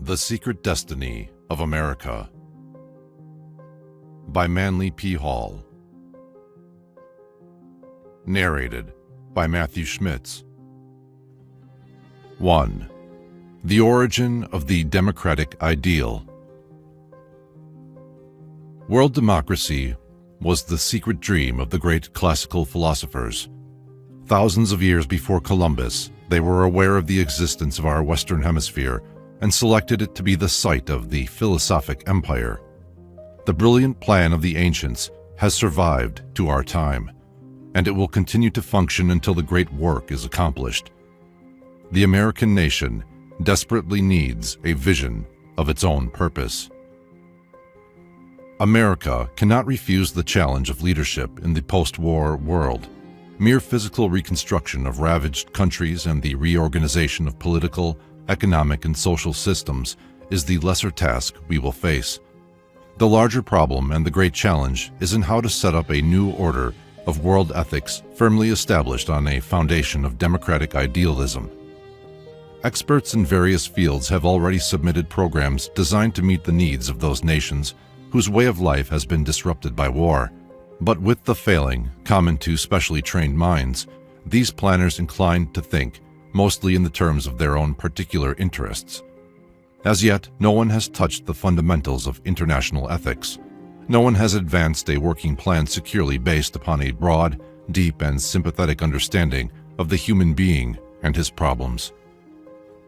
The Secret Destiny of America by Manly P. Hall. Narrated by Matthew Schmitz. 1. The Origin of the Democratic Ideal. World democracy was the secret dream of the great classical philosophers. Thousands of years before Columbus, they were aware of the existence of our Western Hemisphere and selected it to be the site of the philosophic empire. The brilliant plan of the ancients has survived to our time, and it will continue to function until the great work is accomplished. The American nation desperately needs a vision of its own purpose. America cannot refuse the challenge of leadership in the post-war world. Mere physical reconstruction of ravaged countries and the reorganization of political, economic, and social systems is the lesser task we will face. The larger problem and the great challenge is in how to set up a new order of world ethics firmly established on a foundation of democratic idealism. Experts in various fields have already submitted programs designed to meet the needs of those nations whose way of life has been disrupted by war. But with the failing, common to specially trained minds, these planners incline to think mostly in the terms of their own particular interests. As yet, no one has touched the fundamentals of international ethics. No one has advanced a working plan securely based upon a broad, deep, and sympathetic understanding of the human being and his problems.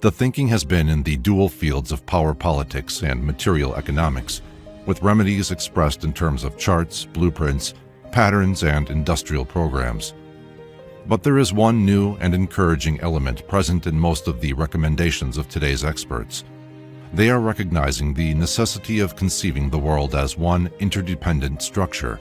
The thinking has been in the dual fields of power politics and material economics, with remedies expressed in terms of charts, blueprints, patterns, and industrial programs. But there is one new and encouraging element present in most of the recommendations of today's experts. They are recognizing the necessity of conceiving the world as one interdependent structure.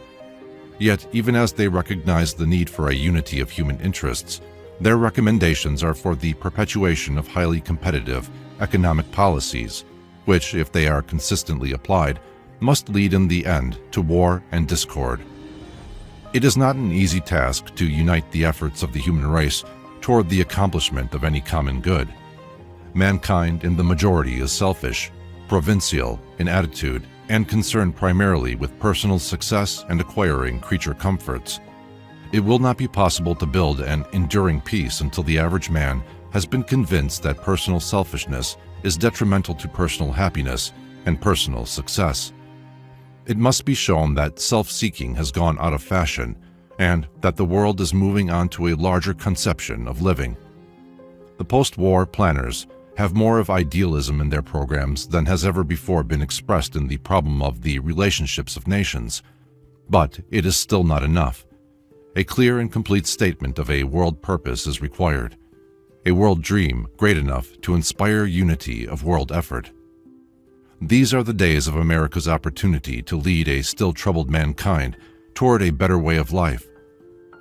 Yet, even as they recognize the need for a unity of human interests, their recommendations are for the perpetuation of highly competitive economic policies, which, if they are consistently applied, must lead in the end to war and discord. It is not an easy task to unite the efforts of the human race toward the accomplishment of any common good. Mankind in the majority is selfish, provincial in attitude, and concerned primarily with personal success and acquiring creature comforts. It will not be possible to build an enduring peace until the average man has been convinced that personal selfishness is detrimental to personal happiness and personal success. It must be shown that self-seeking has gone out of fashion and that the world is moving on to a larger conception of living. The post-war planners have more of idealism in their programs than has ever before been expressed in the problem of the relationships of nations. But it is still not enough. A clear and complete statement of a world purpose is required, a world dream great enough to inspire unity of world effort. These are the days of America's opportunity to lead a still troubled mankind toward a better way of life.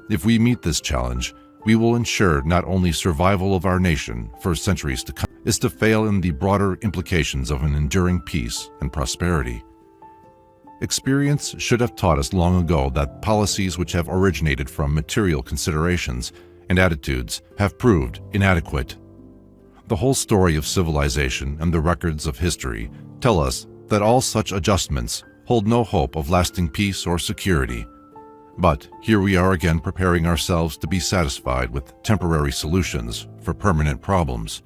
If we meet this challenge, we will ensure not only survival of our nation for centuries to come, is to fail in the broader implications of an enduring peace and prosperity. Experience should have taught us long ago that policies which have originated from material considerations and attitudes have proved inadequate. The whole story of civilization and the records of history tell us that all such adjustments hold no hope of lasting peace or security. But here we are again preparing ourselves to be satisfied with temporary solutions for permanent problems.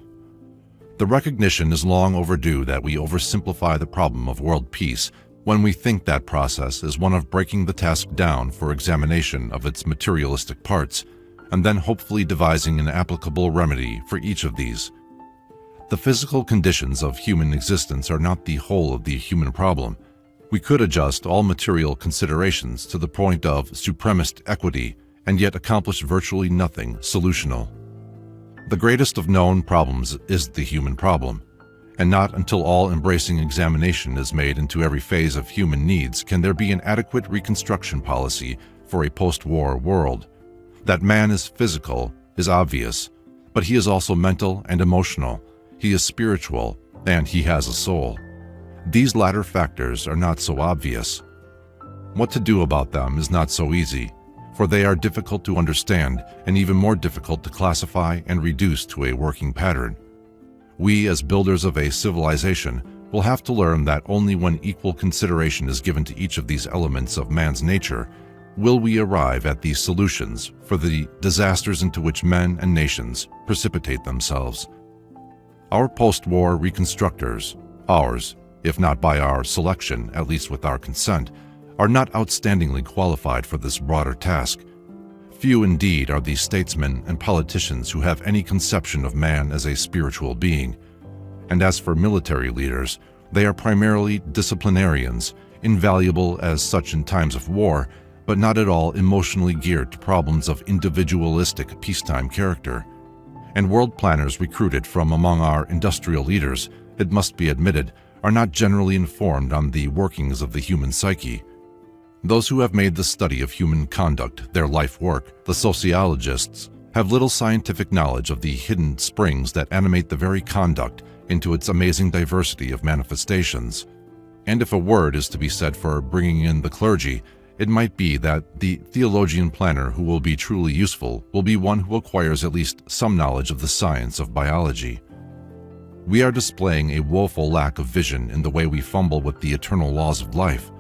The recognition is long overdue that we oversimplify the problem of world peace when we think that process is one of breaking the task down for examination of its materialistic parts and then hopefully devising an applicable remedy for each of these. The physical conditions of human existence are not the whole of the human problem. We could adjust all material considerations to the point of supremacist equity and yet accomplish virtually nothing solutional. The greatest of known problems is the human problem, and not until all-embracing examination is made into every phase of human needs can there be an adequate reconstruction policy for a post-war world. That man is physical is obvious, but he is also mental and emotional. He is spiritual, and he has a soul. These latter factors are not so obvious. What to do about them is not so easy, for they are difficult to understand and even more difficult to classify and reduce to a working pattern. We, as builders of a civilization, will have to learn that only when equal consideration is given to each of these elements of man's nature will we arrive at these solutions for the disasters into which men and nations precipitate themselves. Our post-war reconstructors, ours, if not by our selection, at least with our consent, are not outstandingly qualified for this broader task. Few indeed are the statesmen and politicians who have any conception of man as a spiritual being. And as for military leaders, they are primarily disciplinarians, invaluable as such in times of war, but not at all emotionally geared to problems of individualistic peacetime character. And world planners recruited from among our industrial leaders, it must be admitted, are not generally informed on the workings of the human psyche. Those who have made the study of human conduct their life work, the sociologists, have little scientific knowledge of the hidden springs that animate the very conduct into its amazing diversity of manifestations. And if a word is to be said for bringing in the clergy, it might be that the theologian planner who will be truly useful will be one who acquires at least some knowledge of the science of biology. We are displaying a woeful lack of vision in the way we fumble with the eternal laws of life.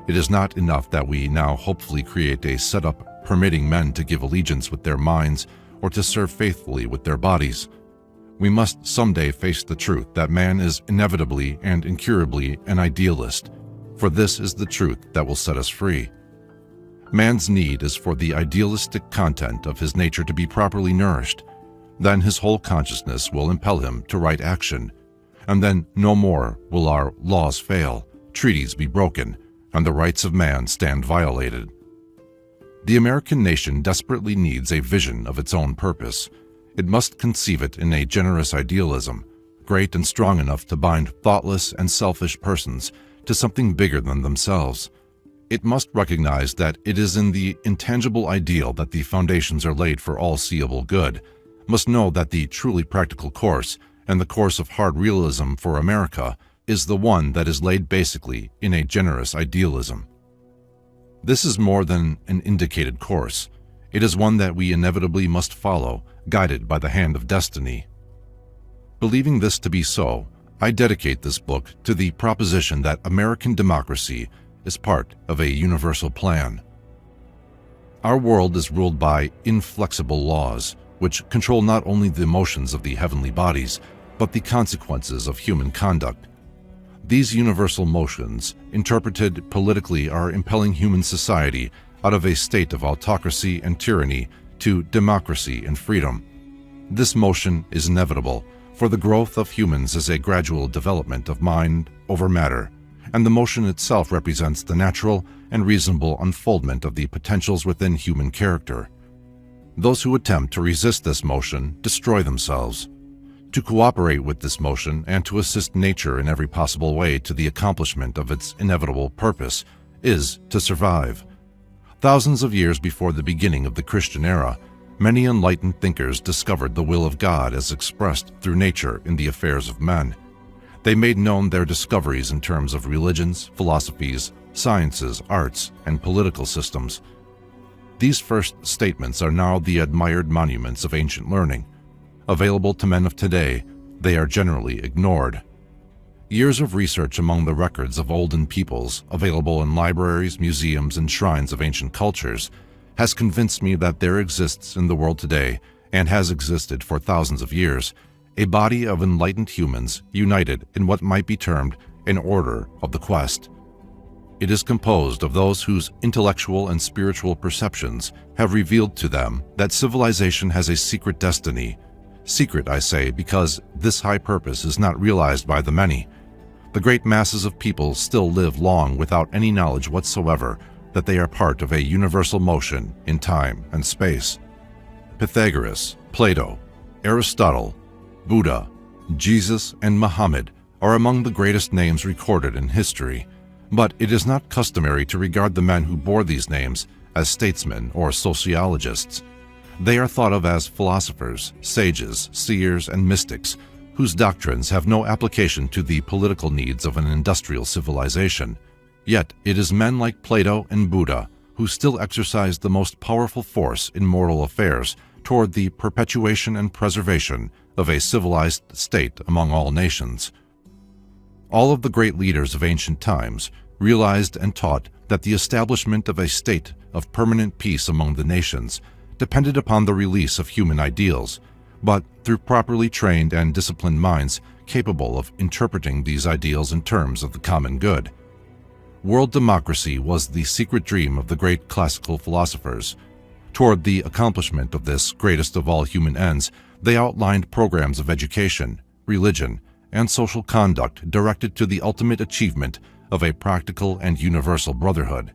It is not enough that we now hopefully create a setup permitting men to give allegiance with their minds or to serve faithfully with their bodies. We must someday face the truth that man is inevitably and incurably an idealist, for this is the truth that will set us free. Man's need is for the idealistic content of his nature to be properly nourished. Then his whole consciousness will impel him to right action, and then no more will our laws fail, treaties be broken, and the rights of man stand violated. The American nation desperately needs a vision of its own purpose. It must conceive it in a generous idealism, great and strong enough to bind thoughtless and selfish persons to something bigger than themselves. It must recognize that it is in the intangible ideal that the foundations are laid for all seeable good, must know that the truly practical course, and the course of hard realism for America, is the one that is laid basically in a generous idealism. This is more than an indicated course. It is one that we inevitably must follow, guided by the hand of destiny. Believing this to be so, I dedicate this book to the proposition that American democracy is part of a universal plan. Our world is ruled by inflexible laws, which control not only the motions of the heavenly bodies, but the consequences of human conduct. These universal motions, interpreted politically, are impelling human society out of a state of autocracy and tyranny to democracy and freedom. This motion is inevitable, for the growth of humans is a gradual development of mind over matter, and the motion itself represents the natural and reasonable unfoldment of the potentials within human character. Those who attempt to resist this motion destroy themselves. To cooperate with this motion and to assist nature in every possible way to the accomplishment of its inevitable purpose is to survive. Thousands of years before the beginning of the Christian era, many enlightened thinkers discovered the will of God as expressed through nature in the affairs of men. They made known their discoveries in terms of religions, philosophies, sciences, arts, and political systems. These first statements are now the admired monuments of ancient learning. Available to men of today, they are generally ignored. Years of research among the records of olden peoples, available in libraries, museums, and shrines of ancient cultures, has convinced me that there exists in the world today, and has existed for thousands of years, a body of enlightened humans united in what might be termed an order of the quest. It is composed of those whose intellectual and spiritual perceptions have revealed to them that civilization has a secret destiny. Secret, I say, because this high purpose is not realized by the many. The great masses of people still live long without any knowledge whatsoever that they are part of a universal motion in time and space. Pythagoras, Plato, Aristotle, Buddha, Jesus, and Muhammad are among the greatest names recorded in history, but it is not customary to regard the men who bore these names as statesmen or sociologists. They are thought of as philosophers, sages, seers, and mystics, whose doctrines have no application to the political needs of an industrial civilization. Yet it is men like Plato and Buddha who still exercise the most powerful force in moral affairs toward the perpetuation and preservation of a civilized state among all nations. All of the great leaders of ancient times realized and taught that the establishment of a state of permanent peace among the nations depended upon the release of human ideals, but through properly trained and disciplined minds capable of interpreting these ideals in terms of the common good. World democracy was the secret dream of the great classical philosophers. Toward the accomplishment of this greatest of all human ends, they outlined programs of education, religion, and social conduct directed to the ultimate achievement of a practical and universal brotherhood.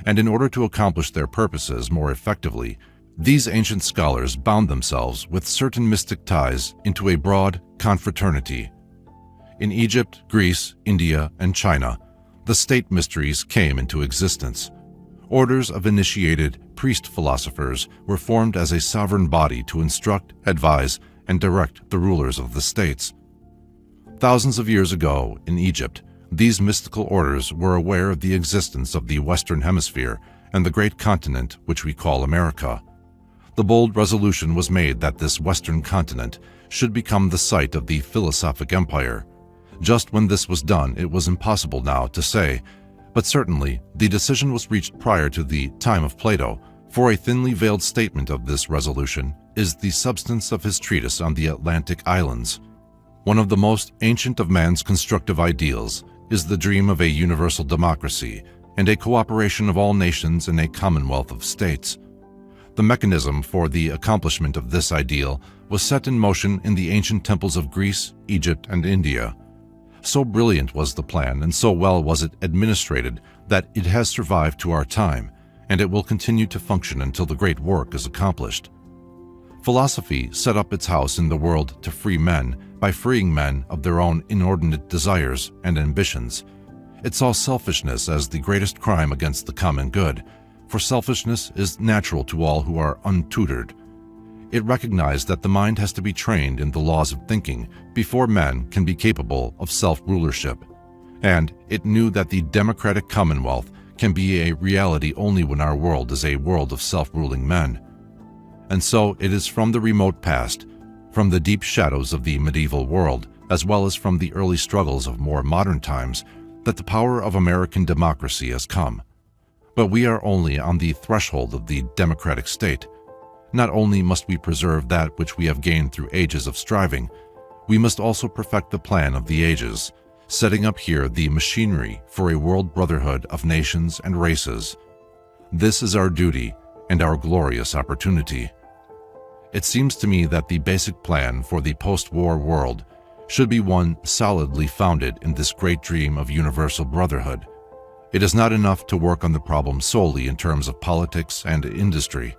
And in order to accomplish their purposes more effectively, these ancient scholars bound themselves with certain mystic ties into a broad confraternity. In Egypt, Greece, India, and China, the state mysteries came into existence. Orders of initiated priest-philosophers were formed as a sovereign body to instruct, advise, and direct the rulers of the states. Thousands of years ago, in Egypt, these mystical orders were aware of the existence of the Western Hemisphere and the great continent which we call America. The bold resolution was made that this Western continent should become the site of the philosophic empire. Just when this was done, it was impossible now to say, but certainly the decision was reached prior to the time of Plato, for a thinly veiled statement of this resolution is the substance of his treatise on the Atlantic Islands. One of the most ancient of man's constructive ideals is the dream of a universal democracy and a cooperation of all nations in a commonwealth of states. The mechanism for the accomplishment of this ideal was set in motion in the ancient temples of Greece, Egypt, and India. So brilliant was the plan and so well was it administrated that it has survived to our time, and it will continue to function until the great work is accomplished. Philosophy set up its house in the world to free men by freeing men of their own inordinate desires and ambitions. It saw selfishness as the greatest crime against the common good, for selfishness is natural to all who are untutored. It recognized that the mind has to be trained in the laws of thinking before men can be capable of self-rulership. And it knew that the democratic commonwealth can be a reality only when our world is a world of self-ruling men. And so it is from the remote past, from the deep shadows of the medieval world, as well as from the early struggles of more modern times, that the power of American democracy has come. But we are only on the threshold of the democratic state. Not only must we preserve that which we have gained through ages of striving, we must also perfect the plan of the ages, setting up here the machinery for a world brotherhood of nations and races. This is our duty and our glorious opportunity. It seems to me that the basic plan for the post-war world should be one solidly founded in this great dream of universal brotherhood. It is not enough to work on the problem solely in terms of politics and industry.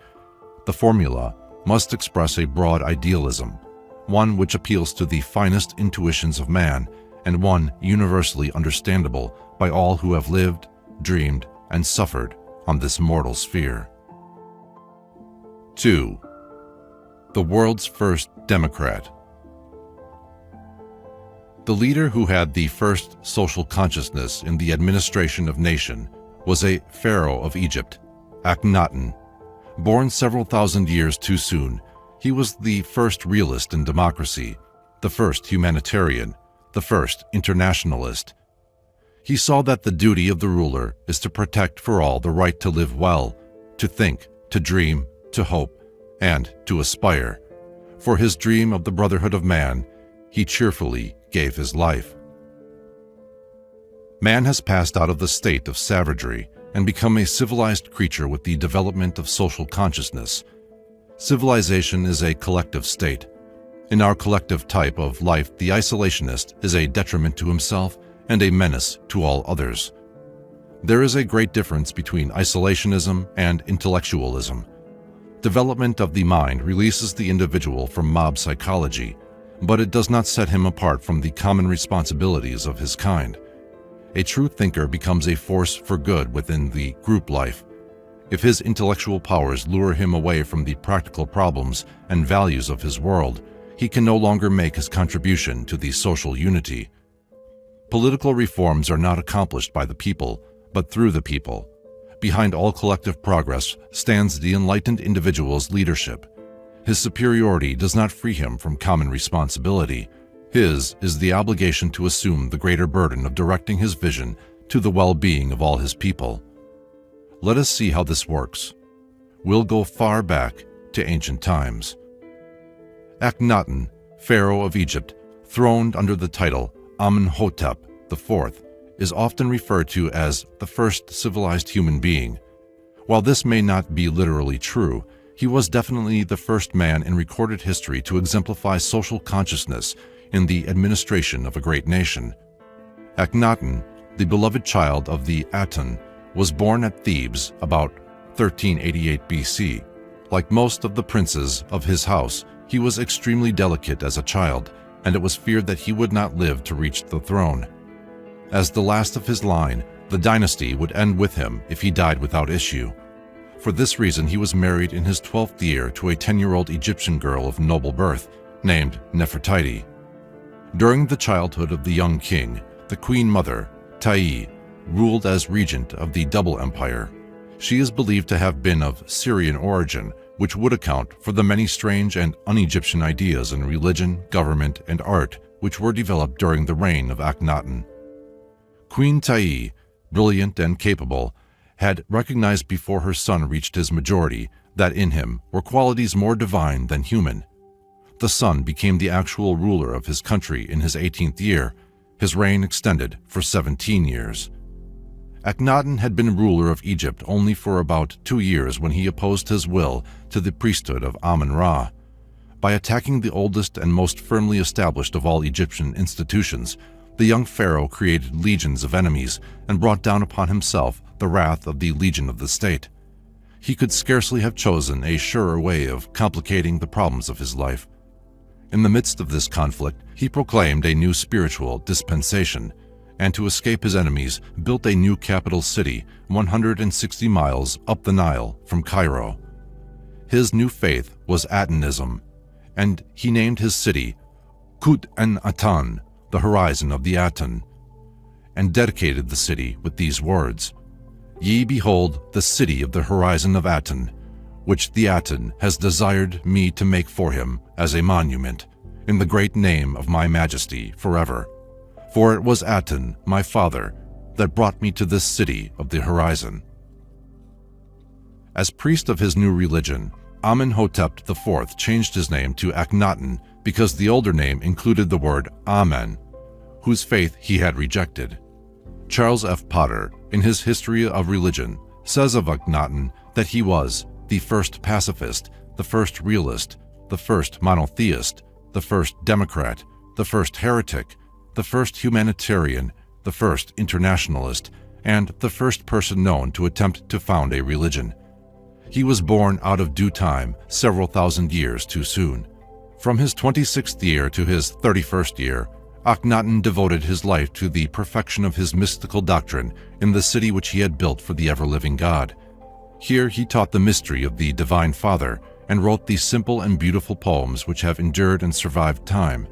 The formula must express a broad idealism, one which appeals to the finest intuitions of man and one universally understandable by all who have lived, dreamed, and suffered on this mortal sphere. 2. The world's first Democrat. The leader who had the first social consciousness in the administration of nation was a pharaoh of Egypt, Akhenaten. Born several thousand years too soon, he was the first realist in democracy, the first humanitarian, the first internationalist. He saw that the duty of the ruler is to protect for all the right to live well, to think, to dream, to hope, and to aspire. For his dream of the brotherhood of man, he cheerfully gave his life. Man has passed out of the state of savagery and become a civilized creature with the development of social consciousness. Civilization is a collective state. In our collective type of life, the isolationist is a detriment to himself and a menace to all others. There is a great difference between isolationism and intellectualism. Development of the mind releases the individual from mob psychology, but it does not set him apart from the common responsibilities of his kind. A true thinker becomes a force for good within the group life. If his intellectual powers lure him away from the practical problems and values of his world, he can no longer make his contribution to the social unity. Political reforms are not accomplished by the people, but through the people. Behind all collective progress stands the enlightened individual's leadership. His superiority does not free him from common responsibility. His is the obligation to assume the greater burden of directing his vision to the well-being of all his people. Let us see how this works. We'll go far back to ancient times. Akhenaten, Pharaoh of Egypt, throned under the title Amenhotep IV, is often referred to as the first civilized human being. While this may not be literally true, he was definitely the first man in recorded history to exemplify social consciousness in the administration of a great nation. Akhenaten, the beloved child of the Aten, was born at Thebes about 1388 BC. Like most of the princes of his house, he was extremely delicate as a child, and it was feared that he would not live to reach the throne. As the last of his line, the dynasty would end with him if he died without issue. For this reason, he was married in his 12th year to a 10-year-old Egyptian girl of noble birth named Nefertiti. During the childhood of the young king, the queen mother, Ta'i, ruled as regent of the Double Empire. She is believed to have been of Syrian origin, which would account for the many strange and un-Egyptian ideas in religion, government, and art which were developed during the reign of Akhenaten. Queen Ta'i, brilliant and capable, had recognized before her son reached his majority that in him were qualities more divine than human. The son became the actual ruler of his country in his 18th year. His reign extended for 17 years. Akhenaten had been ruler of Egypt only for about 2 years when he opposed his will to the priesthood of Amun-Ra. By attacking the oldest and most firmly established of all Egyptian institutions, the young pharaoh created legions of enemies and brought down upon himself the wrath of the Legion of the State. He could scarcely have chosen a surer way of complicating the problems of his life. In the midst of this conflict, he proclaimed a new spiritual dispensation, and to escape his enemies, built a new capital city 160 miles up the Nile from Cairo. His new faith was Atenism, and he named his city Kut-en-Atan, the horizon of the Aten, and dedicated the city with these words: "Ye behold the city of the horizon of Aten, which the Aten has desired me to make for him as a monument, in the great name of my majesty forever. For it was Aten, my father, that brought me to this city of the horizon." As priest of his new religion, Amenhotep IV changed his name to Akhenaten because the older name included the word Amen, whose faith he had rejected. Charles F. Potter, in his History of Religion, says of Akhenaten that he was the first pacifist, the first realist, the first monotheist, the first democrat, the first heretic, the first humanitarian, the first internationalist, and the first person known to attempt to found a religion. He was born out of due time, several thousand years too soon. From his 26th year to his 31st year, Akhenaten devoted his life to the perfection of his mystical doctrine in the city which he had built for the ever-living God. Here he taught the mystery of the Divine Father and wrote these simple and beautiful poems which have endured and survived time.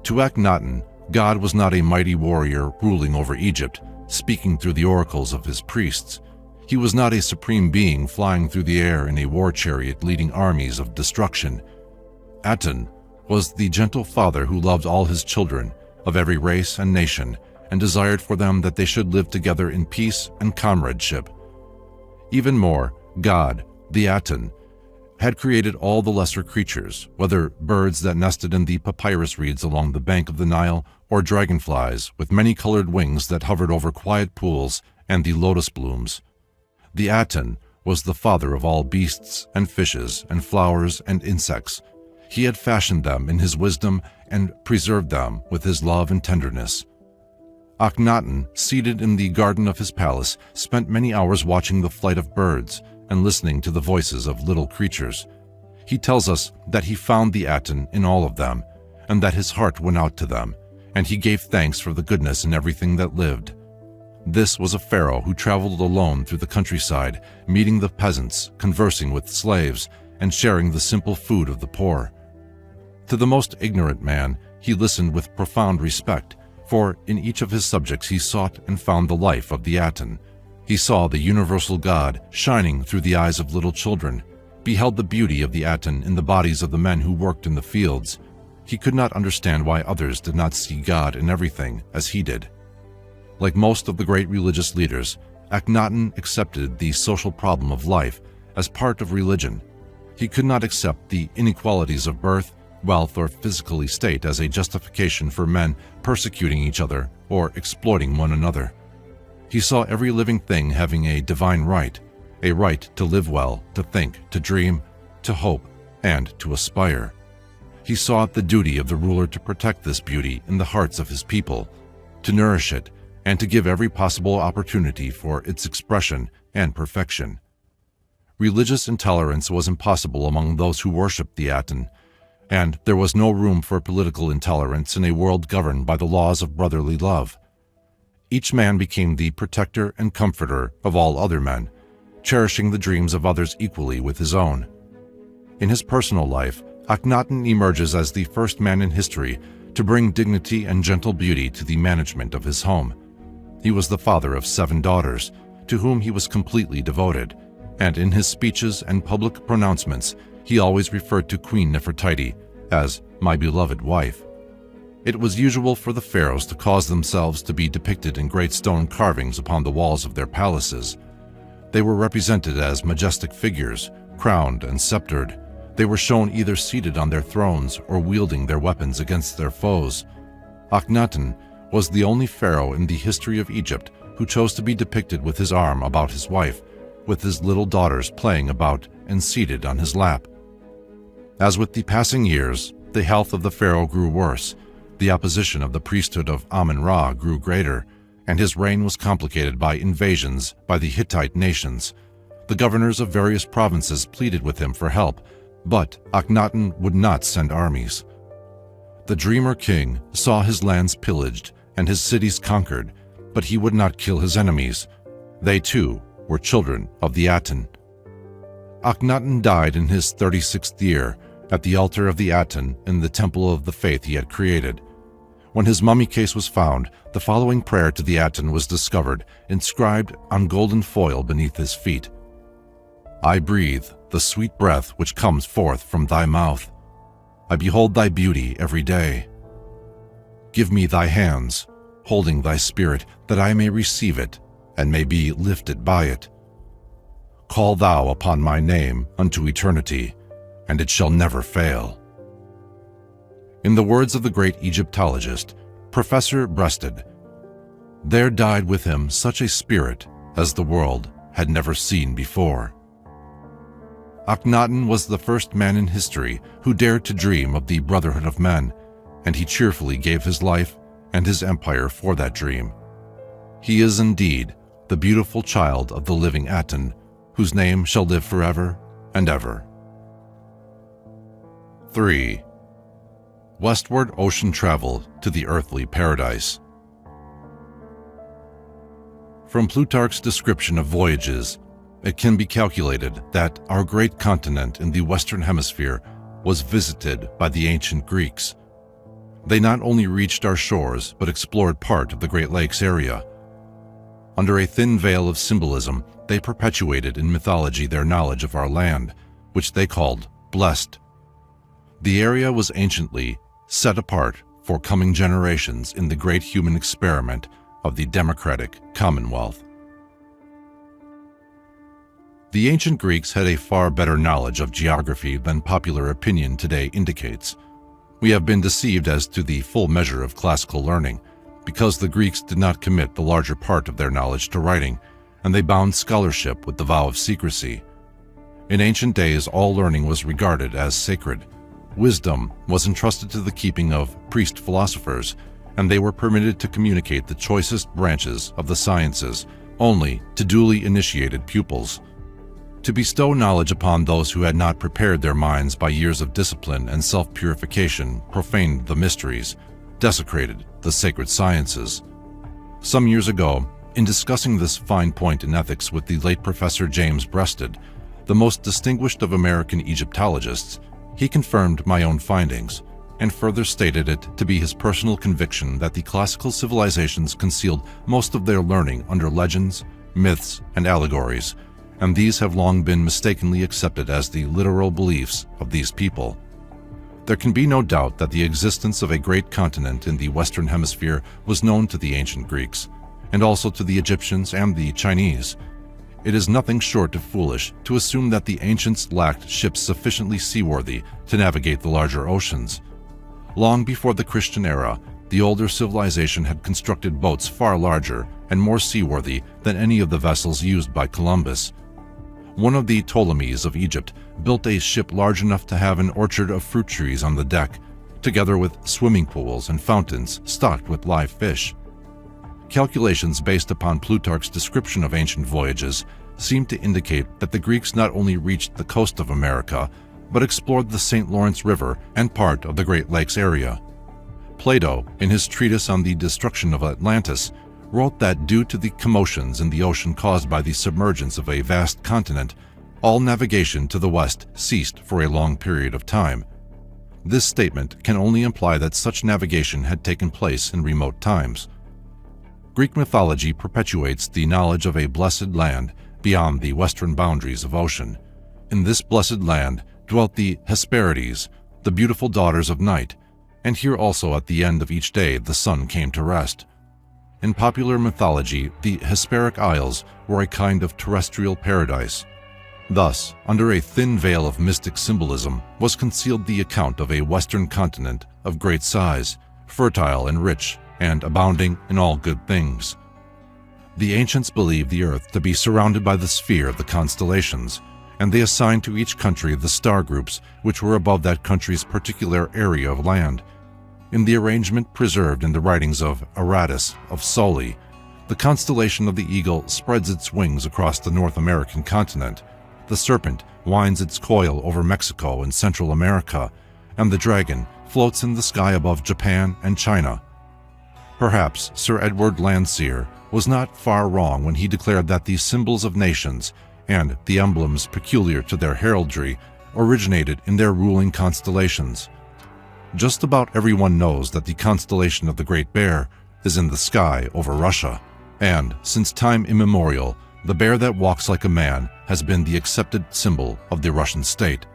To Akhenaten, God was not a mighty warrior ruling over Egypt, speaking through the oracles of his priests. He was not a supreme being flying through the air in a war chariot leading armies of destruction. Aten was the gentle father who loved all his children, of every race and nation, and desired for them that they should live together in peace and comradeship. Even more, God, the Aten, had created all the lesser creatures, whether birds that nested in the papyrus reeds along the bank of the Nile, or dragonflies with many-colored wings that hovered over quiet pools and the lotus blooms. The Aten was the father of all beasts and fishes and flowers and insects. He had fashioned them in his wisdom and preserved them with his love and tenderness. Akhenaten, seated in the garden of his palace, spent many hours watching the flight of birds and listening to the voices of little creatures. He tells us that he found the Aten in all of them, and that his heart went out to them, and he gave thanks for the goodness in everything that lived. This was a pharaoh who traveled alone through the countryside, meeting the peasants, conversing with slaves, and sharing the simple food of the poor. To the most ignorant man, he listened with profound respect, for in each of his subjects he sought and found the life of the Aten. He saw the universal God shining through the eyes of little children, beheld the beauty of the Aten in the bodies of the men who worked in the fields, he could not understand why others did not see God in everything as he did. Like most of the great religious leaders, Akhenaten accepted the social problem of life as part of religion. He could not accept the inequalities of birth, wealth, or physical estate as a justification for men persecuting each other or exploiting one another. He saw every living thing having a divine right, a right to live well, to think, to dream, to hope, and to aspire. He saw it the duty of the ruler to protect this beauty in the hearts of his people, to nourish it, and to give every possible opportunity for its expression and perfection. Religious intolerance was impossible among those who worshipped the Aten, and there was no room for political intolerance in a world governed by the laws of brotherly love. Each man became the protector and comforter of all other men, cherishing the dreams of others equally with his own. In his personal life, Akhenaten emerges as the first man in history to bring dignity and gentle beauty to the management of his home. He was the father of 7 daughters, to whom he was completely devoted, and in his speeches and public pronouncements, he always referred to Queen Nefertiti as "my beloved wife." It was usual for the pharaohs to cause themselves to be depicted in great stone carvings upon the walls of their palaces. They were represented as majestic figures, crowned and sceptered. They were shown either seated on their thrones or wielding their weapons against their foes. Akhenaten was the only pharaoh in the history of Egypt who chose to be depicted with his arm about his wife, with his little daughters playing about and seated on his lap. As with the passing years, the health of the pharaoh grew worse, the opposition of the priesthood of Amun-Ra grew greater, and his reign was complicated by invasions by the Hittite nations. The governors of various provinces pleaded with him for help, but Akhenaten would not send armies. The dreamer king saw his lands pillaged and his cities conquered, but he would not kill his enemies. They too were children of the Aten. Akhenaten died in his 36th year at the altar of the Aten in the temple of the faith he had created. When his mummy case was found, the following prayer to the Aten was discovered, inscribed on golden foil beneath his feet. "I breathe the sweet breath which comes forth from thy mouth. I behold thy beauty every day. Give me thy hands, holding thy spirit, that I may receive it and may be lifted by it. Call thou upon my name unto eternity, and it shall never fail." In the words of the great Egyptologist, Professor Breasted, "There died with him such a spirit as the world had never seen before." Akhenaten was the first man in history who dared to dream of the brotherhood of men, and he cheerfully gave his life and his empire for that dream. He is indeed the beautiful child of the living Aten, whose name shall live forever and ever. 3. Westward ocean travel to the earthly paradise. From Plutarch's description of voyages, it can be calculated that our great continent in the Western Hemisphere was visited by the ancient Greeks. They not only reached our shores, but explored part of the Great Lakes area. Under a thin veil of symbolism, they perpetuated in mythology their knowledge of our land, which they called blessed. The area was anciently set apart for coming generations in the great human experiment of the democratic Commonwealth. The ancient Greeks had a far better knowledge of geography than popular opinion today indicates. We have been deceived as to the full measure of classical learning, because the Greeks did not commit the larger part of their knowledge to writing, and they bound scholarship with the vow of secrecy. In ancient days, all learning was regarded as sacred. Wisdom was entrusted to the keeping of priest philosophers, and they were permitted to communicate the choicest branches of the sciences only to duly initiated pupils. To bestow knowledge upon those who had not prepared their minds by years of discipline and self-purification profaned the mysteries, desecrated the sacred sciences. Some years ago, in discussing this fine point in ethics with the late Professor James Breasted, the most distinguished of American Egyptologists, he confirmed my own findings and further stated it to be his personal conviction that the classical civilizations concealed most of their learning under legends, myths, and allegories, and these have long been mistakenly accepted as the literal beliefs of these people. There can be no doubt that the existence of a great continent in the Western Hemisphere was known to the ancient Greeks, and also to the Egyptians and the Chinese. It is nothing short of foolish to assume that the ancients lacked ships sufficiently seaworthy to navigate the larger oceans. Long before the Christian era, the older civilization had constructed boats far larger and more seaworthy than any of the vessels used by Columbus. One of the Ptolemies of Egypt built a ship large enough to have an orchard of fruit trees on the deck, together with swimming pools and fountains stocked with live fish. Calculations based upon Plutarch's description of ancient voyages seem to indicate that the Greeks not only reached the coast of America, but explored the St. Lawrence River and part of the Great Lakes area. Plato, in his treatise on the destruction of Atlantis, wrote that due to the commotions in the ocean caused by the submergence of a vast continent, all navigation to the west ceased for a long period of time. This statement can only imply that such navigation had taken place in remote times. Greek mythology perpetuates the knowledge of a blessed land beyond the western boundaries of ocean. In this blessed land dwelt the Hesperides, the beautiful daughters of night, and here also at the end of each day the sun came to rest. In popular mythology, the Hesperic Isles were a kind of terrestrial paradise. Thus, under a thin veil of mystic symbolism was concealed the account of a western continent of great size, fertile and rich, and abounding in all good things. The ancients believed the earth to be surrounded by the sphere of the constellations, and they assigned to each country the star groups which were above that country's particular area of land. In the arrangement preserved in the writings of Aratus of Sully, the constellation of the eagle spreads its wings across the North American continent, the serpent winds its coil over Mexico and Central America, and the dragon floats in the sky above Japan and China. Perhaps Sir Edward Landseer was not far wrong when he declared that the symbols of nations and the emblems peculiar to their heraldry originated in their ruling constellations. Just about everyone knows that the constellation of the Great Bear is in the sky over Russia, and since time immemorial, the bear that walks like a man has been the accepted symbol of the Russian state.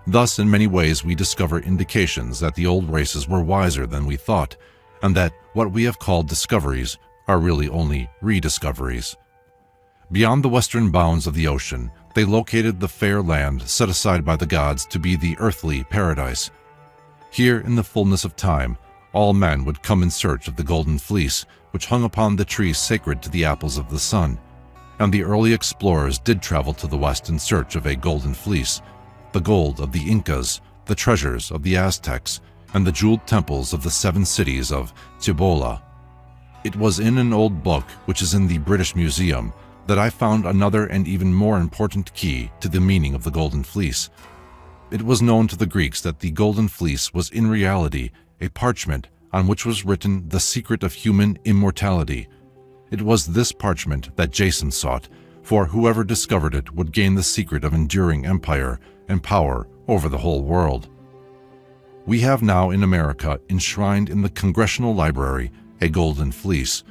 Thus, in many ways, we discover indications that the old races were wiser than we thought, and that what we have called discoveries are really only rediscoveries. Beyond the western bounds of the ocean, they located the fair land set aside by the gods to be the earthly paradise. Here, in the fullness of time, all men would come in search of the golden fleece, which hung upon the tree sacred to the apples of the sun. And the early explorers did travel to the west in search of a golden fleece, the gold of the Incas, the treasures of the Aztecs, and the jeweled temples of the 7 cities of Cibola. It was in an old book, which is in the British Museum, that I found another and even more important key to the meaning of the golden fleece. It was known to the Greeks that the golden fleece was in reality a parchment on which was written the secret of human immortality. It was this parchment that Jason sought, for whoever discovered it would gain the secret of enduring empire and power over the whole world. We have now in America enshrined in the Congressional Library a golden fleece,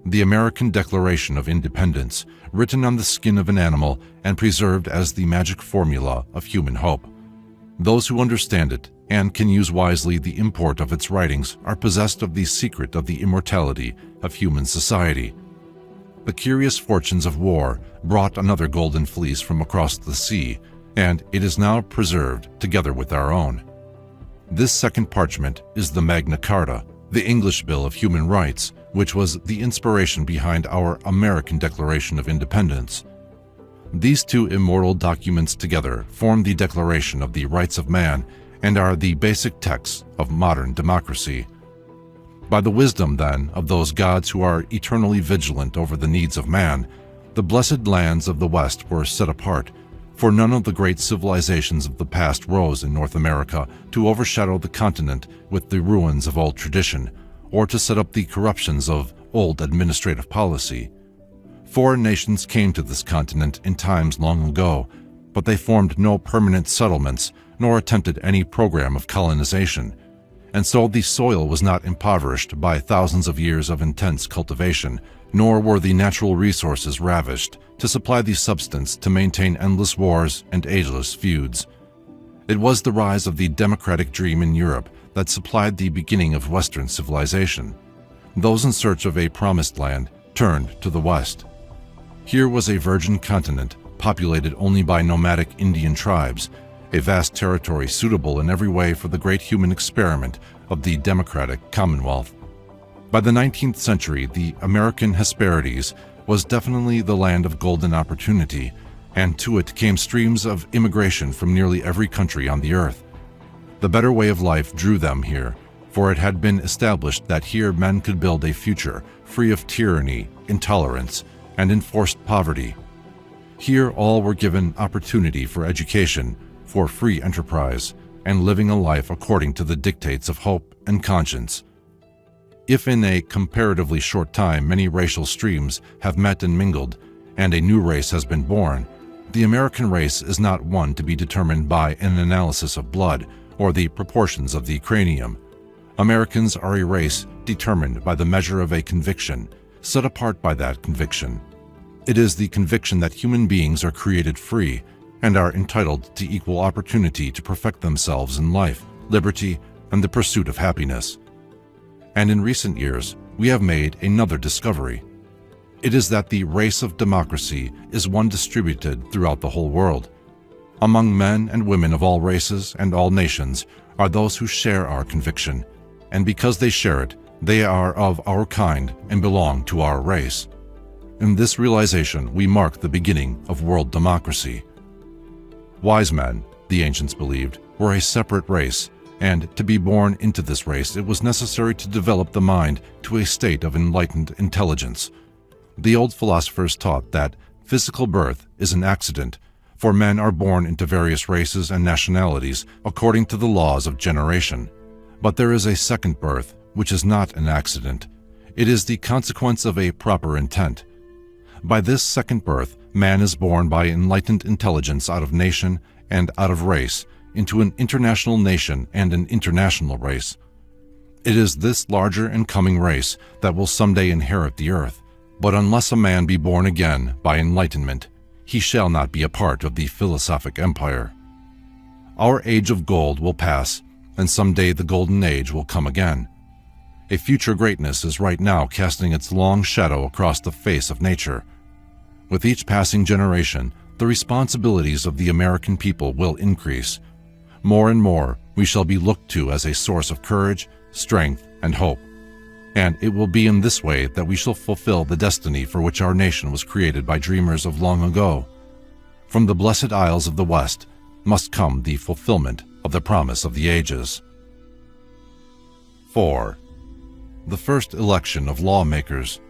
the American Declaration of Independence, written on the skin of an animal and preserved as the magic formula of human hope. Those who understand it and can use wisely the import of its writings are possessed of the secret of the immortality of human society. The curious fortunes of war brought another golden fleece from across the sea, and it is now preserved together with our own. This second parchment is the Magna Carta, the English Bill of Human Rights, which was the inspiration behind our American Declaration of Independence. These two immortal documents together form the Declaration of the Rights of Man and are the basic texts of modern democracy. By the wisdom, then, of those gods who are eternally vigilant over the needs of man, the blessed lands of the West were set apart, for none of the great civilizations of the past rose in North America to overshadow the continent with the ruins of old tradition, or to set up the corruptions of old administrative policy. Foreign nations came to this continent in times long ago, but they formed no permanent settlements nor attempted any program of colonization, and so the soil was not impoverished by thousands of years of intense cultivation, nor were the natural resources ravished to supply the substance to maintain endless wars and ageless feuds. It was the rise of the democratic dream in Europe that supplied the beginning of Western civilization. Those in search of a promised land turned to the West. Here was a virgin continent populated only by nomadic Indian tribes, a vast territory suitable in every way for the great human experiment of the democratic Commonwealth. By the 19th century, the American Hesperides was definitely the land of golden opportunity, and to it came streams of immigration from nearly every country on the earth. The better way of life drew them here, for it had been established that here men could build a future free of tyranny, intolerance, and enforced poverty. Here all were given opportunity for education, for free enterprise, and living a life according to the dictates of hope and conscience. If in a comparatively short time many racial streams have met and mingled, and a new race has been born, the American race is not one to be determined by an analysis of blood or the proportions of the cranium. Americans are a race determined by the measure of a conviction, set apart by that conviction. It is the conviction that human beings are created free and are entitled to equal opportunity to perfect themselves in life, liberty, and the pursuit of happiness. And in recent years, we have made another discovery. It is that the race of democracy is one distributed throughout the whole world. Among men and women of all races and all nations are those who share our conviction, and because they share it, they are of our kind and belong to our race. In this realization, we mark the beginning of world democracy. Wise men, the ancients believed, were a separate race, and to be born into this race, it was necessary to develop the mind to a state of enlightened intelligence. The old philosophers taught that physical birth is an accident, for men are born into various races and nationalities according to the laws of generation. But there is a second birth, which is not an accident. It is the consequence of a proper intent. By this second birth, man is born by enlightened intelligence out of nation and out of race, into an international nation and an international race. It is this larger and coming race that will someday inherit the earth. But unless a man be born again by enlightenment, he shall not be a part of the philosophic empire. Our age of gold will pass, and someday the golden age will come again. A future greatness is right now casting its long shadow across the face of nature. With each passing generation, the responsibilities of the American people will increase. More and more, we shall be looked to as a source of courage, strength, and hope. And it will be in this way that we shall fulfill the destiny for which our nation was created by dreamers of long ago. From the blessed isles of the West must come the fulfillment of the promise of the ages. 4. The first election of lawmakers.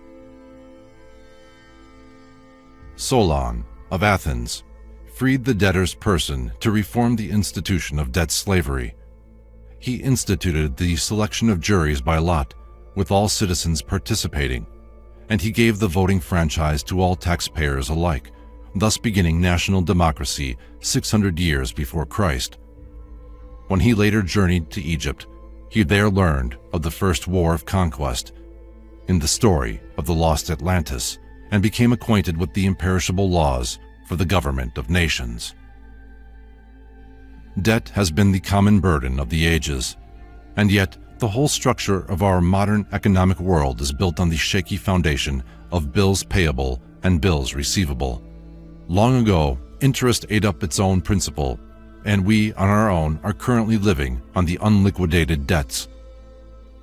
Solon, of Athens, freed the debtor's person to reform the institution of debt slavery. He instituted the selection of juries by lot, with all citizens participating, and he gave the voting franchise to all taxpayers alike, thus beginning national democracy 600 years before Christ. When he later journeyed to Egypt, he there learned of the first war of conquest, in the story of the lost Atlantis, and became acquainted with the imperishable laws for the government of nations. Debt has been the common burden of the ages, and yet the whole structure of our modern economic world is built on the shaky foundation of bills payable and bills receivable. Long ago, interest ate up its own principal, and we, on our own, are currently living on the unliquidated debts.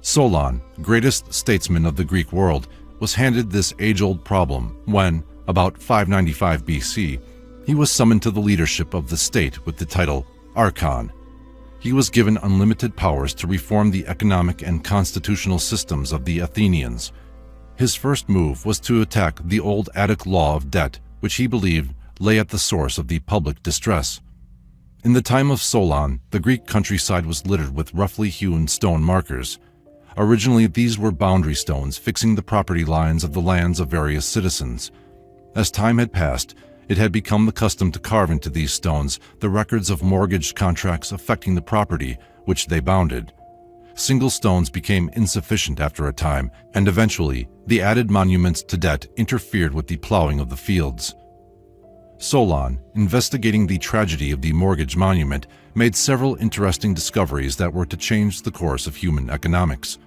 Solon, greatest statesman of the Greek world, was handed this age-old problem when, about 595 BC, he was summoned to the leadership of the state with the title Archon. He was given unlimited powers to reform the economic and constitutional systems of the Athenians. His first move was to attack the old Attic law of debt, which he believed lay at the source of the public distress. In the time of Solon, the Greek countryside was littered with roughly hewn stone markers. Originally, these were boundary stones fixing the property lines of the lands of various citizens. As time had passed, it had become the custom to carve into these stones the records of mortgage contracts affecting the property which they bounded. Single stones became insufficient after a time, and eventually, the added monuments to debt interfered with the plowing of the fields. Solon, investigating the tragedy of the mortgage monument, made several interesting discoveries that were to change the course of human economics.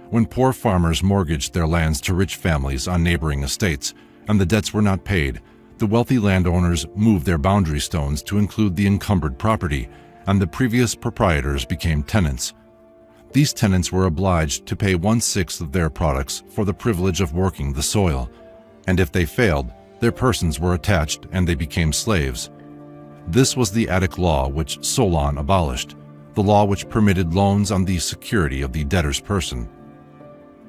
When poor farmers mortgaged their lands to rich families on neighboring estates, and the debts were not paid, the wealthy landowners moved their boundary stones to include the encumbered property, and the previous proprietors became tenants. These tenants were obliged to pay 1/6 of their products for the privilege of working the soil, and if they failed, their persons were attached and they became slaves. This was the Attic law which Solon abolished, the law which permitted loans on the security of the debtor's person.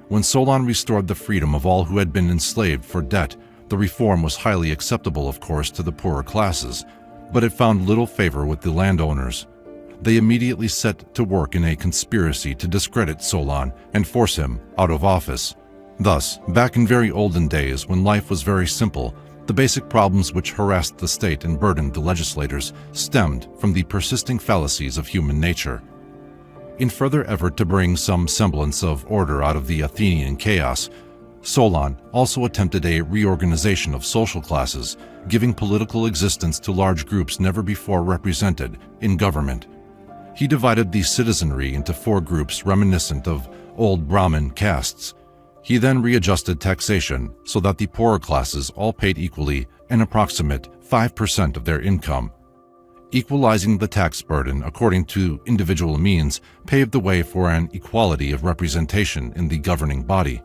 When Solon restored the freedom of all who had been enslaved for debt, the reform was highly acceptable, of course, to the poorer classes, but it found little favor with the landowners. They immediately set to work in a conspiracy to discredit Solon and force him out of office. Thus, back in very olden days when life was very simple, the basic problems which harassed the state and burdened the legislators stemmed from the persisting fallacies of human nature. In further effort to bring some semblance of order out of the Athenian chaos, Solon also attempted a reorganization of social classes, giving political existence to large groups never before represented in government. He divided the citizenry into 4 groups reminiscent of old Brahmin castes. He then readjusted taxation so that the poorer classes all paid equally an approximate 5% of their income. Equalizing the tax burden according to individual means paved the way for an equality of representation in the governing body.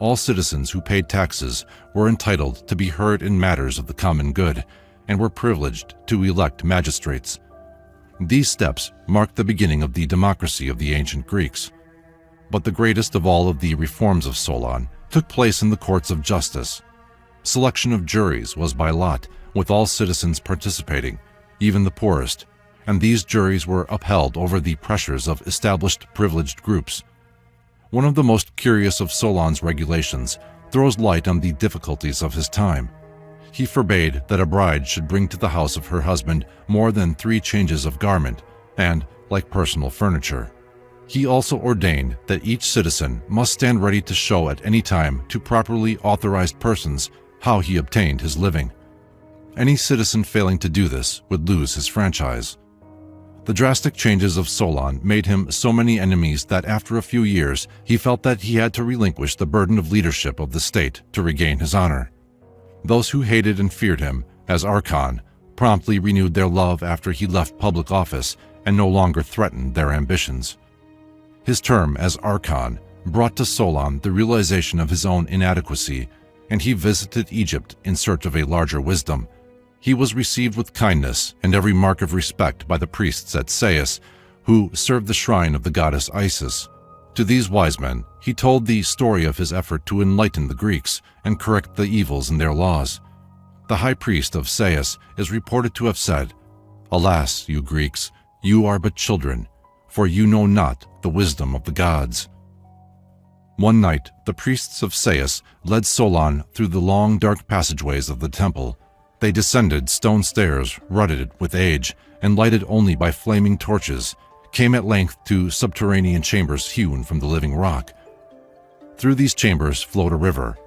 All citizens who paid taxes were entitled to be heard in matters of the common good and were privileged to elect magistrates. These steps marked the beginning of the democracy of the ancient Greeks. But the greatest of all of the reforms of Solon took place in the courts of justice. Selection of juries was by lot, with all citizens participating, even the poorest, and these juries were upheld over the pressures of established privileged groups. One of the most curious of Solon's regulations throws light on the difficulties of his time. He forbade that a bride should bring to the house of her husband more than 3 changes of garment, and, like personal furniture. He also ordained that each citizen must stand ready to show at any time to properly authorized persons how he obtained his living. Any citizen failing to do this would lose his franchise. The drastic changes of Solon made him so many enemies that after a few years he felt that he had to relinquish the burden of leadership of the state to regain his honor. Those who hated and feared him, as Archon, promptly renewed their love after he left public office and no longer threatened their ambitions. His term as Archon brought to Solon the realization of his own inadequacy, and he visited Egypt in search of a larger wisdom. He was received with kindness and every mark of respect by the priests at Sais, who served the shrine of the goddess Isis. To these wise men, he told the story of his effort to enlighten the Greeks and correct the evils in their laws. The high priest of Sais is reported to have said, "Alas, you Greeks, you are but children, for you know not the wisdom of the gods." One night, the priests of Sais led Solon through the long, dark passageways of the temple. They descended stone stairs rutted with age and lighted only by flaming torches, came at length to subterranean chambers hewn from the living rock. Through these chambers flowed a river.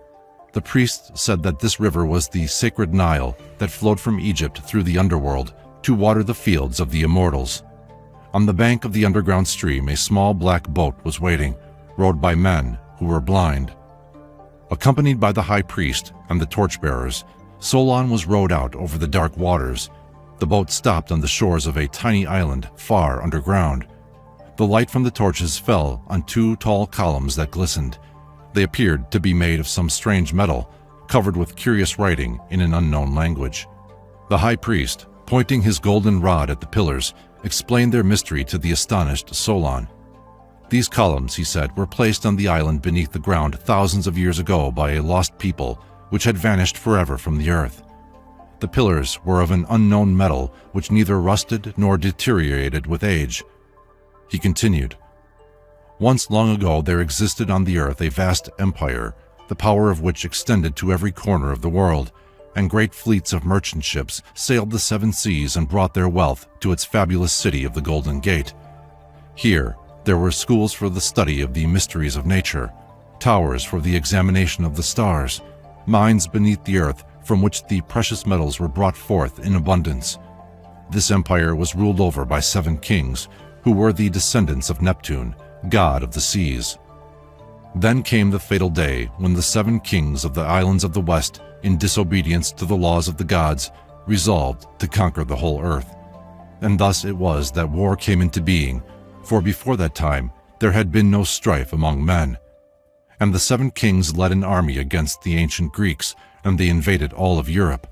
The priests said that this river was the sacred Nile that flowed from Egypt through the underworld to water the fields of the immortals. On the bank of the underground stream, a small black boat was waiting, rowed by men who were blind. Accompanied by the high priest and the torchbearers, Solon was rowed out over the dark waters. The boat stopped on the shores of a tiny island far underground. The light from the torches fell on 2 tall columns that glistened. They appeared to be made of some strange metal, covered with curious writing in an unknown language. The high priest, pointing his golden rod at the pillars, explained their mystery to the astonished Solon. These columns, he said, were placed on the island beneath the ground thousands of years ago by a lost people which had vanished forever from the earth. The pillars were of an unknown metal which neither rusted nor deteriorated with age. He continued, "Once long ago there existed on the earth a vast empire, the power of which extended to every corner of the world, and great fleets of merchant ships sailed the 7 seas and brought their wealth to its fabulous city of the Golden Gate. Here, There were schools for the study of the mysteries of nature, towers for the examination of the stars, mines beneath the earth from which the precious metals were brought forth in abundance. This empire was ruled over by 7 kings, who were the descendants of Neptune, god of the seas. Then came the fatal day when the 7 kings of the islands of the west, in disobedience to the laws of the gods, resolved to conquer the whole earth. And thus it was that war came into being, for before that time there had been no strife among men. And the 7 kings led an army against the ancient Greeks, and they invaded all of Europe,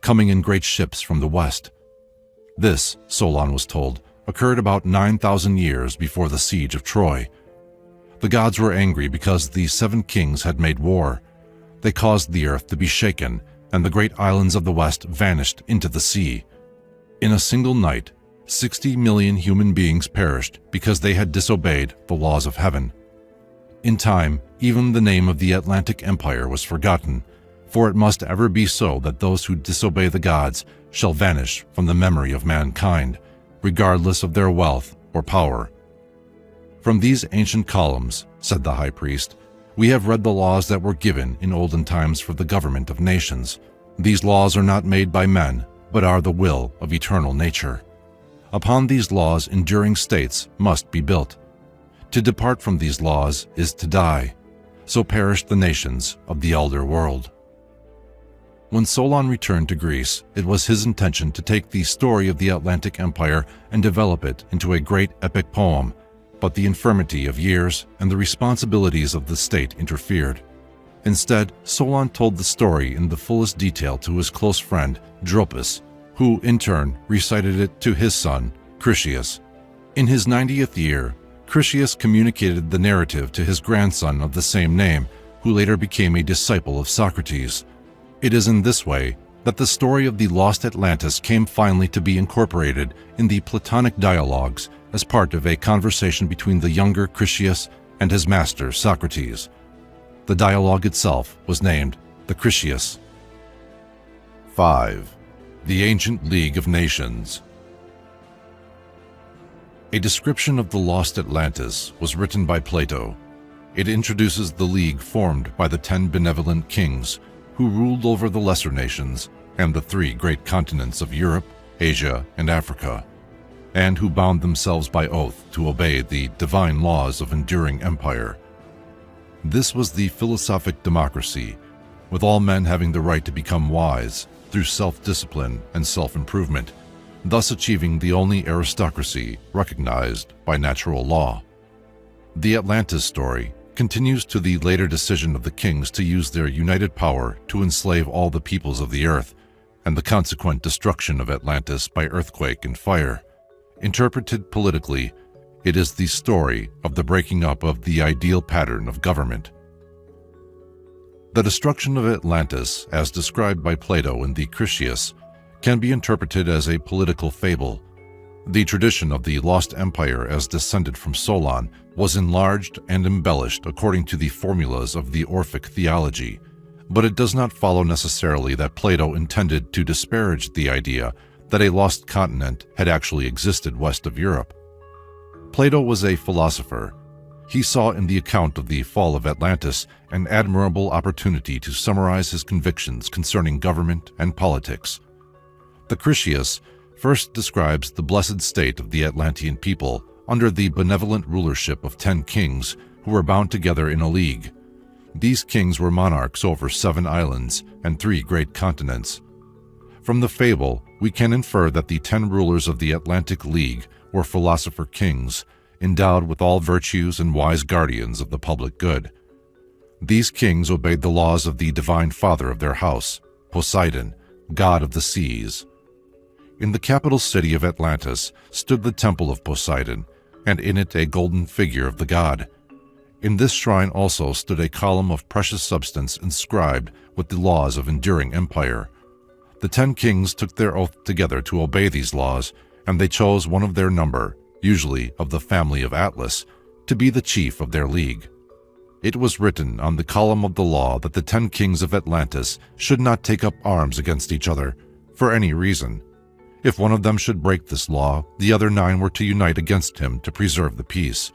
coming in great ships from the west. This, Solon was told, occurred about 9,000 years before the siege of Troy. The gods were angry because the 7 kings had made war. They caused the earth to be shaken, and the great islands of the west vanished into the sea. In a single night, 60 million human beings perished because they had disobeyed the laws of heaven. In time, even the name of the Atlantic Empire was forgotten, for it must ever be so that those who disobey the gods shall vanish from the memory of mankind, regardless of their wealth or power. From these ancient columns, said the high priest, we have read the laws that were given in olden times for the government of nations. These laws are not made by men, but are the will of eternal nature. Upon these laws enduring states must be built. To depart from these laws is to die. So perished the nations of the elder world. When Solon returned to Greece, it was his intention to take the story of the Atlantic Empire and develop it into a great epic poem, but the infirmity of years and the responsibilities of the state interfered. Instead, Solon told the story in the fullest detail to his close friend, Dropus, who in turn recited it to his son, Critias. In his 90th year, Critias communicated the narrative to his grandson of the same name, who later became a disciple of Socrates. It is in this way that the story of the lost Atlantis came finally to be incorporated in the Platonic dialogues as part of a conversation between the younger Critias and his master Socrates. The dialogue itself was named the Critias. 5. The Ancient League of Nations. A description of the lost Atlantis was written by Plato. It introduces the league formed by the 10 benevolent kings who ruled over the lesser nations and the 3 great continents of Europe, Asia, and Africa, and who bound themselves by oath to obey the divine laws of enduring empire. This was the philosophic democracy, with all men having the right to become wise through self-discipline and self-improvement, thus achieving the only aristocracy recognized by natural law. The Atlantis story continues to the later decision of the kings to use their united power to enslave all the peoples of the earth, and the consequent destruction of Atlantis by earthquake and fire. Interpreted politically, it is the story of the breaking up of the ideal pattern of government. The destruction of Atlantis, as described by Plato in the Critias, can be interpreted as a political fable. The tradition of the lost empire as descended from Solon was enlarged and embellished according to the formulas of the Orphic theology, but it does not follow necessarily that Plato intended to disparage the idea that a lost continent had actually existed west of Europe. Plato was a philosopher. He saw in the account of the fall of Atlantis an admirable opportunity to summarize his convictions concerning government and politics. The Critias first describes the blessed state of the Atlantean people under the benevolent rulership of 10 kings who were bound together in a league. These kings were monarchs over 7 islands and 3 great continents. From the fable, we can infer that the 10 rulers of the Atlantic League were philosopher kings, endowed with all virtues and wise guardians of the public good. These kings obeyed the laws of the divine father of their house, Poseidon, god of the seas. In the capital city of Atlantis stood the temple of Poseidon, and in it a golden figure of the god. In this shrine also stood a column of precious substance inscribed with the laws of enduring empire. The 10 kings took their oath together to obey these laws, and they chose one of their number, usually of the family of Atlas, to be the chief of their league. It was written on the column of the law that the 10 kings of Atlantis should not take up arms against each other, for any reason. If one of them should break this law, the other 9 were to unite against him to preserve the peace.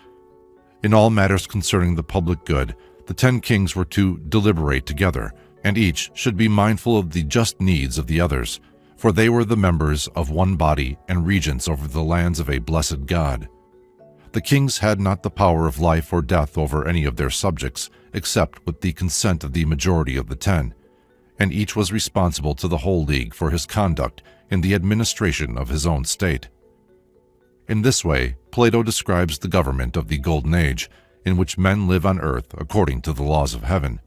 In all matters concerning the public good, the 10 kings were to deliberate together, and each should be mindful of the just needs of the others, for they were the members of one body and regents over the lands of a blessed God. The kings had not the power of life or death over any of their subjects, except with the consent of the majority of the 10, and each was responsible to the whole league for his conduct in the administration of his own state. In this way, Plato describes the government of the Golden Age, in which men live on earth according to the laws of heaven.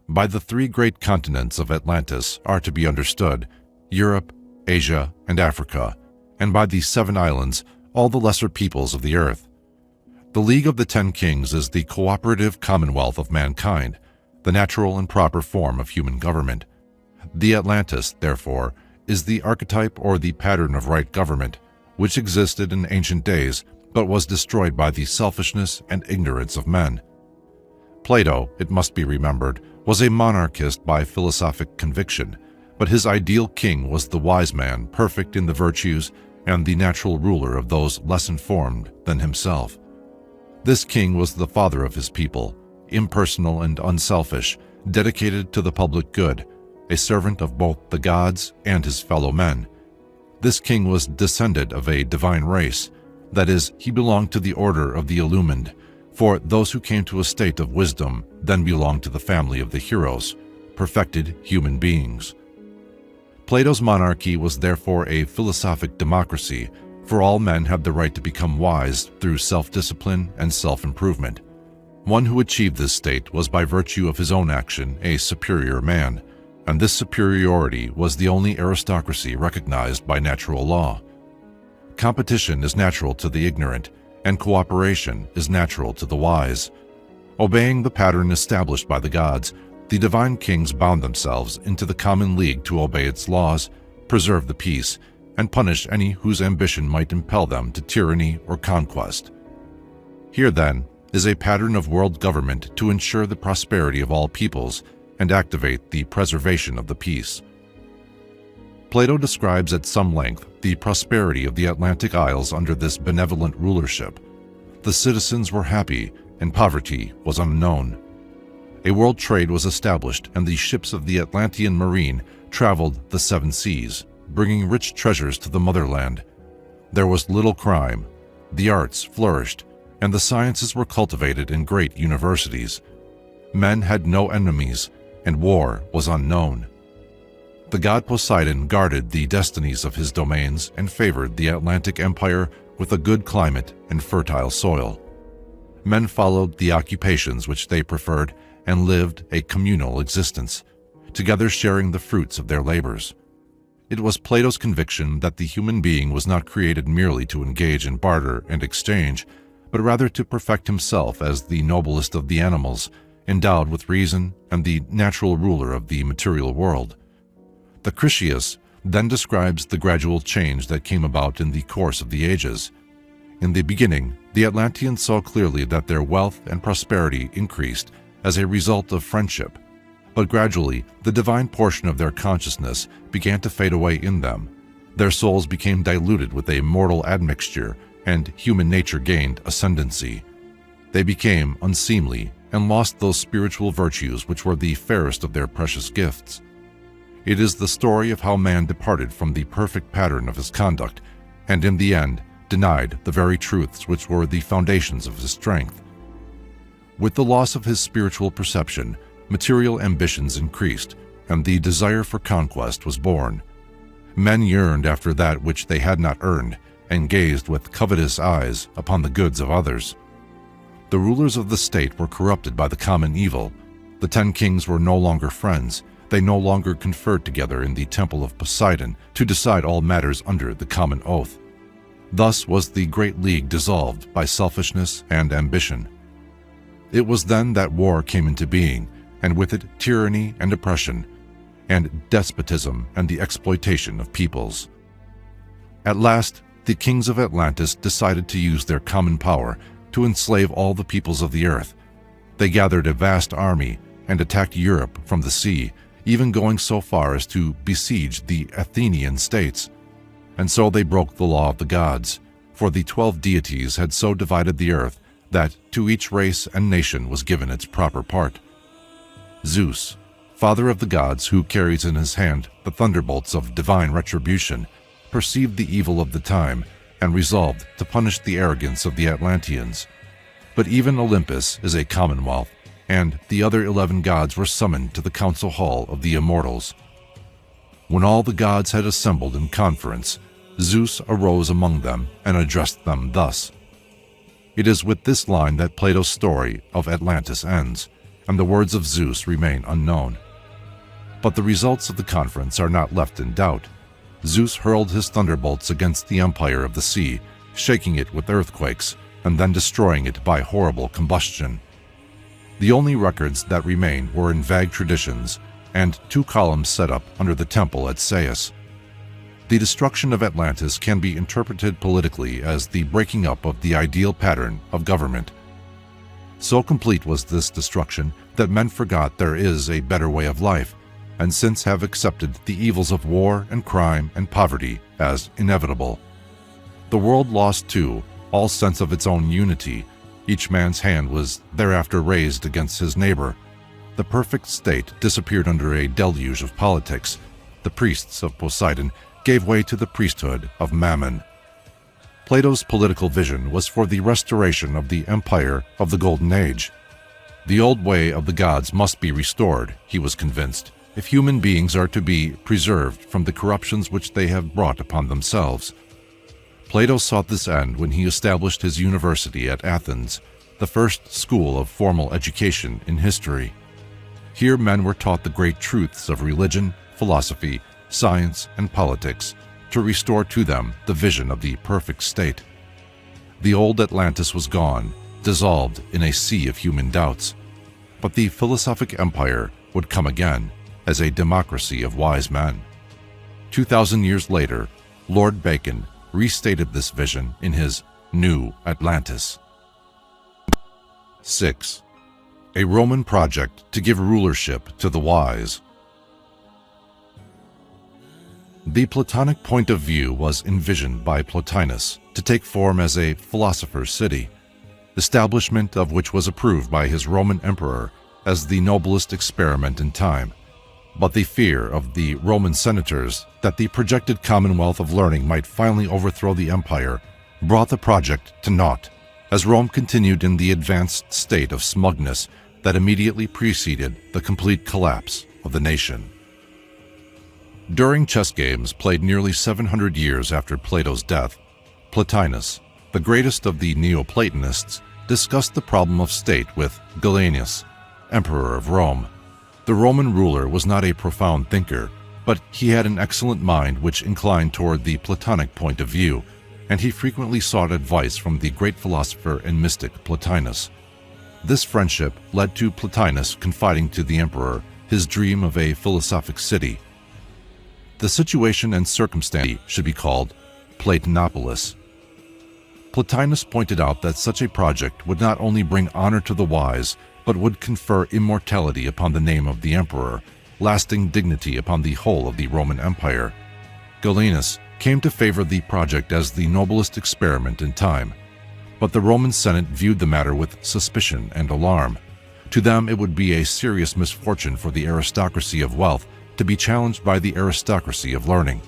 By the 3 great continents of Atlantis are to be understood Europe, Asia, and Africa, and by the 7 islands, all the lesser peoples of the earth. The League of the 10 Kings is the cooperative commonwealth of mankind, the natural and proper form of human government. The Atlantis, therefore, is the archetype or the pattern of right government, which existed in ancient days but was destroyed by the selfishness and ignorance of men. Plato, it must be remembered, was a monarchist by philosophic conviction, but his ideal king was the wise man, perfect in the virtues, and the natural ruler of those less informed than himself. This king was the father of his people, impersonal and unselfish, dedicated to the public good, a servant of both the gods and his fellow men. This king was descended of a divine race, that is, he belonged to the order of the illumined, for those who came to a state of wisdom then belonged to the family of the heroes, perfected human beings. Plato's monarchy was therefore a philosophic democracy, for all men had the right to become wise through self-discipline and self-improvement. One who achieved this state was by virtue of his own action a superior man, and this superiority was the only aristocracy recognized by natural law. Competition is natural to the ignorant, and cooperation is natural to the wise. Obeying the pattern established by the gods, the divine kings bound themselves into the common league to obey its laws, preserve the peace, and punish any whose ambition might impel them to tyranny or conquest. Here, then, is a pattern of world government to ensure the prosperity of all peoples and activate the preservation of the peace. Plato describes at some length the prosperity of the Atlantic Isles under this benevolent rulership. The citizens were happy, and poverty was unknown. A world trade was established, and the ships of the Atlantean marine traveled the 7 seas, bringing rich treasures to the motherland. There was little crime, the arts flourished, and the sciences were cultivated in great universities. Men had no enemies, and war was unknown. The god Poseidon guarded the destinies of his domains and favored the Atlantic Empire with a good climate and fertile soil. Men followed the occupations which they preferred and lived a communal existence, together sharing the fruits of their labors. It was Plato's conviction that the human being was not created merely to engage in barter and exchange, but rather to perfect himself as the noblest of the animals, endowed with reason and the natural ruler of the material world. The Critias then describes the gradual change that came about in the course of the ages. In the beginning, the Atlanteans saw clearly that their wealth and prosperity increased as a result of friendship, but gradually the divine portion of their consciousness began to fade away in them. Their souls became diluted with a mortal admixture, and human nature gained ascendancy. They became unseemly and lost those spiritual virtues which were the fairest of their precious gifts. It is the story of how man departed from the perfect pattern of his conduct, and in the end denied the very truths which were the foundations of his strength. With the loss of his spiritual perception, material ambitions increased, and the desire for conquest was born. Men yearned after that which they had not earned, and gazed with covetous eyes upon the goods of others. The rulers of the state were corrupted by the common evil. The 10 kings were no longer friends. They no longer conferred together in the temple of Poseidon to decide all matters under the common oath. Thus was the great league dissolved by selfishness and ambition. It was then that war came into being, and with it tyranny and oppression, and despotism and the exploitation of peoples. At last, the kings of Atlantis decided to use their common power to enslave all the peoples of the earth. They gathered a vast army and attacked Europe from the sea, even going so far as to besiege the Athenian states. And so they broke the law of the gods, for the 12 deities had so divided the earth that to each race and nation was given its proper part. Zeus, father of the gods who carries in his hand the thunderbolts of divine retribution, perceived the evil of the time and resolved to punish the arrogance of the Atlanteans. But even Olympus is a commonwealth, and the other 11 gods were summoned to the council hall of the immortals. When all the gods had assembled in conference, Zeus arose among them and addressed them thus. It is with this line that Plato's story of Atlantis ends, and the words of Zeus remain unknown. But the results of the conference are not left in doubt. Zeus hurled his thunderbolts against the empire of the sea, shaking it with earthquakes, and then destroying it by horrible combustion. The only records that remain were in vague traditions and 2 columns set up under the temple at Sais. The destruction of Atlantis can be interpreted politically as the breaking up of the ideal pattern of government. So complete was this destruction that men forgot there is a better way of life, and since have accepted the evils of war and crime and poverty as inevitable. The world lost, too, all sense of its own unity. Each man's hand was thereafter raised against his neighbor. The perfect state disappeared under a deluge of politics. The priests of Poseidon gave way to the priesthood of Mammon. Plato's political vision was for the restoration of the empire of the Golden Age. The old way of the gods must be restored, he was convinced, if human beings are to be preserved from the corruptions which they have brought upon themselves. Plato sought this end when he established his university at Athens, the first school of formal education in history. Here men were taught the great truths of religion, philosophy, science, and politics, to restore to them the vision of the perfect state. The old Atlantis was gone, dissolved in a sea of human doubts. But the philosophic empire would come again, as a democracy of wise men. 2,000 years later, Lord Bacon restated this vision in his New Atlantis. 6. A Roman project to give rulership to the wise. The Platonic point of view was envisioned by Plotinus to take form as a philosopher's city, establishment of which was approved by his Roman emperor as the noblest experiment in time. But the fear of the Roman senators that the projected commonwealth of learning might finally overthrow the empire brought the project to naught, as Rome continued in the advanced state of smugness that immediately preceded the complete collapse of the nation. During chess games played nearly 700 years after Plato's death, Plotinus, the greatest of the Neoplatonists, discussed the problem of state with Gallienus, emperor of Rome. The Roman ruler was not a profound thinker, but he had an excellent mind which inclined toward the Platonic point of view, and he frequently sought advice from the great philosopher and mystic Plotinus. This friendship led to Plotinus confiding to the emperor his dream of a philosophic city. The situation and circumstance should be called Platonopolis. Plotinus pointed out that such a project would not only bring honor to the wise, but would confer immortality upon the name of the emperor, lasting dignity upon the whole of the Roman Empire. Gallienus came to favor the project as the noblest experiment in time, but the Roman Senate viewed the matter with suspicion and alarm. To them it would be a serious misfortune for the aristocracy of wealth to be challenged by the aristocracy of learning.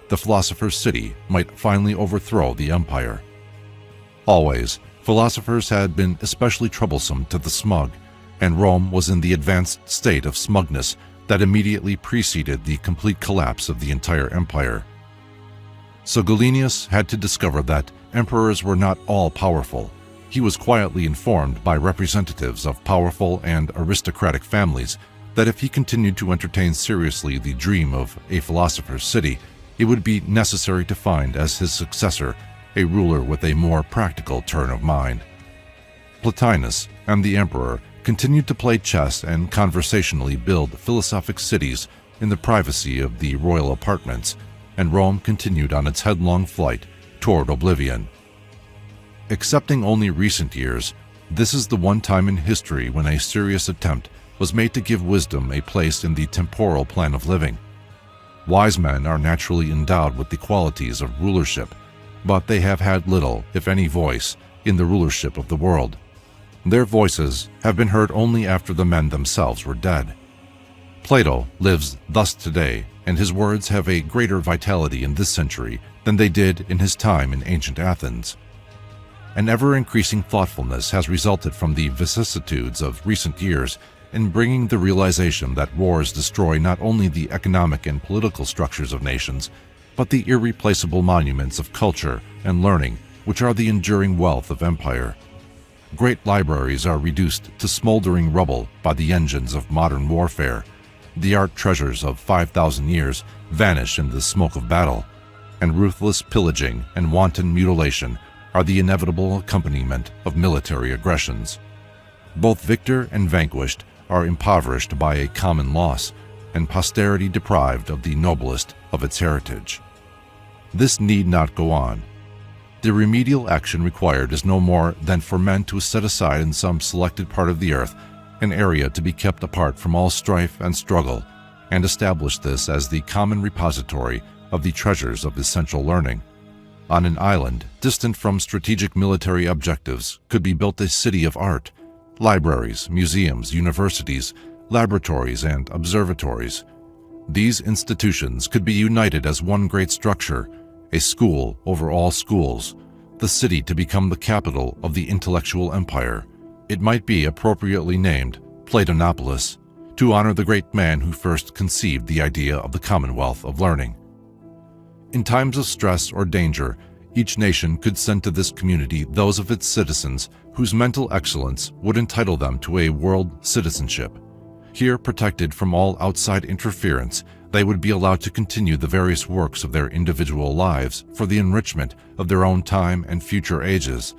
The philosopher's city might finally overthrow the empire. Always, philosophers had been especially troublesome to the smug, and Rome was in the advanced state of smugness that immediately preceded the complete collapse of the entire empire. So Gallienus had to discover that emperors were not all powerful. He was quietly informed by representatives of powerful and aristocratic families that if he continued to entertain seriously the dream of a philosopher's city, it would be necessary to find as his successor a ruler with a more practical turn of mind. Plotinus and the emperor continued to play chess and conversationally build philosophic cities in the privacy of the royal apartments, and Rome continued on its headlong flight toward oblivion. Excepting only recent years, this is the one time in history when a serious attempt was made to give wisdom a place in the temporal plan of living. Wise men are naturally endowed with the qualities of rulership, but they have had little, if any, voice in the rulership of the world. Their voices have been heard only after the men themselves were dead. Plato lives thus today, and his words have a greater vitality in this century than they did in his time in ancient Athens. An ever-increasing thoughtfulness has resulted from the vicissitudes of recent years in bringing the realization that wars destroy not only the economic and political structures of nations, but the irreplaceable monuments of culture and learning which are the enduring wealth of empire. Great libraries are reduced to smoldering rubble by the engines of modern warfare. The art treasures of 5,000 years vanish in the smoke of battle, and ruthless pillaging and wanton mutilation are the inevitable accompaniment of military aggressions. Both victor and vanquished are impoverished by a common loss, and posterity deprived of the noblest of its heritage. This need not go on. The remedial action required is no more than for men to set aside in some selected part of the earth an area to be kept apart from all strife and struggle, and establish this as the common repository of the treasures of essential learning. On an island, distant from strategic military objectives, could be built a city of art, libraries, museums, universities, laboratories, and observatories. These institutions could be united as one great structure, a school over all schools, the city to become the capital of the intellectual empire. It might be appropriately named Platonopolis, to honor the great man who first conceived the idea of the commonwealth of learning. In times of stress or danger, each nation could send to this community those of its citizens whose mental excellence would entitle them to a world citizenship. Here, protected from all outside interference, they would be allowed to continue the various works of their individual lives for the enrichment of their own time and future ages,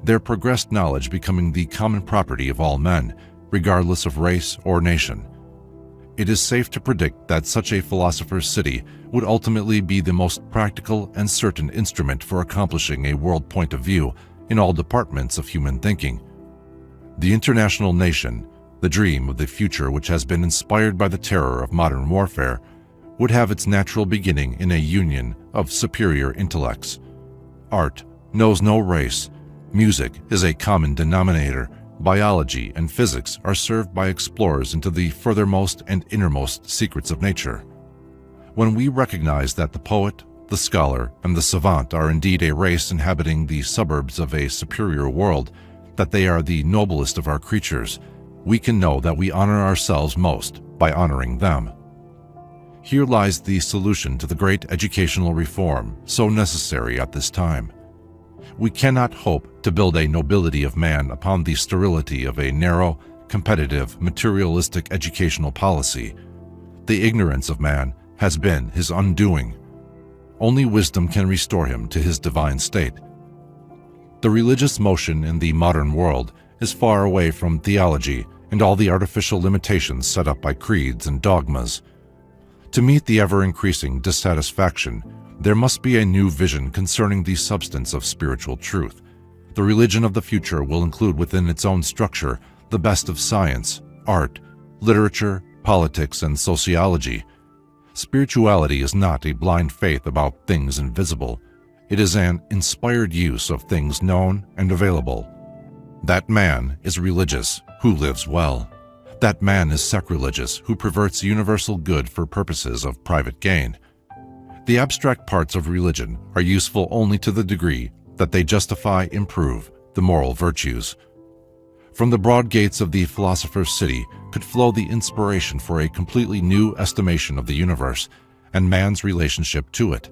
their progressed knowledge becoming the common property of all men, regardless of race or nation. It is safe to predict that such a philosopher's city would ultimately be the most practical and certain instrument for accomplishing a world point of view in all departments of human thinking. The international nation, the dream of the future which has been inspired by the terror of modern warfare, would have its natural beginning in a union of superior intellects. Art knows no race. Music is a common denominator. Biology and physics are served by explorers into the furthermost and innermost secrets of nature. When we recognize that the poet, the scholar, and the savant are indeed a race inhabiting the suburbs of a superior world, that they are the noblest of our creatures, we can know that we honor ourselves most by honoring them. Here lies the solution to the great educational reform so necessary at this time. We cannot hope to build a nobility of man upon the sterility of a narrow, competitive, materialistic educational policy. The ignorance of man has been his undoing. Only wisdom can restore him to his divine state. The religious motion in the modern world is far away from theology and all the artificial limitations set up by creeds and dogmas. To meet the ever-increasing dissatisfaction, there must be a new vision concerning the substance of spiritual truth. The religion of the future will include within its own structure the best of science, art, literature, politics, and sociology. Spirituality is not a blind faith about things invisible. It is an inspired use of things known and available. That man is religious who lives well. That man is sacrilegious who perverts universal good for purposes of private gain. The abstract parts of religion are useful only to the degree that they justify, improve the moral virtues. From the broad gates of the philosopher's city could flow the inspiration for a completely new estimation of the universe and man's relationship to it.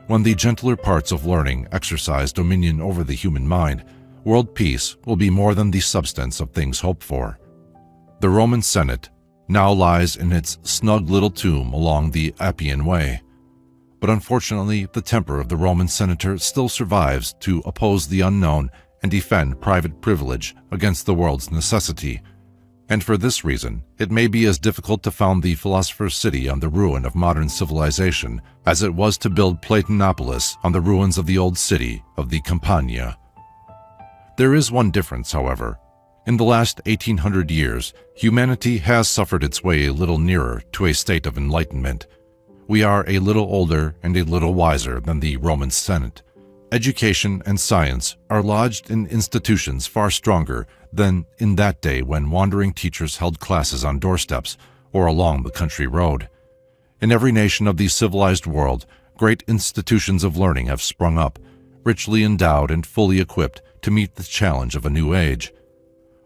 When the gentler parts of learning exercise dominion over the human mind, world peace will be more than the substance of things hoped for. The Roman Senate now lies in its snug little tomb along the Appian Way. But unfortunately, the temper of the Roman senator still survives to oppose the unknown and defend private privilege against the world's necessity. And for this reason, it may be as difficult to found the philosopher's city on the ruin of modern civilization as it was to build Platonopolis on the ruins of the old city of the Campania. There is one difference, however. In the last 1800 years, humanity has suffered its way a little nearer to a state of enlightenment. We are a little older and a little wiser than the Roman Senate. Education and science are lodged in institutions far stronger than in that day when wandering teachers held classes on doorsteps or along the country road. In every nation of the civilized world, great institutions of learning have sprung up, richly endowed and fully equipped to meet the challenge of a new age.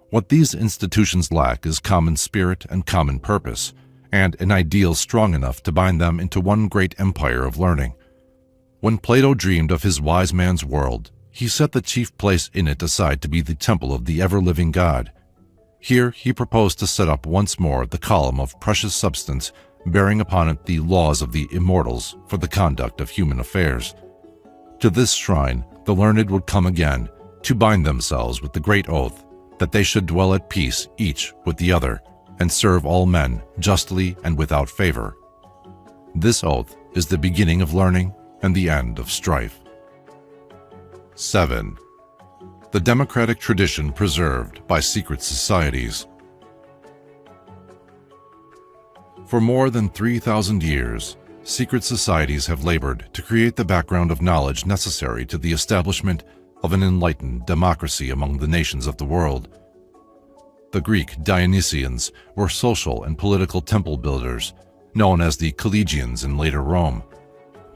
What these institutions lack is common spirit and common purpose, and an ideal strong enough to bind them into one great empire of learning. When Plato dreamed of his wise man's world, he set the chief place in it aside to be the temple of the ever-living God. Here he proposed to set up once more the column of precious substance, bearing upon it the laws of the immortals for the conduct of human affairs. To this shrine the learned would come again, to bind themselves with the great oath that they should dwell at peace each with the other, and serve all men justly and without favor. This oath is the beginning of learning and the end of strife. 7. The democratic tradition preserved by secret societies. For more than 3,000 years, secret societies have labored to create the background of knowledge necessary to the establishment of an enlightened democracy among the nations of the world. The Greek Dionysians were social and political temple builders, known as the Collegians in later Rome.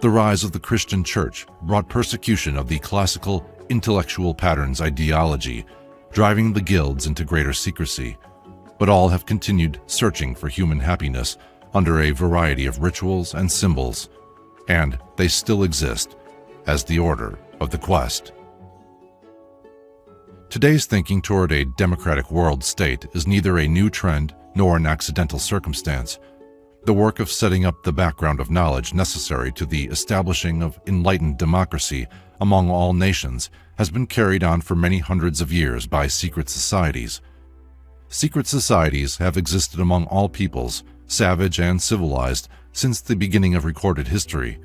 The rise of the Christian Church brought persecution of the classical intellectual patterns ideology, driving the guilds into greater secrecy, but all have continued searching for human happiness under a variety of rituals and symbols, and they still exist as the Order of the Quest. Today's thinking toward a democratic world state is neither a new trend nor an accidental circumstance. The work of setting up the background of knowledge necessary to the establishing of enlightened democracy among all nations has been carried on for many hundreds of years by secret societies. Secret societies have existed among all peoples, savage and civilized, since the beginning of recorded history.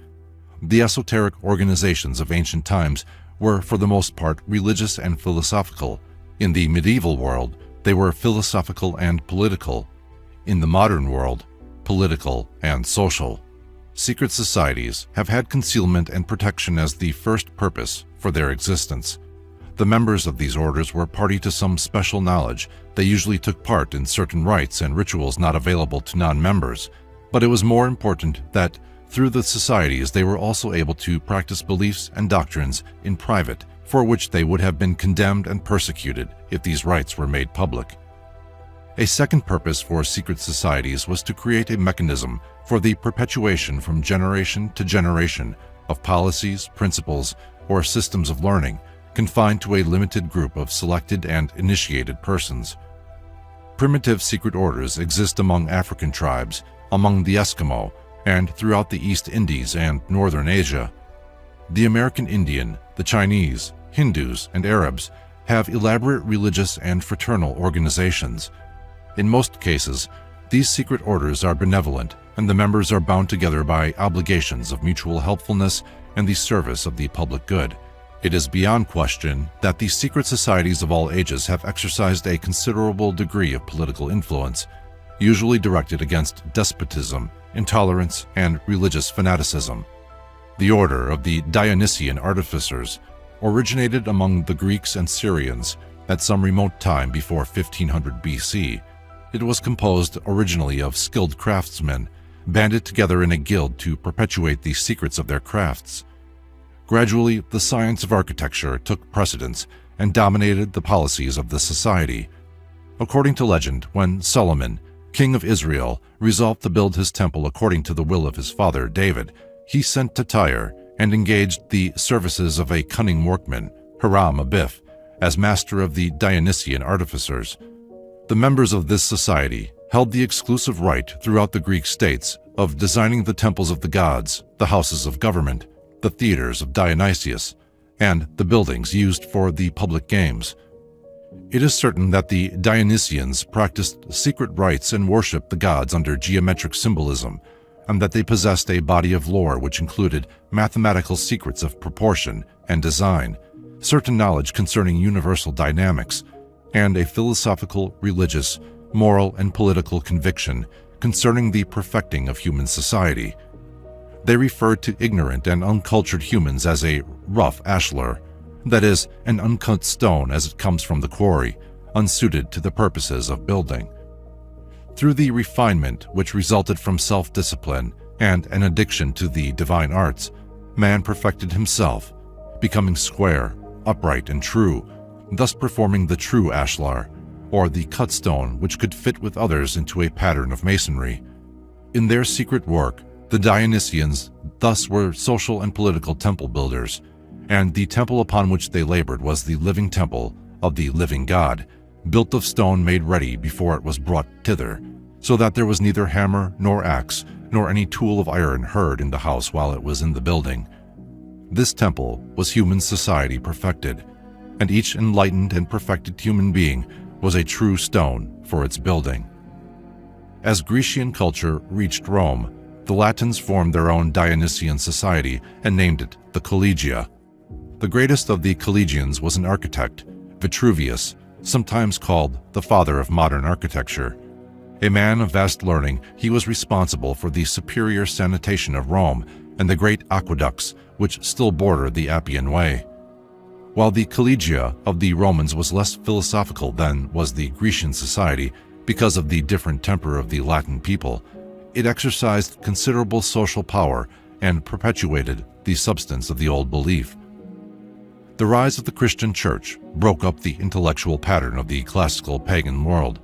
The esoteric organizations of ancient times were for the most part religious and philosophical. In the medieval world, they were philosophical and political. In the modern world, political and social. Secret societies have had concealment and protection as the first purpose for their existence. The members of these orders were party to some special knowledge. They usually took part in certain rites and rituals not available to non-members. But it was more important that through the societies they were also able to practice beliefs and doctrines in private, for which they would have been condemned and persecuted if these rites were made public. A second purpose for secret societies was to create a mechanism for the perpetuation from generation to generation of policies, principles, or systems of learning confined to a limited group of selected and initiated persons. Primitive secret orders exist among African tribes, among the Eskimo, and throughout the East Indies and Northern Asia. The American Indian, the Chinese, Hindus, and Arabs have elaborate religious and fraternal organizations. In most cases, these secret orders are benevolent, and the members are bound together by obligations of mutual helpfulness and the service of the public good. It is beyond question that these secret societies of all ages have exercised a considerable degree of political influence, usually directed against despotism, intolerance, and religious fanaticism. The order of the Dionysian artificers originated among the Greeks and Syrians at some remote time before 1500 BC. It was composed originally of skilled craftsmen, banded together in a guild to perpetuate the secrets of their crafts. Gradually, the science of architecture took precedence and dominated the policies of the society. According to legend, when Solomon, king of Israel, resolved to build his temple according to the will of his father David, he sent to Tyre and engaged the services of a cunning workman, Hiram Abiff, as master of the Dionysian artificers. The members of this society held the exclusive right throughout the Greek states of designing the temples of the gods, the houses of government, the theaters of Dionysius, and the buildings used for the public games. It is certain that the Dionysians practiced secret rites and worshipped the gods under geometric symbolism, and that they possessed a body of lore which included mathematical secrets of proportion and design, certain knowledge concerning universal dynamics, and a philosophical, religious, moral, and political conviction concerning the perfecting of human society. They referred to ignorant and uncultured humans as a rough ashlar, that is, an uncut stone as it comes from the quarry, unsuited to the purposes of building. Through the refinement which resulted from self-discipline and an addiction to the divine arts, man perfected himself, becoming square, upright, and true, thus performing the true ashlar, or the cut stone which could fit with others into a pattern of masonry. In their secret work, the Dionysians thus were social and political temple builders, and the temple upon which they labored was the living temple of the living God, built of stone made ready before it was brought thither, so that there was neither hammer nor axe nor any tool of iron heard in the house while it was in the building. This temple was human society perfected, and each enlightened and perfected human being was a true stone for its building. As Grecian culture reached Rome, the Latins formed their own Dionysian society and named it the Collegia. The greatest of the collegians was an architect, Vitruvius, sometimes called the father of modern architecture. A man of vast learning, he was responsible for the superior sanitation of Rome and the great aqueducts which still border the Appian Way. While the Collegia of the Romans was less philosophical than was the Grecian society because of the different temper of the Latin people, it exercised considerable social power and perpetuated the substance of the old belief. The rise of the Christian Church broke up the intellectual pattern of the classical pagan world.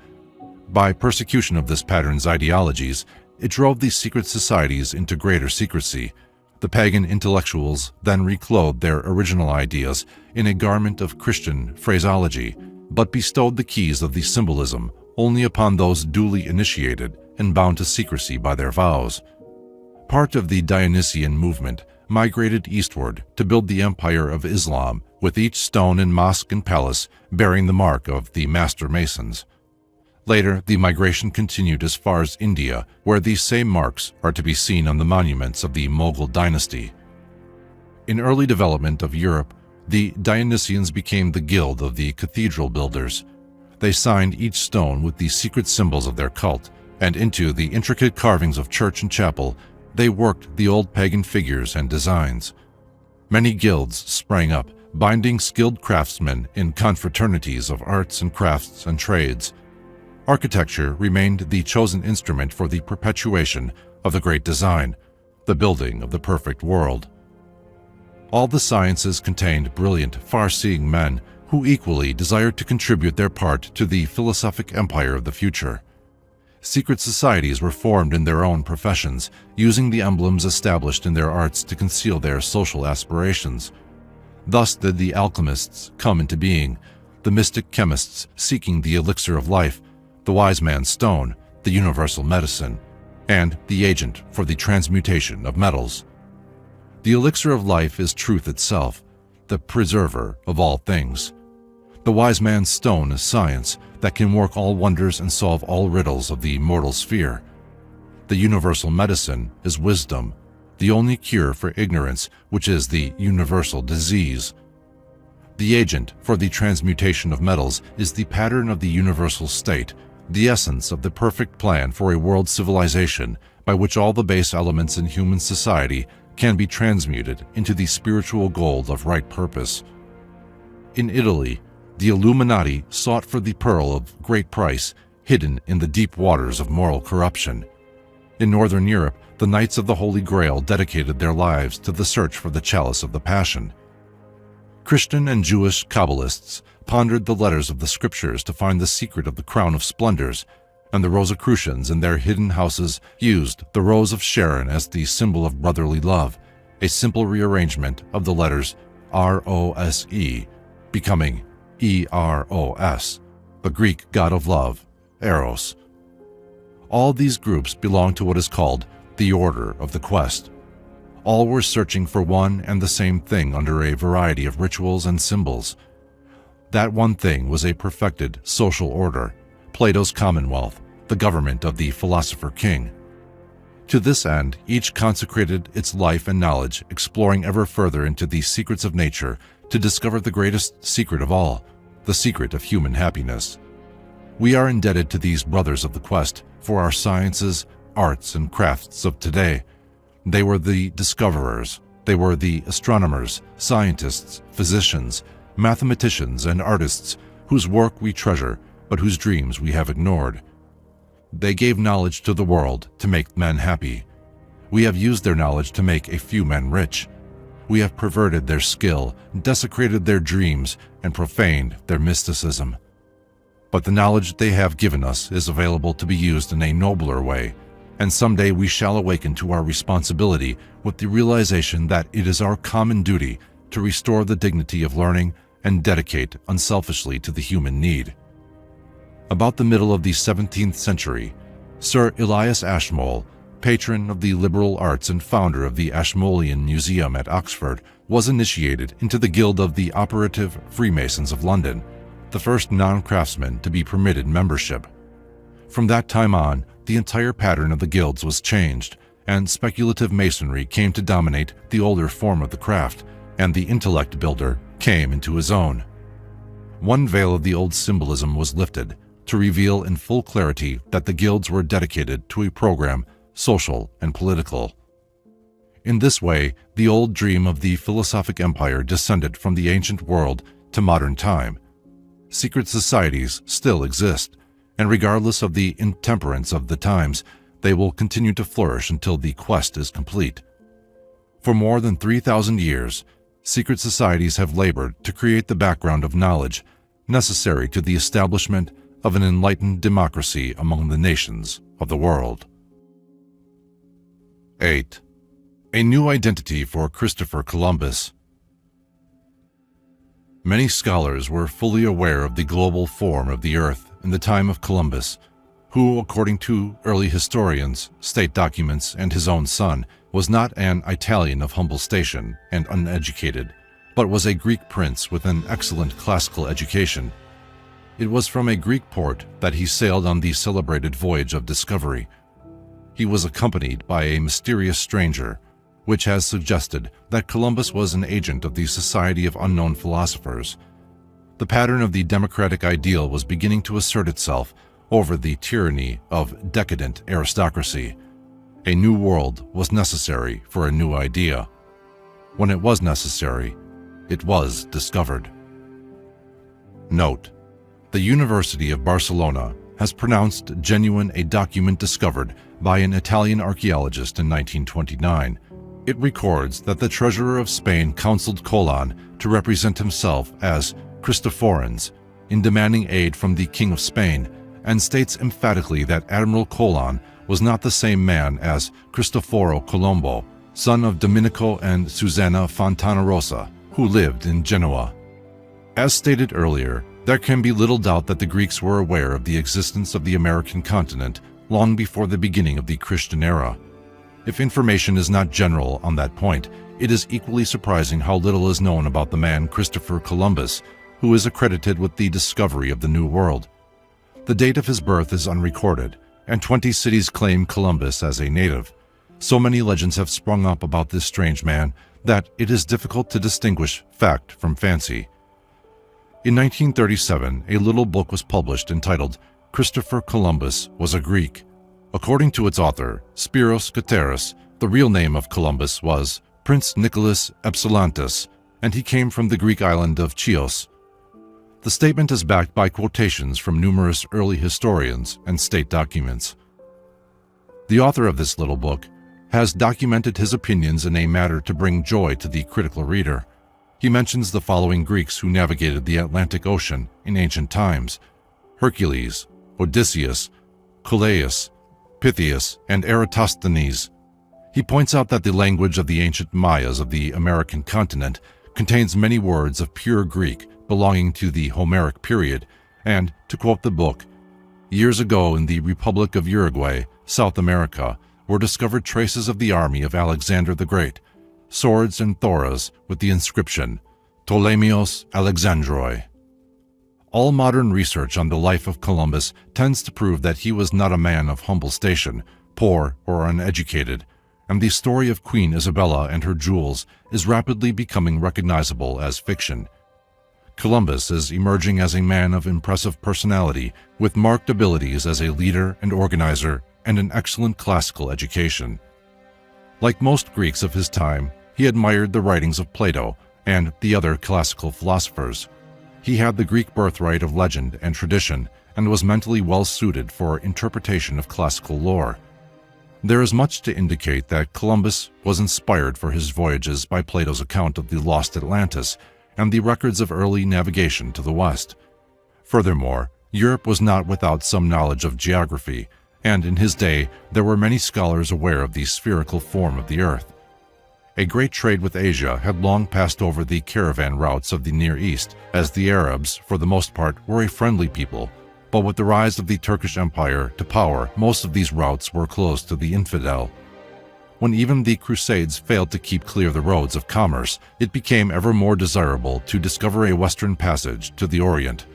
By persecution of this pattern's ideologies, it drove these secret societies into greater secrecy. The pagan intellectuals then reclothed their original ideas in a garment of Christian phraseology, but bestowed the keys of the symbolism only upon those duly initiated and bound to secrecy by their vows. Part of the Dionysian movement migrated eastward to build the empire of Islam, with each stone and mosque and palace bearing the mark of the master masons. Later, the migration continued as far as India, where these same marks are to be seen on the monuments of the Mughal dynasty. In early development of Europe, the Dionysians became the guild of the cathedral builders. They signed each stone with the secret symbols of their cult, and into the intricate carvings of church and chapel they worked the old pagan figures and designs. Many guilds sprang up, binding skilled craftsmen in confraternities of arts and crafts and trades. Architecture remained the chosen instrument for the perpetuation of the great design, the building of the perfect world. All the sciences contained brilliant, far-seeing men who equally desired to contribute their part to the philosophic empire of the future. Secret societies were formed in their own professions, using the emblems established in their arts to conceal their social aspirations. Thus did the alchemists come into being, the mystic chemists seeking the elixir of life, the wise man's stone, the universal medicine, and the agent for the transmutation of metals. The elixir of life is truth itself, the preserver of all things. The wise man's stone is science that can work all wonders and solve all riddles of the mortal sphere. The universal medicine is wisdom, the only cure for ignorance, which is the universal disease. The agent for the transmutation of metals is the pattern of the universal state, the essence of the perfect plan for a world civilization by which all the base elements in human society can be transmuted into the spiritual gold of right purpose. In Italy, the Illuminati sought for the pearl of great price hidden in the deep waters of moral corruption. In Northern Europe, the Knights of the Holy Grail dedicated their lives to the search for the chalice of the Passion. Christian and Jewish Kabbalists pondered the letters of the Scriptures to find the secret of the crown of splendors, and the Rosicrucians in their hidden houses used the Rose of Sharon as the symbol of brotherly love, a simple rearrangement of the letters R-O-S-E, becoming E-R-O-S, the Greek god of love, Eros. All these groups belong to what is called the Order of the Quest. All were searching for one and the same thing under a variety of rituals and symbols. That one thing was a perfected social order, Plato's commonwealth, the government of the philosopher king. To this end, each consecrated its life and knowledge, exploring ever further into the secrets of nature to discover the greatest secret of all, the secret of human happiness. We are indebted to these brothers of the quest for our sciences, arts, and crafts of today. They were the discoverers. They were the astronomers, scientists, physicians, mathematicians, and artists whose work we treasure, but whose dreams we have ignored. They gave knowledge to the world to make men happy. We have used their knowledge to make a few men rich. We have perverted their skill, desecrated their dreams, and profaned their mysticism. But the knowledge they have given us is available to be used in a nobler way, and someday we shall awaken to our responsibility with the realization that it is our common duty to restore the dignity of learning and dedicate unselfishly to the human need. About the middle of the 17th century, Sir Elias Ashmole, patron of the liberal arts and founder of the Ashmolean Museum at Oxford, was initiated into the Guild of the Operative Freemasons of London, the first non-craftsman to be permitted membership. From that time on, the entire pattern of the guilds was changed, and speculative masonry came to dominate the older form of the craft, and the intellect builder came into his own. One veil of the old symbolism was lifted to reveal in full clarity that the guilds were dedicated to a program, social and political. In this way, the old dream of the philosophic empire descended from the ancient world to modern time. Secret societies still exist, and regardless of the intemperance of the times, they will continue to flourish until the quest is complete. For more than 3,000 years, secret societies have labored to create the background of knowledge necessary to the establishment of an enlightened democracy among the nations of the world. 8. A new identity for Christopher Columbus. Many scholars were fully aware of the global form of the Earth in the time of Columbus, who, according to early historians, state documents, and his own son, was not an Italian of humble station and uneducated, but was a Greek prince with an excellent classical education. It was from a Greek port that he sailed on the celebrated voyage of discovery. He was accompanied by a mysterious stranger, which has suggested that Columbus was an agent of the Society of Unknown Philosophers. The pattern of the democratic ideal was beginning to assert itself over the tyranny of decadent aristocracy. A new world was necessary for a new idea. When it was necessary, it was discovered. Note: the University of Barcelona has pronounced genuine a document discovered by an Italian archaeologist in 1929. It records that the treasurer of Spain counseled Colon to represent himself as Christophorens in demanding aid from the King of Spain, and states emphatically that Admiral Colon was not the same man as Cristoforo Colombo, son of Domenico and Susanna Fontanarossa, who lived in Genoa. As stated earlier, there can be little doubt that the Greeks were aware of the existence of the American continent long before the beginning of the Christian era. If information is not general on that point, it is equally surprising how little is known about the man Christopher Columbus, who is accredited with the discovery of the New World. The date of his birth is unrecorded, and 20 cities claim Columbus as a native. So many legends have sprung up about this strange man that it is difficult to distinguish fact from fancy. In 1937, a little book was published entitled Christopher Columbus Was a Greek. According to its author, Spiros Kateris, the real name of Columbus was Prince Nicholas Epsilantis, and he came from the Greek island of Chios. The statement is backed by quotations from numerous early historians and state documents. The author of this little book has documented his opinions in a matter to bring joy to the critical reader. He mentions the following Greeks who navigated the Atlantic Ocean in ancient times: Hercules, Odysseus, Callias, Pythias, and Eratosthenes. He points out that the language of the ancient Mayas of the American continent contains many words of pure Greek belonging to the Homeric period, and, to quote the book, years ago in the Republic of Uruguay, South America, were discovered traces of the army of Alexander the Great, swords and thoras with the inscription, Ptolemios Alexandroi. All modern research on the life of Columbus tends to prove that he was not a man of humble station, poor or uneducated, and the story of Queen Isabella and her jewels is rapidly becoming recognizable as fiction. Columbus is emerging as a man of impressive personality with marked abilities as a leader and organizer and an excellent classical education. Like most Greeks of his time, he admired the writings of Plato and the other classical philosophers. He had the Greek birthright of legend and tradition and was mentally well suited for interpretation of classical lore. There is much to indicate that Columbus was inspired for his voyages by Plato's account of the lost Atlantis and the records of early navigation to the west. Furthermore, Europe was not without some knowledge of geography, and in his day there were many scholars aware of the spherical form of the earth. A great trade with Asia had long passed over the caravan routes of the Near East, as the Arabs, for the most part, were a friendly people, but with the rise of the Turkish Empire to power, most of these routes were closed to the infidel. When even the Crusades failed to keep clear the roads of commerce, it became ever more desirable to discover a western passage to the Orient.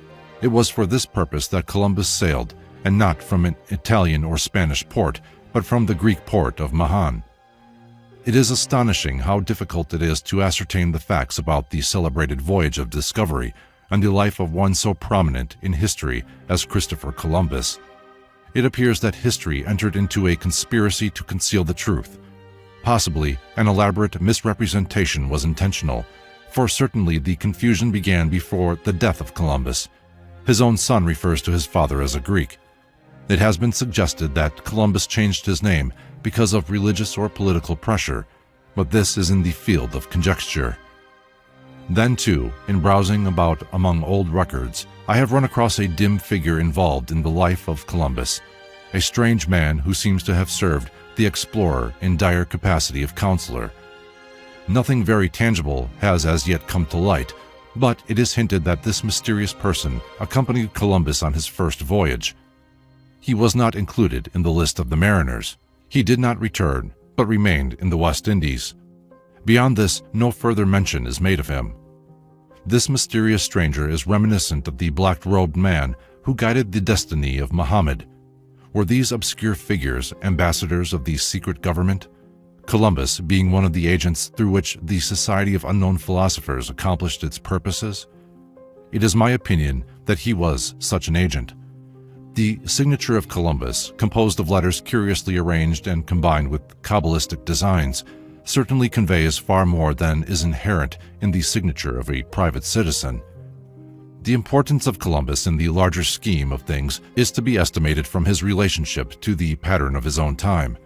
It was for this purpose that Columbus sailed, and not from an Italian or Spanish port, but from the Greek port of Mahan. It is astonishing how difficult it is to ascertain the facts about the celebrated voyage of discovery and the life of one so prominent in history as Christopher Columbus. It appears that history entered into a conspiracy to conceal the truth. Possibly, an elaborate misrepresentation was intentional, for certainly the confusion began before the death of Columbus. His own son refers to his father as a Greek. It has been suggested that Columbus changed his name because of religious or political pressure, but this is in the field of conjecture. Then too, in browsing about among old records, I have run across a dim figure involved in the life of Columbus, a strange man who seems to have served the explorer in dire capacity of counselor. Nothing very tangible has as yet come to light, but it is hinted that this mysterious person accompanied Columbus on his first voyage. He was not included in the list of the mariners. He did not return, but remained in the West Indies. Beyond this, no further mention is made of him. This mysterious stranger is reminiscent of the black-robed man who guided the destiny of Muhammad. Were these obscure figures ambassadors of the secret government? Columbus being one of the agents through which the Society of Unknown Philosophers accomplished its purposes? It is my opinion that he was such an agent. The signature of Columbus, composed of letters curiously arranged and combined with Kabbalistic designs, certainly conveys far more than is inherent in the signature of a private citizen. The importance of Columbus in the larger scheme of things is to be estimated from his relationship to the pattern of his own time.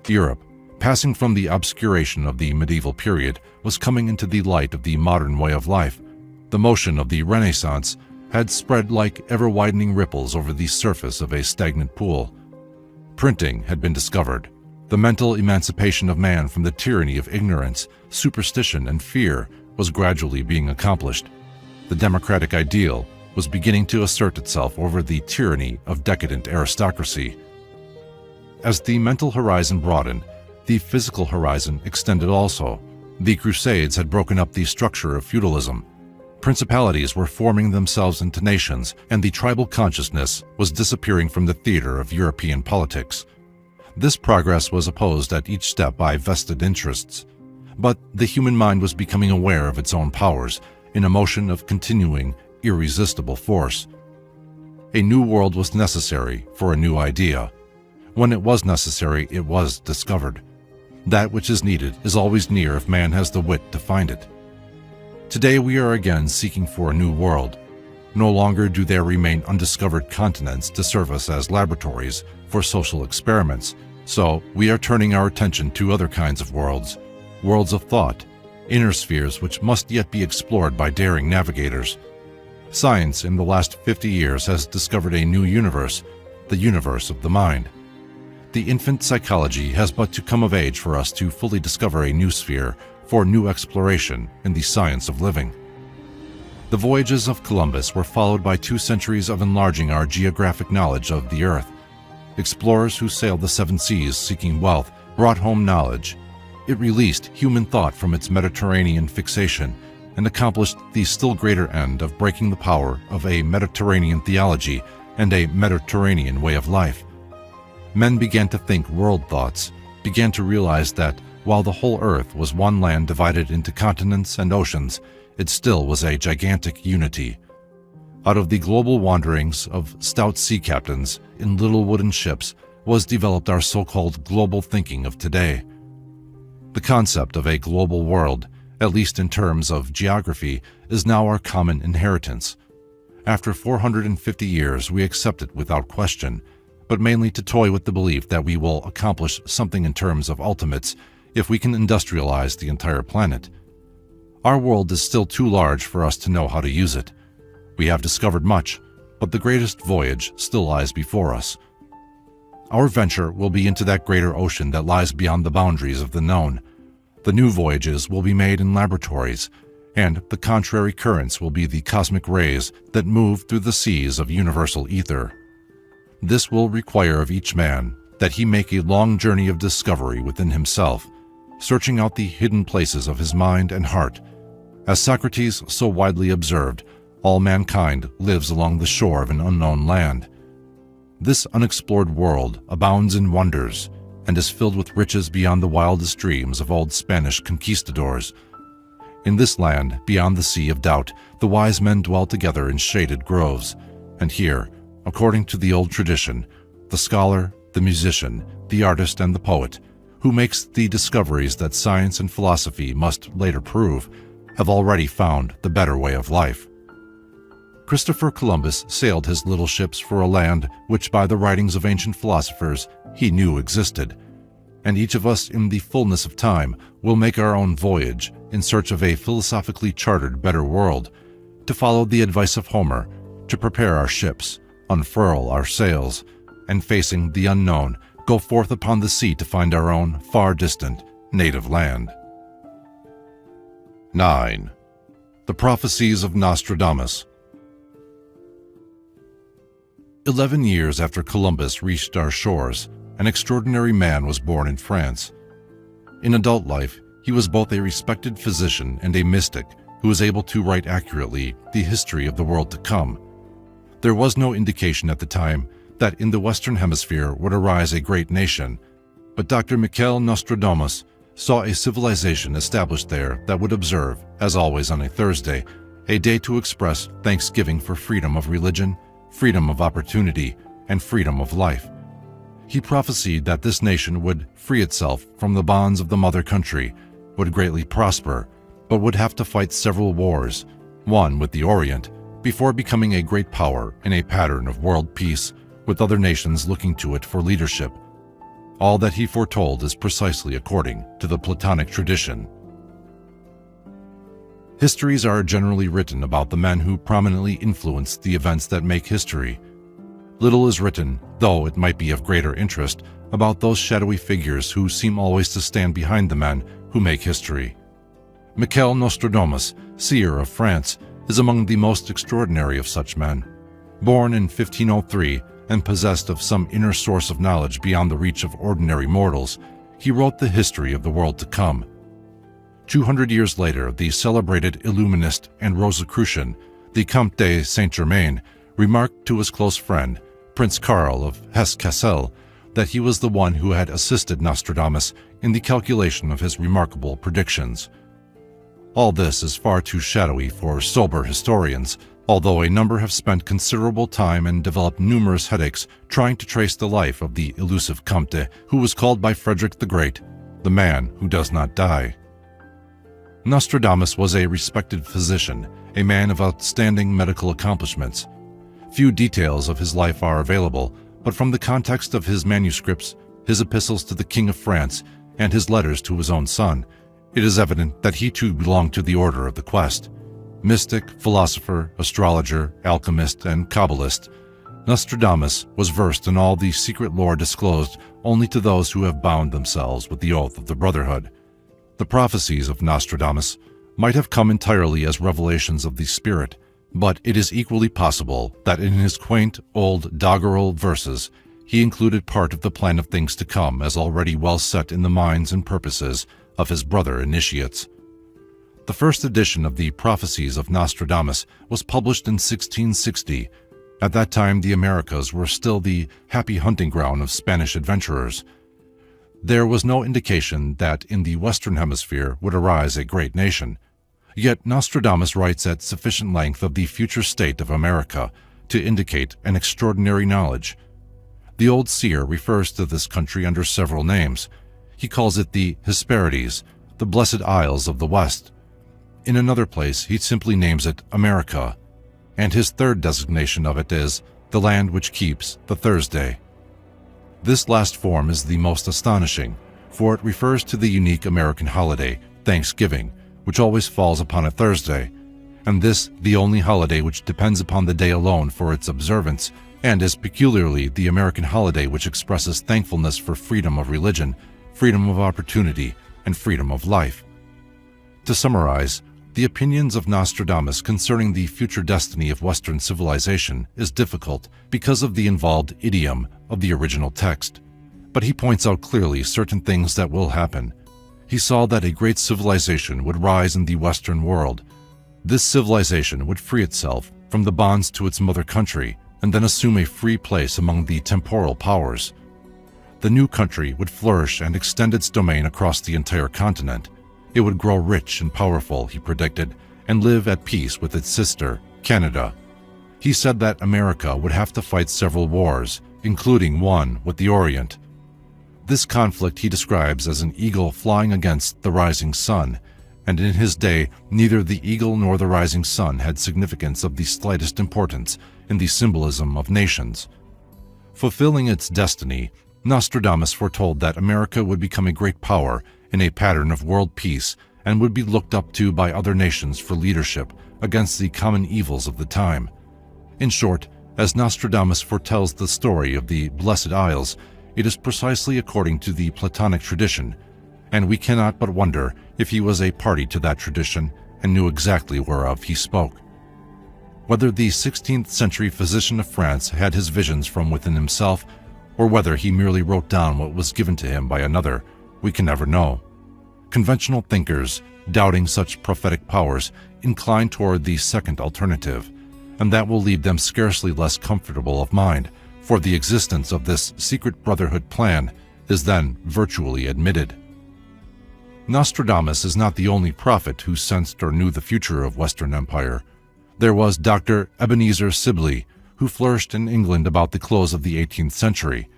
Europe, passing from the obscuration of the medieval period, was coming into the light of the modern way of life. The motion of the Renaissance had spread like ever-widening ripples over the surface of a stagnant pool. Printing had been discovered. The mental emancipation of man from the tyranny of ignorance, superstition, and fear was gradually being accomplished. The democratic ideal was beginning to assert itself over the tyranny of decadent aristocracy. As the mental horizon broadened, the physical horizon extended also. The Crusades had broken up the structure of feudalism. Principalities were forming themselves into nations, and the tribal consciousness was disappearing from the theater of European politics. This progress was opposed at each step by vested interests, but the human mind was becoming aware of its own powers in a motion of continuing, irresistible force. A new world was necessary for a new idea. When it was necessary, it was discovered. That which is needed is always near if man has the wit to find it. Today we are again seeking for a new world. No longer do there remain undiscovered continents to serve us as laboratories for social experiments, so we are turning our attention to other kinds of worlds, worlds of thought, inner spheres which must yet be explored by daring navigators. Science in the last 50 years has discovered a new universe, the universe of the mind. The infant psychology has but to come of age for us to fully discover a new sphere for new exploration in the science of living. The voyages of Columbus were followed by 2 centuries of enlarging our geographic knowledge of the earth. Explorers who sailed the 7 seas seeking wealth brought home knowledge. It released human thought from its Mediterranean fixation and accomplished the still greater end of breaking the power of a Mediterranean theology and a Mediterranean way of life. Men began to think world thoughts, began to realize that while the whole earth was one land divided into continents and oceans, it still was a gigantic unity. Out of the global wanderings of stout sea captains in little wooden ships was developed our so-called global thinking of today. The concept of a global world, at least in terms of geography, is now our common inheritance. After 450 years, we accept it without question, but mainly to toy with the belief that we will accomplish something in terms of ultimates if we can industrialize the entire planet. Our world is still too large for us to know how to use it. We have discovered much, but the greatest voyage still lies before us. Our venture will be into that greater ocean that lies beyond the boundaries of the known. The new voyages will be made in laboratories, and the contrary currents will be the cosmic rays that move through the seas of universal ether. This will require of each man that he make a long journey of discovery within himself, searching out the hidden places of his mind and heart. As Socrates so widely observed, all mankind lives along the shore of an unknown land. This unexplored world abounds in wonders and is filled with riches beyond the wildest dreams of old Spanish conquistadors. In this land, beyond the sea of doubt, the wise men dwell together in shaded groves, and here, according to the old tradition, the scholar, the musician, the artist, and the poet, who makes the discoveries that science and philosophy must later prove, have already found the better way of life. Christopher Columbus sailed his little ships for a land which by the writings of ancient philosophers he knew existed, and each of us in the fullness of time will make our own voyage in search of a philosophically chartered better world, to follow the advice of Homer, to prepare our ships, unfurl our sails, and facing the unknown, go forth upon the sea to find our own far distant native land. 9. The Prophecies of Nostradamus. 11 years after Columbus reached our shores, an extraordinary man was born in France. In adult life, he was both a respected physician and a mystic who was able to write accurately the history of the world to come. There was no indication at the time that in the Western Hemisphere would arise a great nation, but Dr. Michel Nostradamus saw a civilization established there that would observe, as always on a Thursday, a day to express thanksgiving for freedom of religion, freedom of opportunity, and freedom of life. He prophesied that this nation would free itself from the bonds of the mother country, would greatly prosper, but would have to fight several wars, one with the Orient, before becoming a great power in a pattern of world peace, with other nations looking to it for leadership. All that he foretold is precisely according to the Platonic tradition. Histories are generally written about the men who prominently influenced the events that make history. Little is written, though it might be of greater interest, about those shadowy figures who seem always to stand behind the men who make history. Michel Nostradamus, seer of France, is among the most extraordinary of such men. Born in 1503 and possessed of some inner source of knowledge beyond the reach of ordinary mortals, he wrote the history of the world to come. 200 years later, the celebrated Illuminist and Rosicrucian, the Comte de Saint-Germain, remarked to his close friend, Prince Karl of Hesse-Kassel, that he was the one who had assisted Nostradamus in the calculation of his remarkable predictions. All this is far too shadowy for sober historians, although a number have spent considerable time and developed numerous headaches trying to trace the life of the elusive Comte, who was called by Frederick the Great, the man who does not die. Nostradamus was a respected physician, a man of outstanding medical accomplishments. Few details of his life are available, but from the context of his manuscripts, his epistles to the King of France, and his letters to his own son, it is evident that he too belonged to the order of the quest. Mystic, philosopher, astrologer, alchemist, and Kabbalist, Nostradamus was versed in all the secret lore disclosed only to those who have bound themselves with the oath of the Brotherhood. The prophecies of Nostradamus might have come entirely as revelations of the spirit, but it is equally possible that in his quaint old doggerel verses he included part of the plan of things to come as already well set in the minds and purposes of his brother initiates. The first edition of the Prophecies of Nostradamus was published in 1660. At that time, the Americas were still the happy hunting ground of Spanish adventurers. There was no indication that in the Western Hemisphere would arise a great nation. Yet Nostradamus writes at sufficient length of the future state of America to indicate an extraordinary knowledge. The old seer refers to this country under several names. He calls it the Hesperides, the Blessed Isles of the West. In another place, he simply names it America, and his third designation of it is the land which keeps the Thursday. This last form is the most astonishing, for it refers to the unique American holiday, Thanksgiving, which always falls upon a Thursday, and this the only holiday which depends upon the day alone for its observance, and is peculiarly the American holiday which expresses thankfulness for freedom of religion, freedom of opportunity, and freedom of life. To summarize, the opinions of Nostradamus concerning the future destiny of Western civilization is difficult because of the involved idiom of the original text, but he points out clearly certain things that will happen. He saw that a great civilization would rise in the Western world. This civilization would free itself from the bonds to its mother country and then assume a free place among the temporal powers. The new country would flourish and extend its domain across the entire continent. It would grow rich and powerful, he predicted, and live at peace with its sister, Canada. He said that America would have to fight several wars, including one with the Orient. This conflict he describes as an eagle flying against the rising sun, and in his day neither the eagle nor the rising sun had significance of the slightest importance in the symbolism of nations. Fulfilling its destiny, Nostradamus foretold that America would become a great power in a pattern of world peace and would be looked up to by other nations for leadership against the common evils of the time. In short, as Nostradamus foretells the story of the Blessed Isles, it is precisely according to the Platonic tradition, and we cannot but wonder if he was a party to that tradition and knew exactly whereof he spoke. Whether the 16th century physician of France had his visions from within himself, or whether he merely wrote down what was given to him by another, we can never know. Conventional thinkers, doubting such prophetic powers, incline toward the second alternative, and that will leave them scarcely less comfortable of mind, for the existence of this secret brotherhood plan is then virtually admitted. Nostradamus is not the only prophet who sensed or knew the future of Western Empire. There was Dr. Ebenezer Sibley, who flourished in England about the close of the 18th century.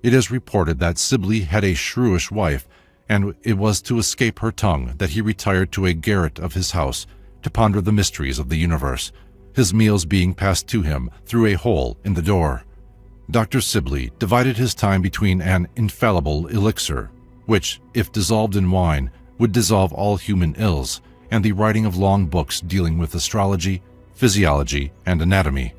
It is reported that Sibley had a shrewish wife, and it was to escape her tongue that he retired to a garret of his house to ponder the mysteries of the universe, his meals being passed to him through a hole in the door. Dr. Sibley divided his time between an infallible elixir, which, if dissolved in wine, would dissolve all human ills, and the writing of long books dealing with astrology, physiology, and anatomy.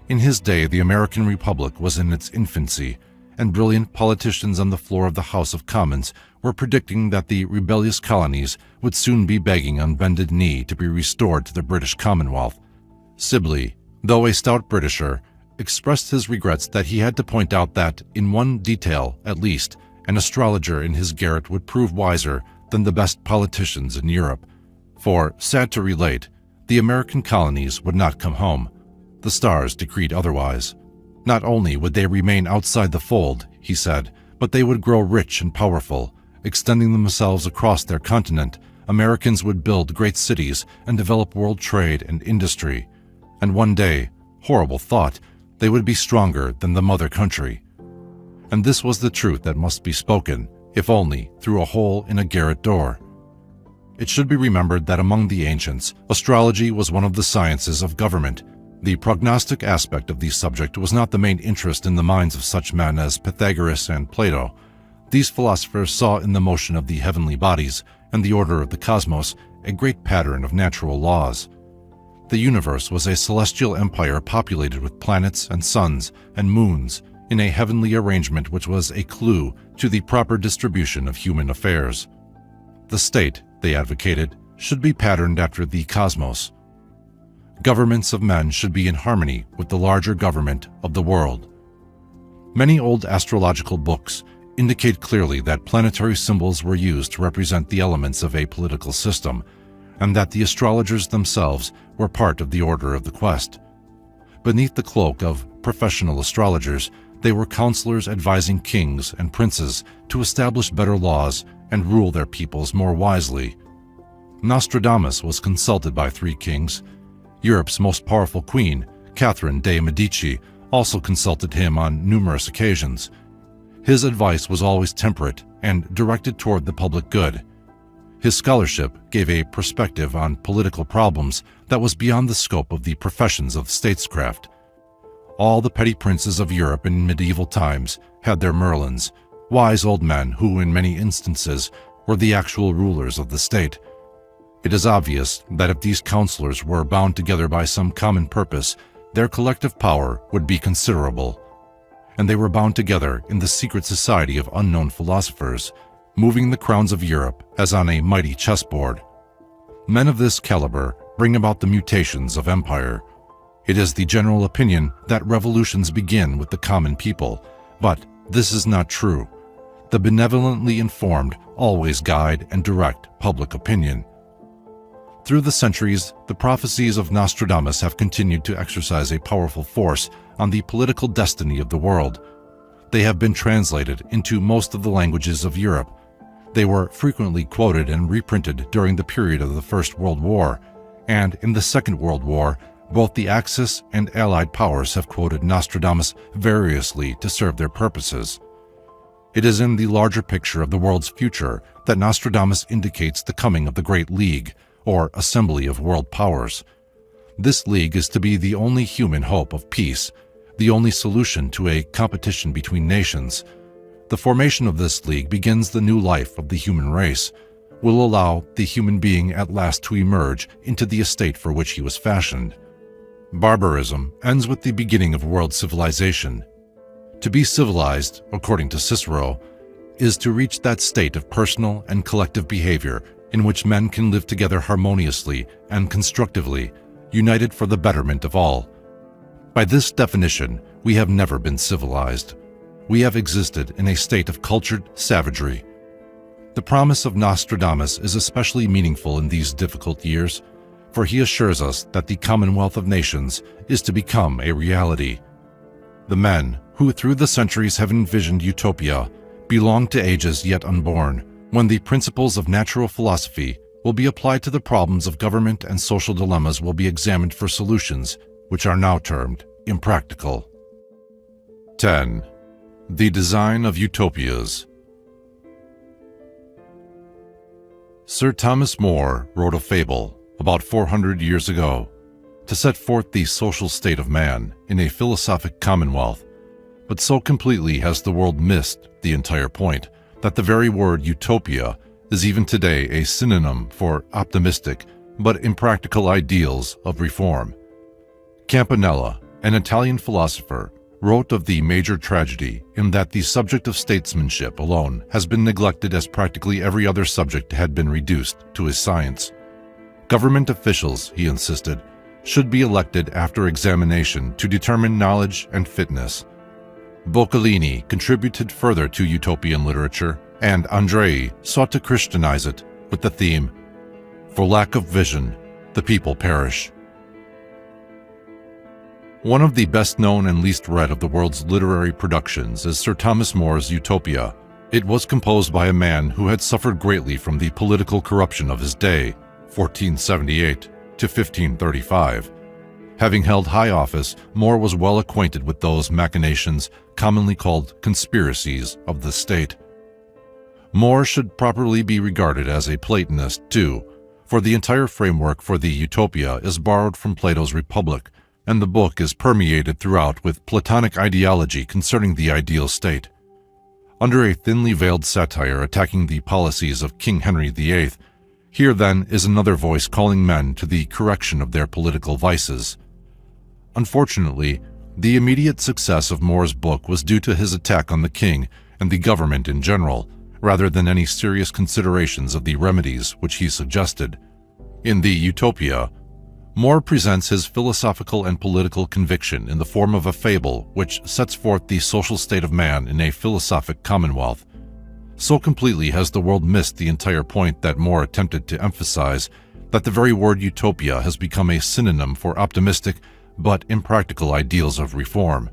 In his day, the American Republic was in its infancy, and brilliant politicians on the floor of the House of Commons were predicting that the rebellious colonies would soon be begging on bended knee to be restored to the British Commonwealth. Sibley, though a stout Britisher, expressed his regrets that he had to point out that, in one detail at least, an astrologer in his garret would prove wiser than the best politicians in Europe. For, sad to relate, the American colonies would not come home. The stars decreed otherwise. Not only would they remain outside the fold, he said, but they would grow rich and powerful. Extending themselves across their continent, Americans would build great cities and develop world trade and industry. And one day, horrible thought, they would be stronger than the mother country. And this was the truth that must be spoken, if only through a hole in a garret door. It should be remembered that among the ancients, astrology was one of the sciences of government. The prognostic aspect of the subject was not the main interest in the minds of such men as Pythagoras and Plato. These philosophers saw in the motion of the heavenly bodies and the order of the cosmos a great pattern of natural laws. The universe was a celestial empire populated with planets and suns and moons in a heavenly arrangement which was a clue to the proper distribution of human affairs. The state, they advocated, should be patterned after the cosmos. Governments of men should be in harmony with the larger government of the world. Many old astrological books indicate clearly that planetary symbols were used to represent the elements of a political system, and that the astrologers themselves were part of the order of the quest. Beneath the cloak of professional astrologers, they were counselors advising kings and princes to establish better laws and rule their peoples more wisely. Nostradamus was consulted by 3 kings. Europe's most powerful queen, Catherine de' Medici, also consulted him on numerous occasions. His advice was always temperate and directed toward the public good. His scholarship gave a perspective on political problems that was beyond the scope of the professions of statescraft. All the petty princes of Europe in medieval times had their Merlins, wise old men who in many instances were the actual rulers of the state. It is obvious that if these counselors were bound together by some common purpose, their collective power would be considerable. And they were bound together in the secret society of unknown philosophers, moving the crowns of Europe as on a mighty chessboard. Men of this caliber bring about the mutations of empire. It is the general opinion that revolutions begin with the common people, but this is not true. The benevolently informed always guide and direct public opinion. Through the centuries, the prophecies of Nostradamus have continued to exercise a powerful force on the political destiny of the world. They have been translated into most of the languages of Europe. They were frequently quoted and reprinted during the period of the First World War, and in the Second World War, both the Axis and Allied powers have quoted Nostradamus variously to serve their purposes. It is in the larger picture of the world's future that Nostradamus indicates the coming of the Great League, or Assembly of World Powers. This league is to be the only human hope of peace, the only solution to a competition between nations. The formation of this league begins the new life of the human race, will allow the human being at last to emerge into the estate for which he was fashioned. Barbarism ends with the beginning of world civilization. To be civilized, according to Cicero, is to reach that state of personal and collective behavior in which men can live together harmoniously and constructively, united for the betterment of all. By this definition, we have never been civilized. We have existed in a state of cultured savagery. The promise of Nostradamus is especially meaningful in these difficult years, for he assures us that the Commonwealth of Nations is to become a reality. The men who through the centuries have envisioned utopia belong to ages yet unborn, when the principles of natural philosophy will be applied to the problems of government and social dilemmas will be examined for solutions which are now termed impractical. 10. The design of utopias. Sir Thomas More wrote a fable about 400 years ago to set forth the social state of man in a philosophic commonwealth, but so completely has the world missed the entire point that the very word utopia is even today a synonym for optimistic but impractical ideals of reform. Campanella, an Italian philosopher, wrote of the major tragedy in that the subject of statesmanship alone has been neglected as practically every other subject had been reduced to a science. Government officials, he insisted, should be elected after examination to determine knowledge and fitness. Boccalini contributed further to utopian literature, and Andrei sought to Christianize it with the theme, "For lack of vision, the people perish." One of the best known and least read of the world's literary productions is Sir Thomas More's Utopia. It was composed by a man who had suffered greatly from the political corruption of his day, 1478 to 1535. Having held high office, More was well acquainted with those machinations commonly called conspiracies of the state. More should properly be regarded as a Platonist too, for the entire framework for the Utopia is borrowed from Plato's Republic, and the book is permeated throughout with Platonic ideology concerning the ideal state. Under a thinly veiled satire attacking the policies of King Henry VIII, here then is another voice calling men to the correction of their political vices. Unfortunately, the immediate success of More's book was due to his attack on the king and the government in general, rather than any serious considerations of the remedies which he suggested. In the Utopia, More presents his philosophical and political conviction in the form of a fable which sets forth the social state of man in a philosophic commonwealth. So completely has the world missed the entire point that More attempted to emphasize that the very word utopia has become a synonym for optimistic but impractical ideals of reform.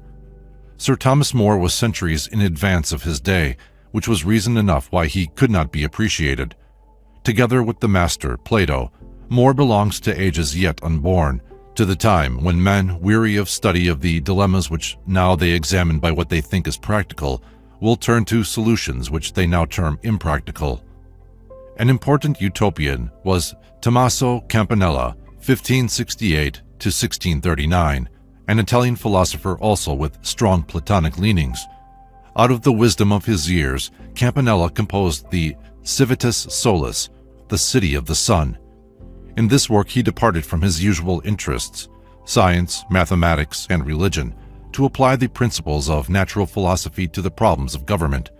Sir Thomas More was centuries in advance of his day, which was reason enough why he could not be appreciated. Together with the master, Plato, More belongs to ages yet unborn, to the time when men, weary of study of the dilemmas which now they examine by what they think is practical, will turn to solutions which they now term impractical. An important utopian was Tommaso Campanella, 1568 to 1639, an Italian philosopher also with strong Platonic leanings. Out of the wisdom of his years, Campanella composed the Civitas Solis, the City of the Sun. In this work he departed from his usual interests, science, mathematics, and religion, to apply the principles of natural philosophy to the problems of government.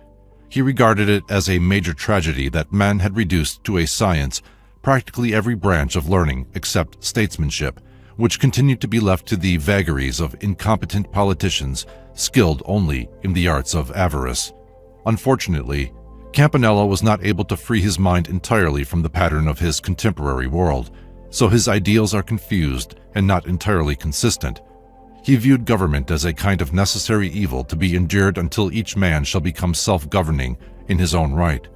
He regarded it as a major tragedy that man had reduced to a science practically every branch of learning except statesmanship, which continued to be left to the vagaries of incompetent politicians skilled only in the arts of avarice. Unfortunately, Campanella was not able to free his mind entirely from the pattern of his contemporary world, so his ideals are confused and not entirely consistent. He viewed government as a kind of necessary evil to be endured until each man shall become self-governing in his own right.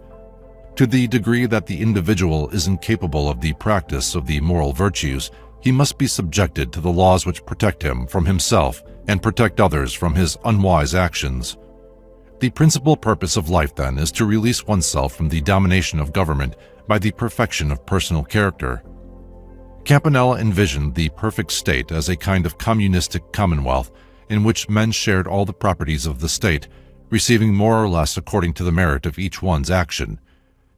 To the degree that the individual is incapable of the practice of the moral virtues, he must be subjected to the laws which protect him from himself and protect others from his unwise actions. The principal purpose of life, then, is to release oneself from the domination of government by the perfection of personal character. Campanella envisioned the perfect state as a kind of communistic commonwealth in which men shared all the properties of the state, receiving more or less according to the merit of each one's action.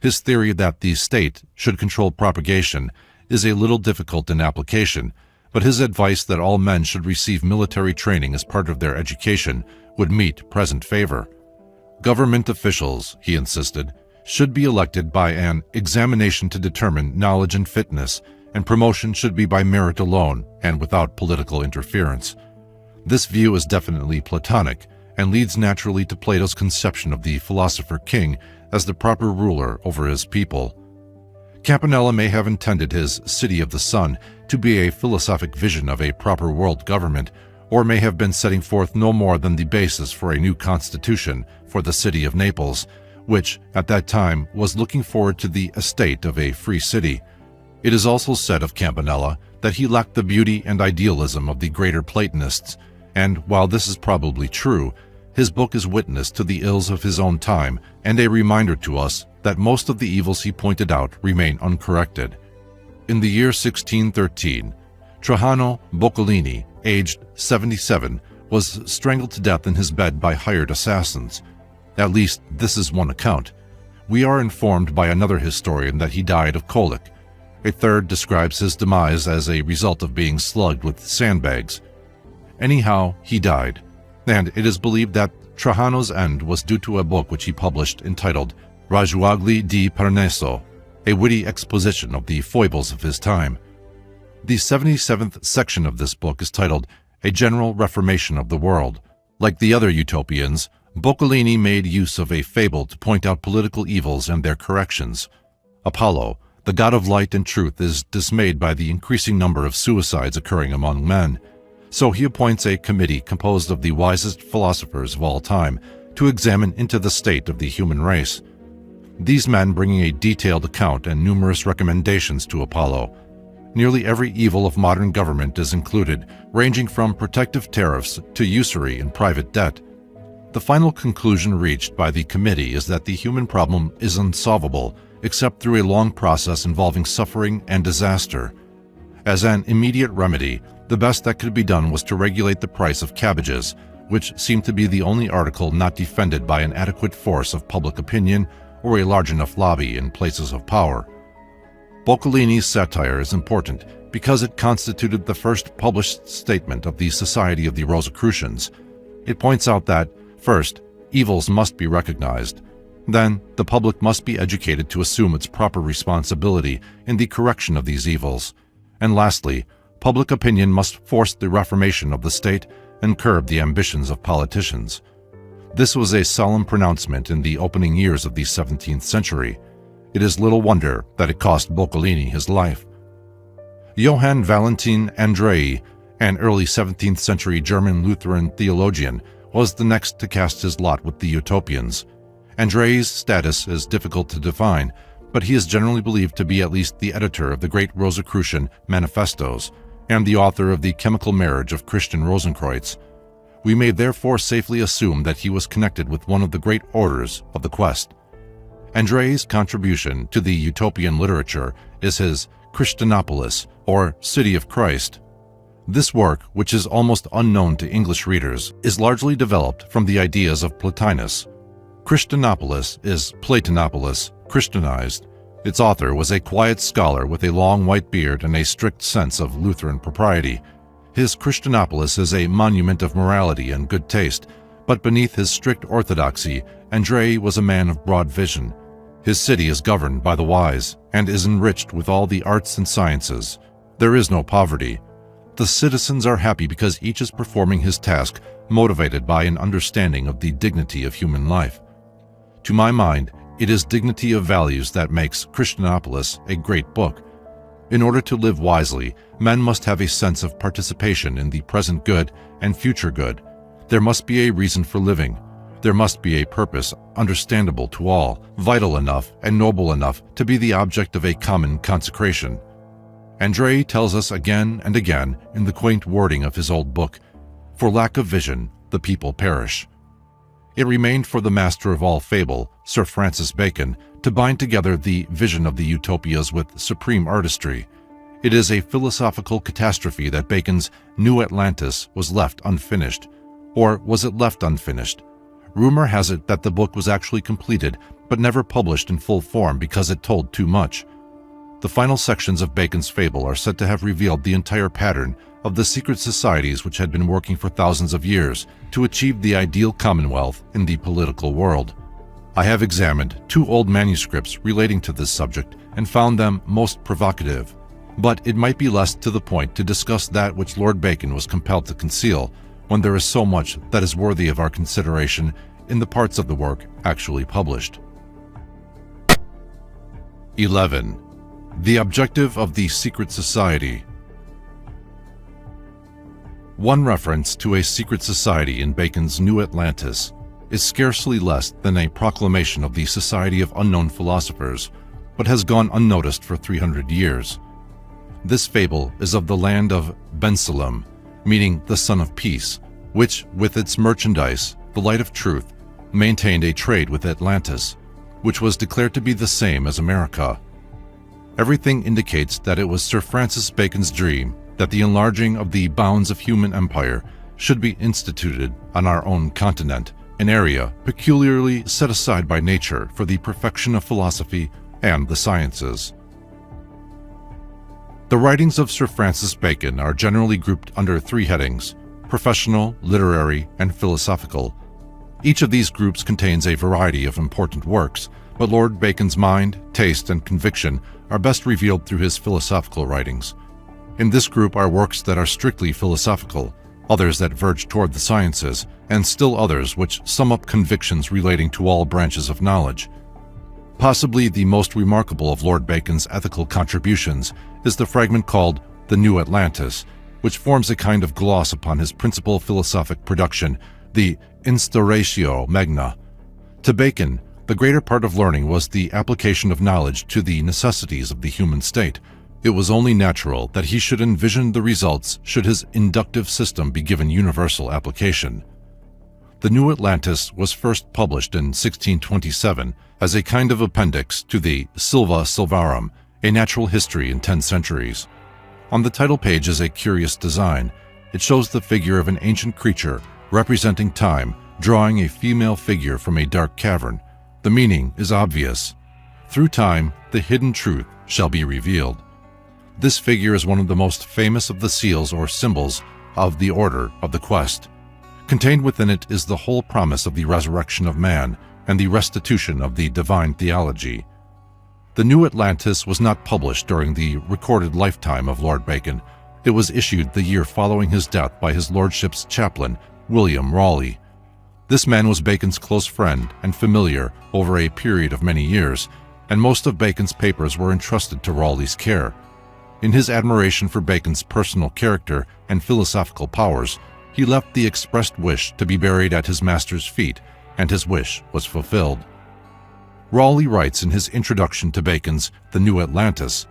His theory that the state should control propagation is a little difficult in application, but his advice that all men should receive military training as part of their education would meet present favor. Government officials, he insisted, should be elected by an examination to determine knowledge and fitness, and promotion should be by merit alone and without political interference. This view is definitely Platonic and leads naturally to Plato's conception of the philosopher king as the proper ruler over his people. Campanella may have intended his City of the Sun to be a philosophic vision of a proper world government, or may have been setting forth no more than the basis for a new constitution for the city of Naples, which, at that time, was looking forward to the estate of a free city. It is also said of Campanella that he lacked the beauty and idealism of the greater Platonists, and while this is probably true, his book is witness to the ills of his own time and a reminder to us that most of the evils he pointed out remain uncorrected. In the year 1613, Trajano Boccolini, aged 77, was strangled to death in his bed by hired assassins. At least this is one account. We are informed by another historian that he died of colic. A third describes his demise as a result of being slugged with sandbags. Anyhow, he died, and it is believed that Trajano's end was due to a book which he published entitled Ragguagli di Parnaso, a witty exposition of the foibles of his time. The 77th section of this book is titled A General Reformation of the World. Like the other utopians, Boccolini made use of a fable to point out political evils and their corrections. Apollo, the god of light and truth, is dismayed by the increasing number of suicides occurring among men, so he appoints a committee composed of the wisest philosophers of all time to examine into the state of the human race. These men bringing a detailed account and numerous recommendations to Apollo. Nearly every evil of modern government is included, ranging from protective tariffs to usury and private debt. The final conclusion reached by the committee is that the human problem is unsolvable except through a long process involving suffering and disaster. As an immediate remedy, the best that could be done was to regulate the price of cabbages, which seemed to be the only article not defended by an adequate force of public opinion or a large enough lobby in places of power. Boccolini's satire is important because it constituted the first published statement of the Society of the Rosicrucians. It points out that, first, evils must be recognized. Then, the public must be educated to assume its proper responsibility in the correction of these evils. And lastly, public opinion must force the reformation of the state and curb the ambitions of politicians. This was a solemn pronouncement in the opening years of the 17th century. It is little wonder that it cost Boccolini his life. Johann Valentin Andrei, an early 17th century German Lutheran theologian, was the next to cast his lot with the utopians. Andrei's status is difficult to define, but he is generally believed to be at least the editor of the great Rosicrucian manifestos and the author of The Chemical Marriage of Christian Rosenkreutz. We may therefore safely assume that he was connected with one of the great orders of the quest. André's contribution to the utopian literature is his Christianopolis, or City of Christ. This work, which is almost unknown to English readers, is largely developed from the ideas of Plotinus. Christianopolis is Platonopolis, Christianized. Its author was a quiet scholar with a long white beard and a strict sense of Lutheran propriety. His Christianopolis is a monument of morality and good taste, but beneath his strict orthodoxy, André was a man of broad vision. His city is governed by the wise and is enriched with all the arts and sciences. There is no poverty. The citizens are happy because each is performing his task, motivated by an understanding of the dignity of human life. To my mind, it is dignity of values that makes Christianopolis a great book. In order to live wisely, men must have a sense of participation in the present good and future good. There must be a reason for living. There must be a purpose understandable to all, vital enough and noble enough to be the object of a common consecration. André tells us again and again in the quaint wording of his old book, "For lack of vision, the people perish." It remained for the master of all fable, Sir Francis Bacon, to bind together the vision of the utopias with supreme artistry. It is a philosophical catastrophe that Bacon's New Atlantis was left unfinished. Or was it left unfinished? Rumor has it that the book was actually completed but never published in full form because it told too much. The final sections of Bacon's fable are said to have revealed the entire pattern of the secret societies which had been working for thousands of years to achieve the ideal commonwealth in the political world. I have examined 2 old manuscripts relating to this subject and found them most provocative, but it might be less to the point to discuss that which Lord Bacon was compelled to conceal, when there is so much that is worthy of our consideration in the parts of the work actually published. 11. The objective of the secret society. One reference to a secret society in Bacon's New Atlantis is scarcely less than a proclamation of the Society of Unknown Philosophers, but has gone unnoticed for 300 years. This fable is of the land of Bensalem, meaning the Son of Peace, which, with its merchandise, the Light of Truth, maintained a trade with Atlantis, which was declared to be the same as America. Everything indicates that it was Sir Francis Bacon's dream that the enlarging of the bounds of human empire should be instituted on our own continent, an area peculiarly set aside by nature for the perfection of philosophy and the sciences. The writings of Sir Francis Bacon are generally grouped under 3 headings: professional, literary, and philosophical. Each of these groups contains a variety of important works, but Lord Bacon's mind, taste, and conviction are best revealed through his philosophical writings. In this group are works that are strictly philosophical, others that verge toward the sciences, and still others which sum up convictions relating to all branches of knowledge. Possibly the most remarkable of Lord Bacon's ethical contributions is the fragment called The New Atlantis, which forms a kind of gloss upon his principal philosophic production, the Instauratio Magna. To Bacon, the greater part of learning was the application of knowledge to the necessities of the human state. It was only natural that he should envision the results should his inductive system be given universal application. The New Atlantis was first published in 1627 as a kind of appendix to the Silva Silvarum, a natural history in 10 centuries. On the title page is a curious design. It shows the figure of an ancient creature representing time, drawing a female figure from a dark cavern. The meaning is obvious. Through time, the hidden truth shall be revealed. This figure is one of the most famous of the seals or symbols of the Order of the Quest. Contained within it is the whole promise of the resurrection of man and the restitution of the divine theology. The New Atlantis was not published during the recorded lifetime of Lord Bacon. It was issued the year following his death by his lordship's chaplain, William Raleigh. This man was Bacon's close friend and familiar over a period of many years, and most of Bacon's papers were entrusted to Raleigh's care. In his admiration for Bacon's personal character and philosophical powers, he left the expressed wish to be buried at his master's feet, and his wish was fulfilled. Raleigh writes in his introduction to Bacon's The New Atlantis,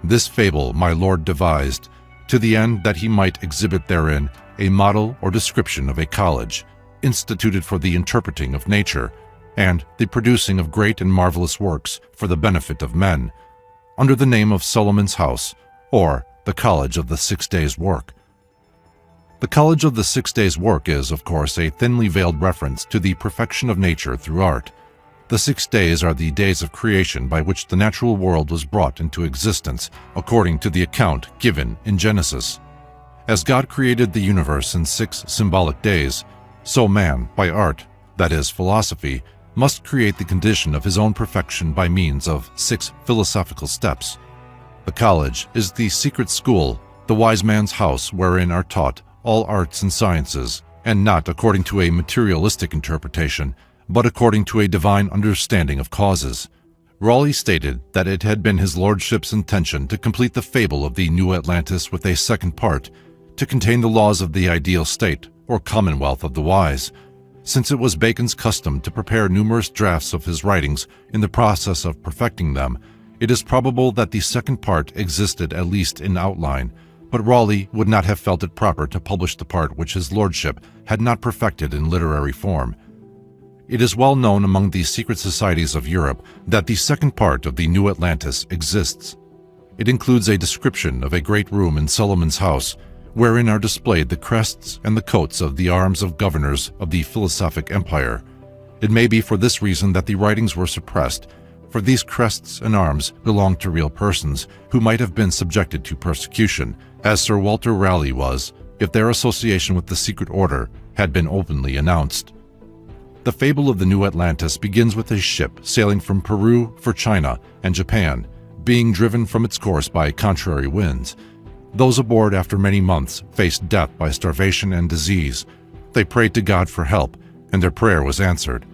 "This fable my lord devised, to the end that he might exhibit therein a model or description of a college, instituted for the interpreting of nature, and the producing of great and marvelous works for the benefit of men, under the name of Solomon's House, or the College of the 6 Days' Work. The College of the 6 Days' Work is, of course, a thinly veiled reference to the perfection of nature through art. The 6 days are the days of creation by which the natural world was brought into existence, according to the account given in Genesis. As God created the universe in 6 symbolic days, so man, by art, that is, philosophy, must create the condition of his own perfection by means of 6 philosophical steps. The college is the secret school, the wise man's house wherein are taught all arts and sciences, and not according to a materialistic interpretation, but according to a divine understanding of causes. Raleigh stated that it had been his lordship's intention to complete the fable of the New Atlantis with a second part, to contain the laws of the ideal state, or commonwealth of the wise. Since it was Bacon's custom to prepare numerous drafts of his writings in the process of perfecting them, it is probable that the second part existed at least in outline, but Raleigh would not have felt it proper to publish the part which his lordship had not perfected in literary form. It is well known among the secret societies of Europe that the second part of the New Atlantis exists. It includes a description of a great room in Solomon's House, wherein are displayed the crests and the coats of the arms of governors of the philosophic empire. It may be for this reason that the writings were suppressed, for these crests and arms belonged to real persons who might have been subjected to persecution, as Sir Walter Raleigh was, if their association with the secret order had been openly announced. The fable of the New Atlantis begins with a ship sailing from Peru for China and Japan, being driven from its course by contrary winds. Those aboard after many months faced death by starvation and disease. They prayed to God for help, and their prayer was answered.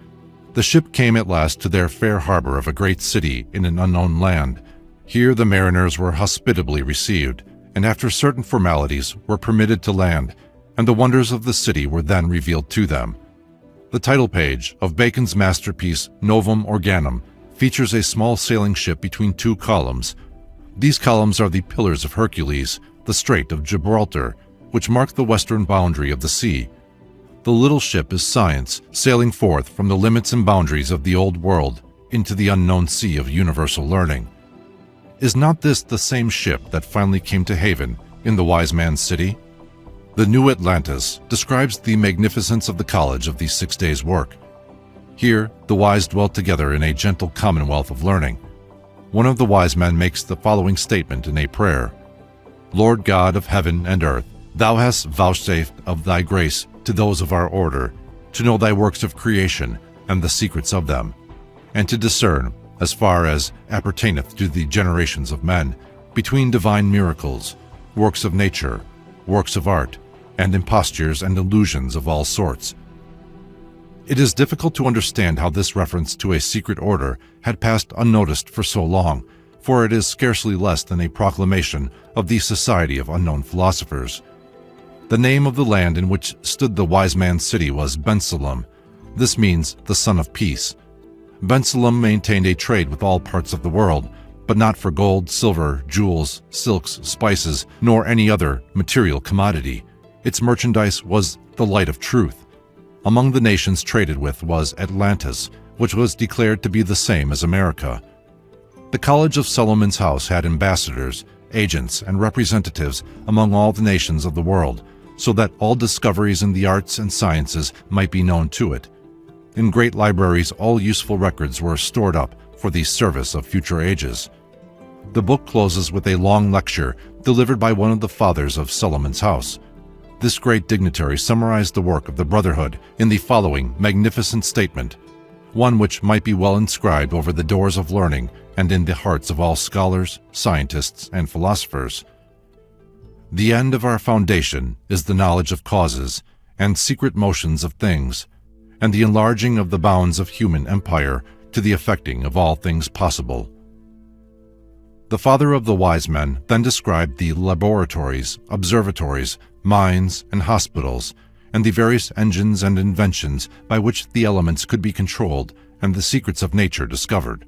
The ship came at last to their fair harbor of a great city in an unknown land. Here the mariners were hospitably received, and after certain formalities were permitted to land, and the wonders of the city were then revealed to them. The title page of Bacon's masterpiece Novum Organum features a small sailing ship between 2 columns. These columns are the Pillars of Hercules, the Strait of Gibraltar, which mark the western boundary of the sea. The little ship is science, sailing forth from the limits and boundaries of the old world into the unknown sea of universal learning. Is not this the same ship that finally came to haven in the wise man's city? The New Atlantis describes the magnificence of the College of the 6 Days' Work. Here, the wise dwelt together in a gentle commonwealth of learning. One of the wise men makes the following statement in a prayer: Lord God of heaven and earth, thou hast vouchsafed of thy grace to those of our order, to know thy works of creation and the secrets of them, and to discern, as far as appertaineth to the generations of men, between divine miracles, works of nature, works of art, and impostures and illusions of all sorts. It is difficult to understand how this reference to a secret order had passed unnoticed for so long, for it is scarcely less than a proclamation of the Society of Unknown Philosophers. The name of the land in which stood the wise man's city was Bensalem. This means the son of peace. Bensalem maintained a trade with all parts of the world, but not for gold, silver, jewels, silks, spices, nor any other material commodity. Its merchandise was the light of truth. Among the nations traded with was Atlantis, which was declared to be the same as America. The College of Solomon's House had ambassadors, agents, and representatives among all the nations of the world, so that all discoveries in the arts and sciences might be known to it. In great libraries, all useful records were stored up for the service of future ages. The book closes with a long lecture delivered by one of the fathers of Solomon's House. This great dignitary summarized the work of the Brotherhood in the following magnificent statement, one which might be well inscribed over the doors of learning and in the hearts of all scholars, scientists, and philosophers. The end of our foundation is the knowledge of causes and secret motions of things, and the enlarging of the bounds of human empire to the effecting of all things possible. The father of the wise men then described the laboratories, observatories, mines, and hospitals, and the various engines and inventions by which the elements could be controlled and the secrets of nature discovered.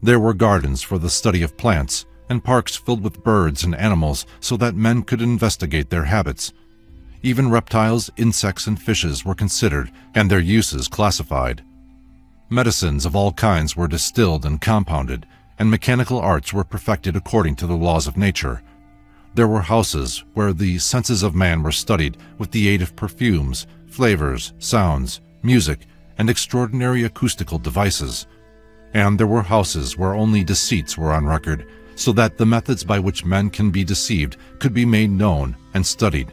There were gardens for the study of plants, and parks filled with birds and animals so that men could investigate their habits. Even reptiles, insects, and fishes were considered and their uses classified. Medicines of all kinds were distilled and compounded, and mechanical arts were perfected according to the laws of nature. There were houses where the senses of man were studied with the aid of perfumes, flavors, sounds, music, and extraordinary acoustical devices. And there were houses where only deceits were on record, so that the methods by which men can be deceived could be made known and studied.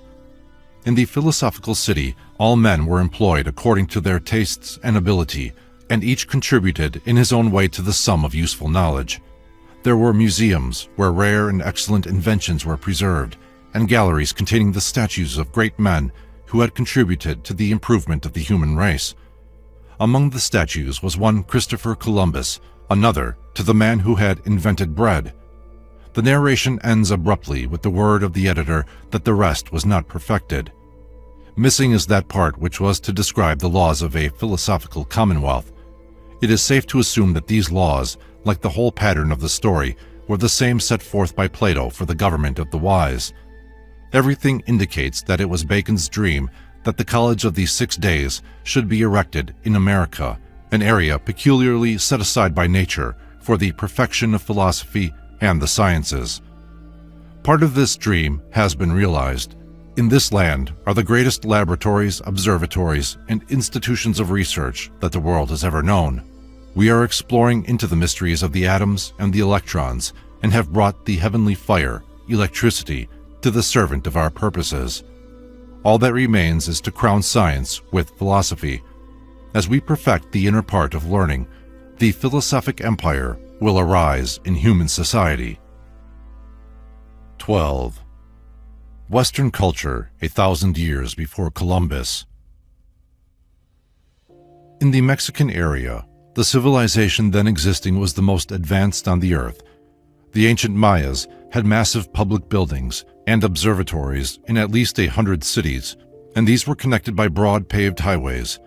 In the philosophical city, all men were employed according to their tastes and ability, and each contributed in his own way to the sum of useful knowledge. There were museums where rare and excellent inventions were preserved, and galleries containing the statues of great men who had contributed to the improvement of the human race. Among the statues was one Christopher Columbus, another to the man who had invented bread. The narration ends abruptly with the word of the editor that the rest was not perfected. Missing is that part which was to describe the laws of a philosophical commonwealth. It is safe to assume that these laws, like the whole pattern of the story, were the same set forth by Plato for the government of the wise. Everything indicates that it was Bacon's dream that the College of the 6 Days should be erected in America, an area peculiarly set aside by nature for the perfection of philosophy and the sciences. Part of this dream has been realized. In this land are the greatest laboratories, observatories, and institutions of research that the world has ever known. We are exploring into the mysteries of the atoms and the electrons and have brought the heavenly fire, electricity, to the servant of our purposes. All that remains is to crown science with philosophy. As we perfect the inner part of learning, the philosophic empire will arise in human society. 12. Western culture 1,000 years before Columbus. In the Mexican area, the civilization then existing was the most advanced on the earth. The ancient Mayas had massive public buildings and observatories in at least 100 cities, and these were connected by broad paved highways.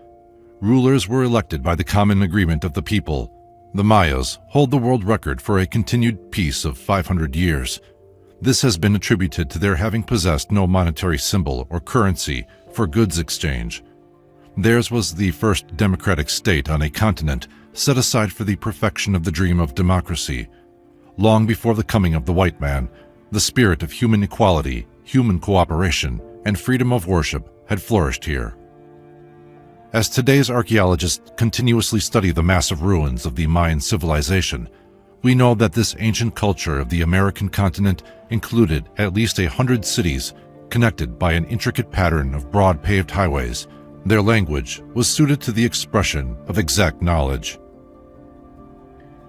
Rulers were elected by the common agreement of the people. The Mayas hold the world record for a continued peace of 500 years. This has been attributed to their having possessed no monetary symbol or currency for goods exchange. Theirs was the first democratic state on a continent set aside for the perfection of the dream of democracy. Long before the coming of the white man, the spirit of human equality, human cooperation, and freedom of worship had flourished here. As today's archaeologists continuously study the massive ruins of the Mayan civilization, we know that this ancient culture of the American continent included at least 100 cities connected by an intricate pattern of broad paved highways. Their language was suited to the expression of exact knowledge.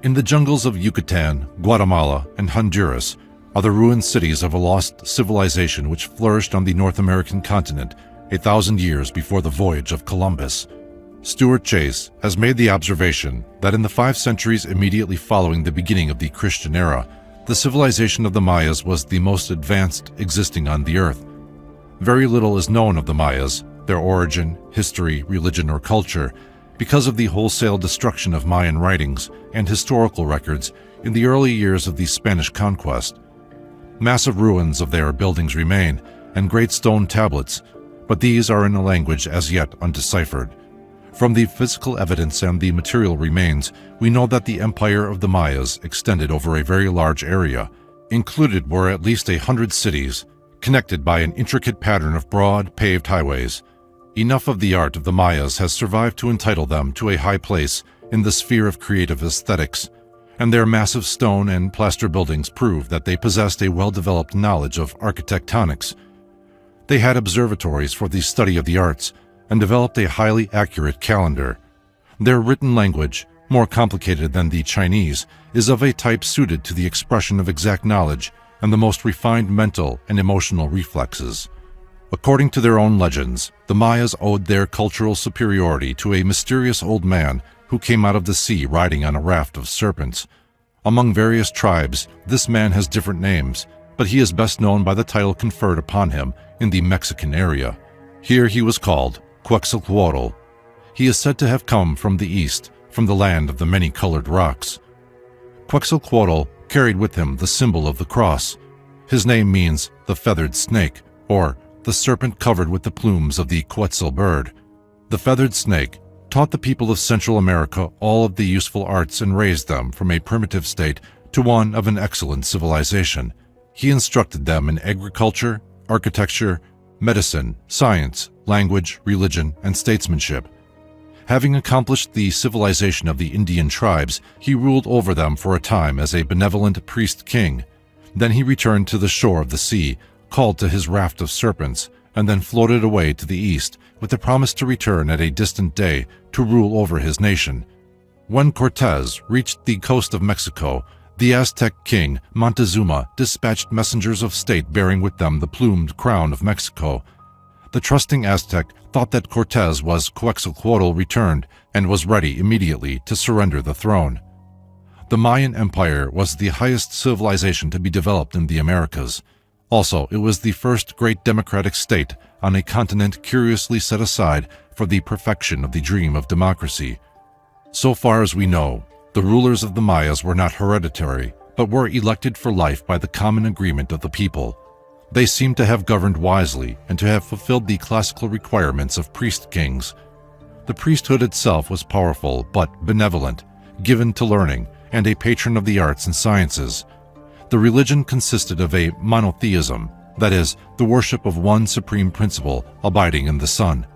In the jungles of Yucatan, Guatemala, and Honduras are the ruined cities of a lost civilization which flourished on the North American continent 1,000 years before the voyage of Columbus. Stuart Chase has made the observation that in the 5 centuries immediately following the beginning of the Christian era, the civilization of the Mayas was the most advanced existing on the earth. Very little is known of the Mayas, their origin, history, religion, or culture, because of the wholesale destruction of Mayan writings and historical records in the early years of the Spanish conquest. Massive ruins of their buildings remain, and great stone tablets, but these are in a language as yet undeciphered. From the physical evidence and the material remains, we know that the empire of the Mayas extended over a very large area. Included were at least 100 cities, connected by an intricate pattern of broad, paved highways. Enough of the art of the Mayas has survived to entitle them to a high place in the sphere of creative aesthetics, and their massive stone and plaster buildings prove that they possessed a well-developed knowledge of architectonics. They had observatories for the study of the arts and developed a highly accurate calendar. Their written language, more complicated than the Chinese, is of a type suited to the expression of exact knowledge and the most refined mental and emotional reflexes. According to their own legends, the Mayas owed their cultural superiority to a mysterious old man who came out of the sea riding on a raft of serpents. Among various tribes, this man has different names, but he is best known by the title conferred upon him in the Mexican area. Here he was called Quetzalcoatl. He is said to have come from the east, from the land of the many-colored rocks. Quetzalcoatl carried with him the symbol of the cross. His name means the feathered snake, or the serpent covered with the plumes of the Quetzal bird. The feathered snake taught the people of Central America all of the useful arts and raised them from a primitive state to one of an excellent civilization. He instructed them in agriculture, architecture, medicine, science, language, religion, and statesmanship. Having accomplished the civilization of the Indian tribes, he ruled over them for a time as a benevolent priest-king. Then he returned to the shore of the sea, called to his raft of serpents, and then floated away to the east with the promise to return at a distant day to rule over his nation. When Cortés reached the coast of Mexico, the Aztec king Montezuma dispatched messengers of state bearing with them the plumed crown of Mexico. The trusting Aztec thought that Cortés was Quetzalcoatl returned and was ready immediately to surrender the throne. The Mayan Empire was the highest civilization to be developed in the Americas. Also, it was the first great democratic state on a continent curiously set aside for the perfection of the dream of democracy. So far as we know, the rulers of the Mayas were not hereditary, but were elected for life by the common agreement of the people. They seem to have governed wisely and to have fulfilled the classical requirements of priest-kings. The priesthood itself was powerful but benevolent, given to learning, and a patron of the arts and sciences. The religion consisted of a monotheism, that is, the worship of one supreme principle abiding in the sun.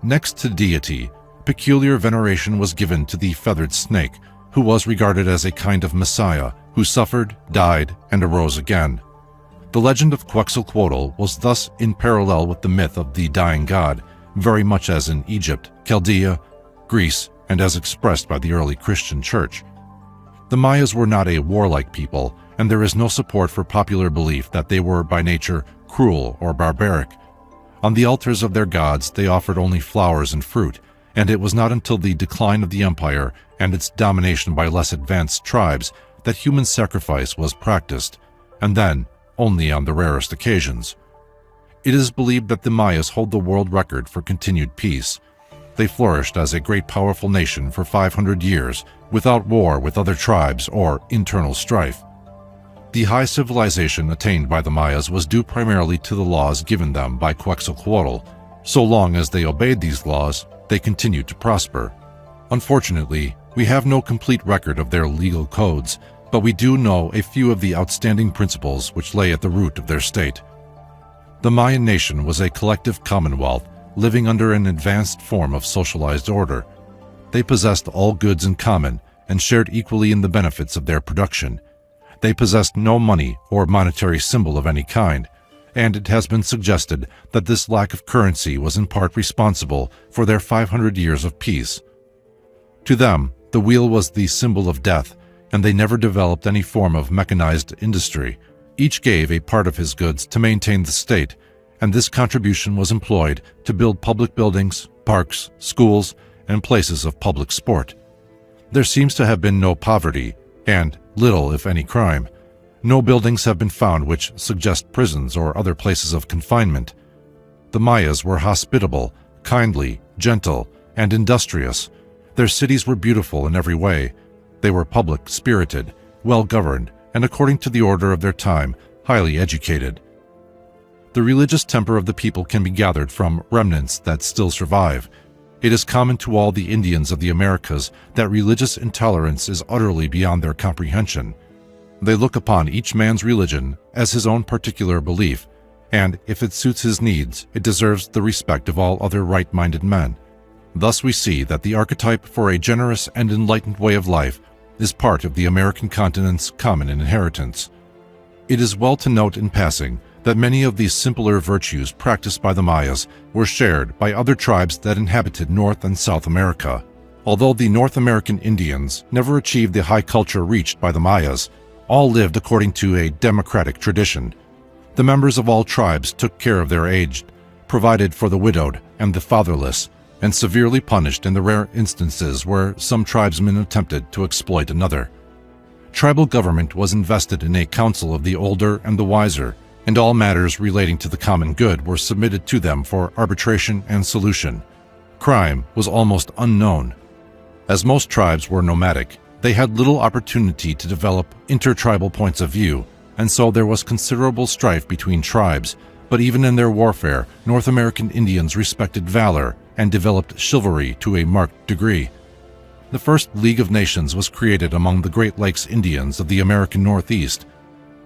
Next to deity, peculiar veneration was given to the feathered snake, who was regarded as a kind of messiah who suffered, died, and arose again. The legend of Quetzalcoatl was thus in parallel with the myth of the dying god, very much as in Egypt, Chaldea, Greece, and as expressed by the early Christian church. The Mayas were not a warlike people, and there is no support for popular belief that they were by nature cruel or barbaric. On the altars of their gods they offered only flowers and fruit, and it was not until the decline of the empire and its domination by less advanced tribes that human sacrifice was practiced, and then only on the rarest occasions. It is believed that the Mayas hold the world record for continued peace. They flourished as a great powerful nation for 500 years without war with other tribes or internal strife. The high civilization attained by the Mayas was due primarily to the laws given them by Quetzalcoatl. So long as they obeyed these laws, they continued to prosper. Unfortunately, we have no complete record of their legal codes, but we do know a few of the outstanding principles which lay at the root of their state. The Mayan nation was a collective commonwealth living under an advanced form of socialized order. They possessed all goods in common and shared equally in the benefits of their production. They possessed no money or monetary symbol of any kind, and it has been suggested that this lack of currency was in part responsible for their 500 years of peace. To them, the wheel was the symbol of death, and they never developed any form of mechanized industry. Each gave a part of his goods to maintain the state, and this contribution was employed to build public buildings, parks, schools, and places of public sport. There seems to have been no poverty, and little, if any, crime. No buildings have been found which suggest prisons or other places of confinement. The Mayas were hospitable, kindly, gentle, and industrious. Their cities were beautiful in every way. They were public-spirited, well-governed, and according to the order of their time, highly educated. The religious temper of the people can be gathered from remnants that still survive. It is common to all the Indians of the Americas that religious intolerance is utterly beyond their comprehension. They look upon each man's religion as his own particular belief, and if it suits his needs, it deserves the respect of all other right-minded men. Thus we see that the archetype for a generous and enlightened way of life is part of the American continent's common inheritance. It is well to note in passing that many of these simpler virtues practiced by the Mayas were shared by other tribes that inhabited North and South America. Although the North American Indians never achieved the high culture reached by the Mayas, all lived according to a democratic tradition. The members of all tribes took care of their aged, provided for the widowed and the fatherless, and severely punished in the rare instances where some tribesman attempted to exploit another. Tribal government was invested in a council of the older and the wiser, and all matters relating to the common good were submitted to them for arbitration and solution. Crime was almost unknown. As most tribes were nomadic, They had little opportunity to develop intertribal points of view, and so there was considerable strife between tribes, but even in their warfare, North American Indians respected valor and developed chivalry to a marked degree. The first League of Nations was created among the Great Lakes Indians of the American Northeast.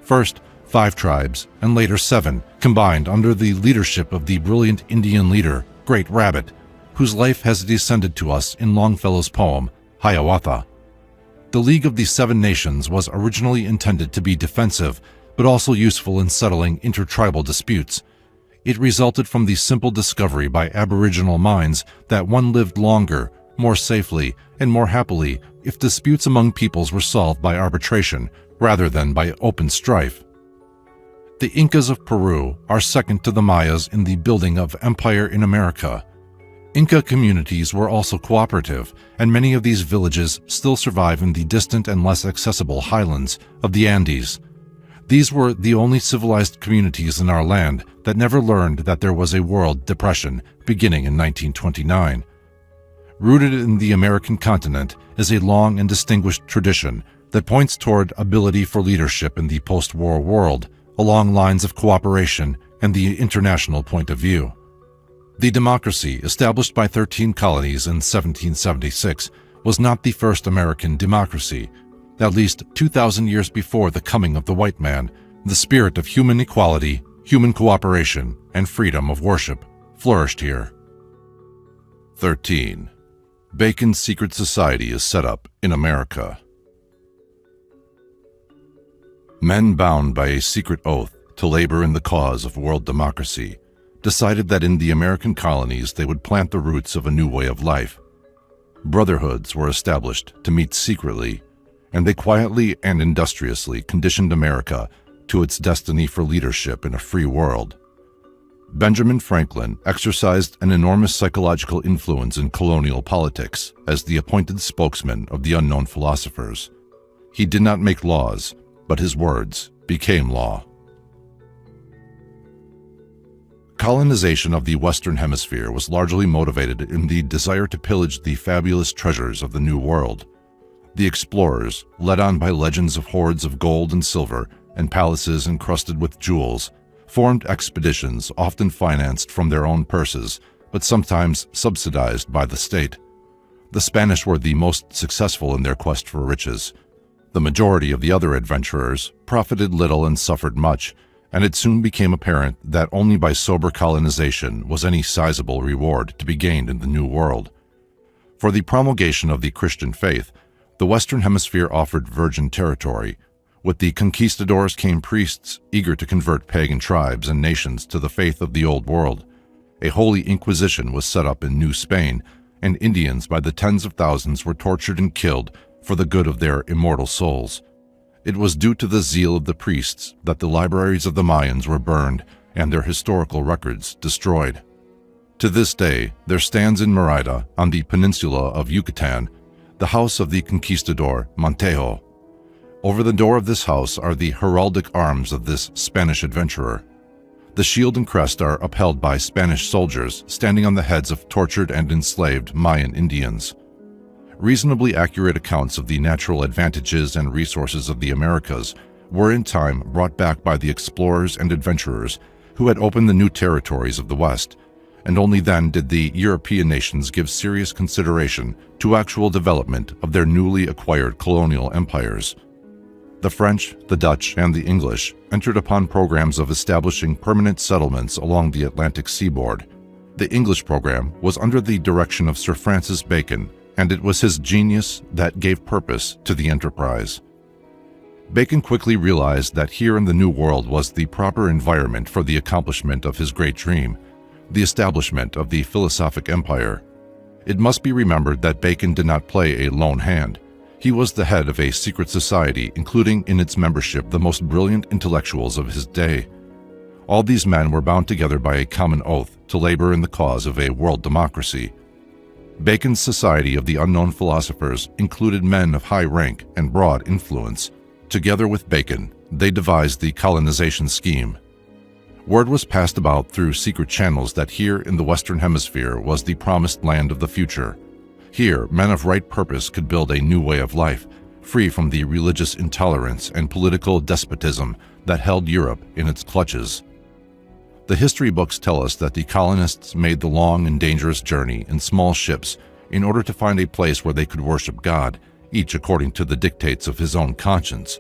First, 5 tribes, and later 7, combined under the leadership of the brilliant Indian leader, Great Rabbit, whose life has descended to us in Longfellow's poem, Hiawatha. The League of the Seven Nations was originally intended to be defensive, but also useful in settling intertribal disputes. It resulted from the simple discovery by Aboriginal minds that one lived longer, more safely, and more happily if disputes among peoples were solved by arbitration rather than by open strife. The Incas of Peru are second to the Mayas in the building of empire in America. Inca communities were also cooperative, and many of these villages still survive in the distant and less accessible highlands of the Andes. These were the only civilized communities in our land that never learned that there was a world depression beginning in 1929. Rooted in the American continent is a long and distinguished tradition that points toward ability for leadership in the post-war world, along lines of cooperation and the international point of view. The democracy, established by 13 colonies in 1776, was not the first American democracy. At least 2,000 years before the coming of the white man, the spirit of human equality, human cooperation, and freedom of worship flourished here. 13. Bacon's secret society is set up in America. Men bound by a secret oath to labor in the cause of world democracy decided that in the American colonies they would plant the roots of a new way of life. Brotherhoods were established to meet secretly, and they quietly and industriously conditioned America to its destiny for leadership in a free world. Benjamin Franklin exercised an enormous psychological influence in colonial politics as the appointed spokesman of the unknown philosophers. He did not make laws, but his words became law. Colonization of the Western Hemisphere was largely motivated in the desire to pillage the fabulous treasures of the New World. The explorers, led on by legends of hoards of gold and silver and palaces encrusted with jewels, formed expeditions often financed from their own purses, but sometimes subsidized by the state. The Spanish were the most successful in their quest for riches. The majority of the other adventurers profited little and suffered much, and it soon became apparent that only by sober colonization was any sizable reward to be gained in the New World. For the promulgation of the Christian faith, the Western Hemisphere offered virgin territory. With the conquistadors came priests eager to convert pagan tribes and nations to the faith of the Old World. A holy inquisition was set up in New Spain, and Indians by the tens of thousands were tortured and killed for the good of their immortal souls. It was due to the zeal of the priests that the libraries of the Mayans were burned and their historical records destroyed. To this day, there stands in Mérida, on the peninsula of Yucatan, the house of the conquistador Montejo. Over the door of this house are the heraldic arms of this Spanish adventurer. The shield and crest are upheld by Spanish soldiers standing on the heads of tortured and enslaved Mayan Indians. Reasonably accurate accounts of the natural advantages and resources of the Americas were in time brought back by the explorers and adventurers who had opened the new territories of the West, and only then did the European nations give serious consideration to actual development of their newly acquired colonial empires. The French, the Dutch, and the English entered upon programs of establishing permanent settlements along the Atlantic seaboard. The English program was under the direction of Sir Francis Bacon, and it was his genius that gave purpose to the enterprise. Bacon quickly realized that here in the New World was the proper environment for the accomplishment of his great dream, the establishment of the philosophic empire. It must be remembered that Bacon did not play a lone hand. He was the head of a secret society, including in its membership the most brilliant intellectuals of his day. All these men were bound together by a common oath to labor in the cause of a world democracy. Bacon's Society of the Unknown Philosophers included men of high rank and broad influence. Together with Bacon, they devised the colonization scheme. Word was passed about through secret channels that here in the Western Hemisphere was the promised land of the future. Here, men of right purpose could build a new way of life, free from the religious intolerance and political despotism that held Europe in its clutches. The history books tell us that the colonists made the long and dangerous journey in small ships in order to find a place where they could worship God, each according to the dictates of his own conscience.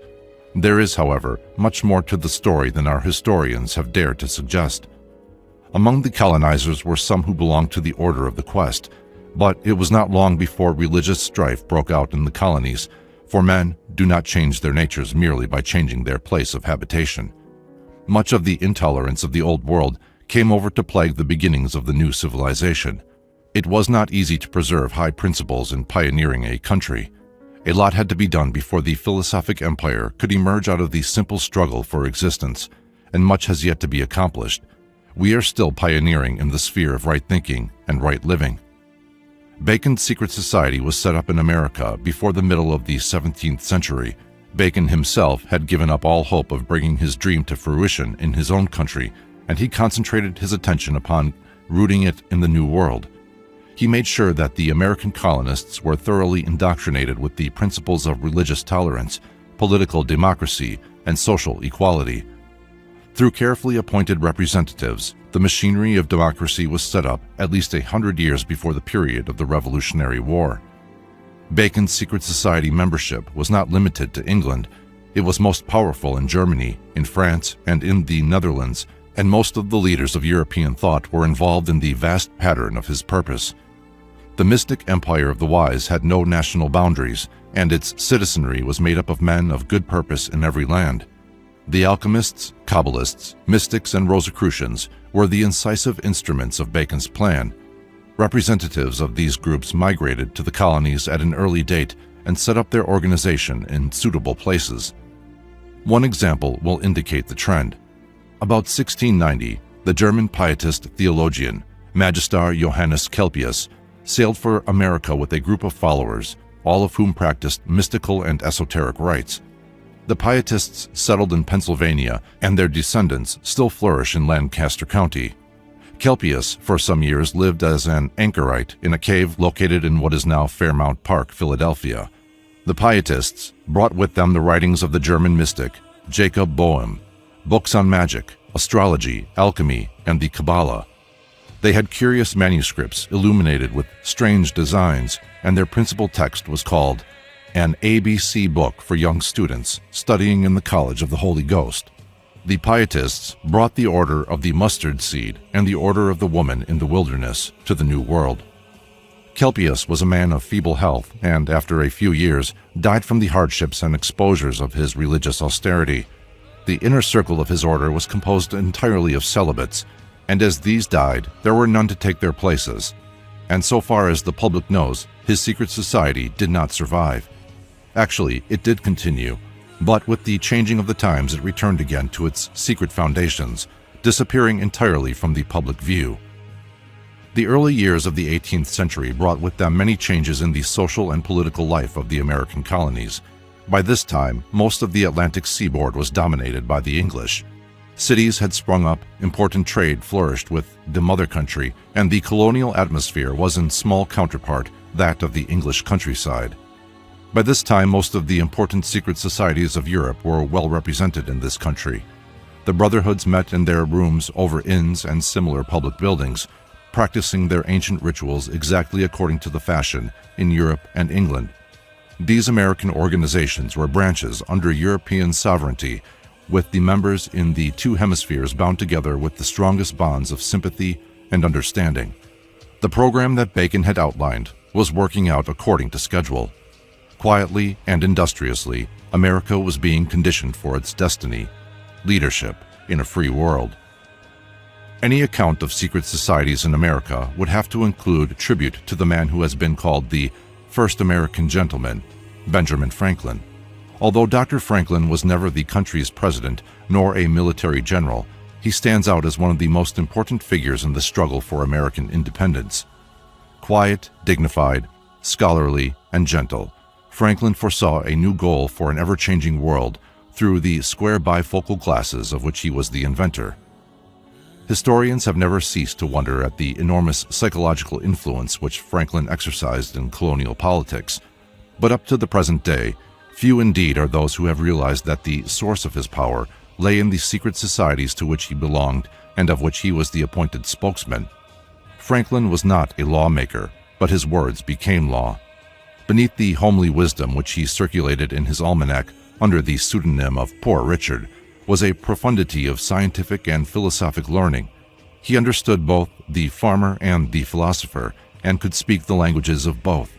There is, however, much more to the story than our historians have dared to suggest. Among the colonizers were some who belonged to the Order of the Quest, but it was not long before religious strife broke out in the colonies, for men do not change their natures merely by changing their place of habitation. Much of the intolerance of the Old World came over to plague the beginnings of the new civilization. It was not easy to preserve high principles in pioneering a country. A lot had to be done before the philosophic empire could emerge out of the simple struggle for existence, and much has yet to be accomplished. We are still pioneering in the sphere of right thinking and right living. Bacon's secret society was set up in America before the middle of the 17th century. Bacon himself had given up all hope of bringing his dream to fruition in his own country, and he concentrated his attention upon rooting it in the New World. He made sure that the American colonists were thoroughly indoctrinated with the principles of religious tolerance, political democracy, and social equality. Through carefully appointed representatives, the machinery of democracy was set up at least 100 years before the period of the Revolutionary War. Bacon's secret society membership was not limited to England. It was most powerful in Germany, in France, and in the Netherlands, and most of the leaders of European thought were involved in the vast pattern of his purpose. The mystic empire of the wise had no national boundaries, and its citizenry was made up of men of good purpose in every land. The alchemists, Kabbalists, mystics, and Rosicrucians were the incisive instruments of Bacon's plan. Representatives of these groups migrated to the colonies at an early date and set up their organization in suitable places. One example will indicate the trend. About 1690, the German pietist theologian, Magister Johannes Kelpius, sailed for America with a group of followers, all of whom practiced mystical and esoteric rites. The pietists settled in Pennsylvania, and their descendants still flourish in Lancaster County. Kelpius, for some years, lived as an anchorite in a cave located in what is now Fairmount Park, Philadelphia. The pietists brought with them the writings of the German mystic Jacob Boehm, books on magic, astrology, alchemy, and the Kabbalah. They had curious manuscripts illuminated with strange designs, and their principal text was called An ABC Book for Young Students Studying in the College of the Holy Ghost. The pietists brought the Order of the Mustard Seed and the Order of the Woman in the Wilderness to the New World. Kelpius was a man of feeble health and, after a few years, died from the hardships and exposures of his religious austerity. The inner circle of his order was composed entirely of celibates, and as these died, there were none to take their places. And so far as the public knows, his secret society did not survive. Actually, it did continue, but with the changing of the times it returned again to its secret foundations, disappearing entirely from the public view. The early years of the 18th century brought with them many changes in the social and political life of the American colonies. By this time, most of the Atlantic seaboard was dominated by the English. Cities had sprung up, important trade flourished with the mother country, and the colonial atmosphere was in small counterpart that of the English countryside. By this time, most of the important secret societies of Europe were well represented in this country. The brotherhoods met in their rooms over inns and similar public buildings, practicing their ancient rituals exactly according to the fashion in Europe and England. These American organizations were branches under European sovereignty, with the members in the two hemispheres bound together with the strongest bonds of sympathy and understanding. The program that Bacon had outlined was working out according to schedule. Quietly and industriously, America was being conditioned for its destiny, leadership in a free world. Any account of secret societies in America would have to include tribute to the man who has been called the first American gentleman, Benjamin Franklin. Although Dr. Franklin was never the country's president nor a military general, he stands out as one of the most important figures in the struggle for American independence. Quiet, dignified, scholarly, and gentle, Franklin foresaw a new goal for an ever-changing world through the square bifocal glasses of which he was the inventor. Historians have never ceased to wonder at the enormous psychological influence which Franklin exercised in colonial politics, but up to the present day, Few indeed are those who have realized that the source of his power lay in the secret societies to which he belonged and of which he was the appointed spokesman. Franklin was not a lawmaker, but his words became law. Beneath the homely wisdom which he circulated in his almanac under the pseudonym of Poor Richard was a profundity of scientific and philosophic learning. He understood both the farmer and the philosopher and could speak the languages of both.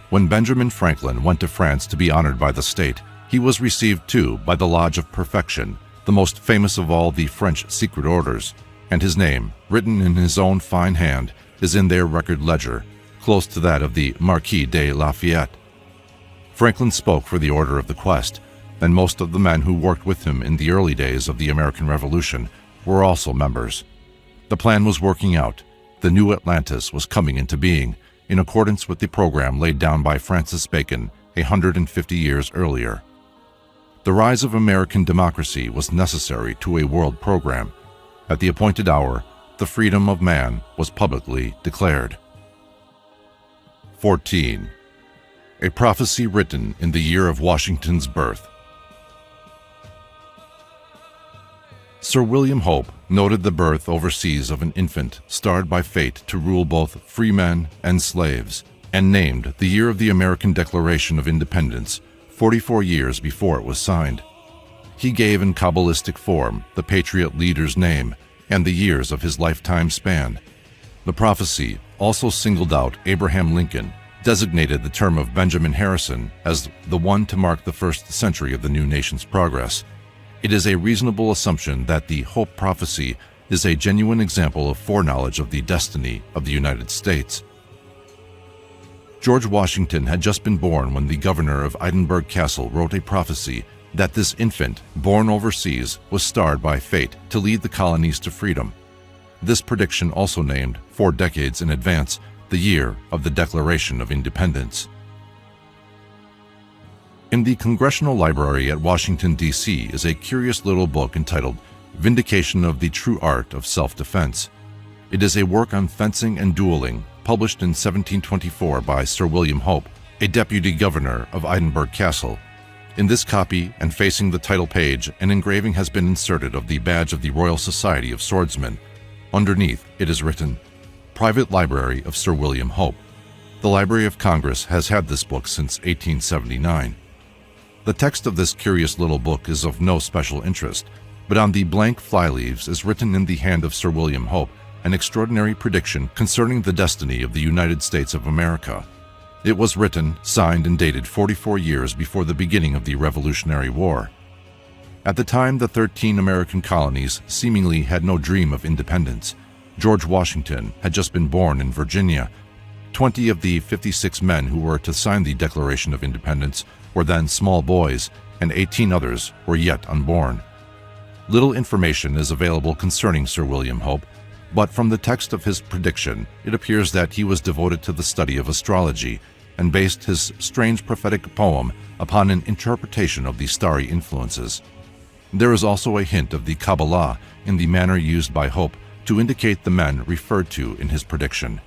When Benjamin Franklin went to France to be honored by the state, he was received too by the Lodge of Perfection, the most famous of all the French secret orders, and his name, written in his own fine hand, is in their record ledger, close to that of the Marquis de Lafayette. Franklin spoke for the Order of the Quest, and most of the men who worked with him in the early days of the American Revolution were also members. The plan was working out. The new Atlantis was coming into being, in accordance with the program laid down by Francis Bacon 150 years earlier. The rise of American democracy was necessary to a world program. At the appointed hour, the freedom of man was publicly declared. 14. A prophecy written in the year of Washington's birth. Sir William Hope noted the birth overseas of an infant starred by fate to rule both free men and slaves, and named the year of the American Declaration of Independence 44 years before it was signed. He gave in Kabbalistic form the patriot leader's name and the years of his lifetime span. The prophecy also singled out Abraham Lincoln, designated the term of Benjamin Harrison as the one to mark the first century of the new nation's progress. It is a reasonable assumption that the Hope prophecy is a genuine example of foreknowledge of the destiny of the United States. George Washington had just been born when the governor of Edinburgh Castle wrote a prophecy that this infant, born overseas, was starred by fate to lead the colonies to freedom. This prediction also named, 4 decades in advance, the year of the Declaration of Independence. In the Congressional Library at Washington, D.C. is a curious little book entitled Vindication of the True Art of Self-Defense. It is a work on fencing and dueling, published in 1724 by Sir William Hope, a deputy governor of Edinburgh Castle. In this copy, and facing the title page, an engraving has been inserted of the badge of the Royal Society of Swordsmen. Underneath, it is written, Private Library of Sir William Hope. The Library of Congress has had this book since 1879. The text of this curious little book is of no special interest, but on the blank flyleaves is written in the hand of Sir William Hope an extraordinary prediction concerning the destiny of the United States of America. It was written, signed, and dated 44 years before the beginning of the Revolutionary War. At the time, the 13 American colonies seemingly had no dream of independence. George Washington had just been born in Virginia. 20 of the 56 men who were to sign the Declaration of Independence were then small boys, and 18 others were yet unborn. Little information is available concerning Sir William Hope, but from the text of his prediction, it appears that he was devoted to the study of astrology and based his strange prophetic poem upon an interpretation of the starry influences. There is also a hint of the Kabbalah in the manner used by Hope to indicate the men referred to in his prediction.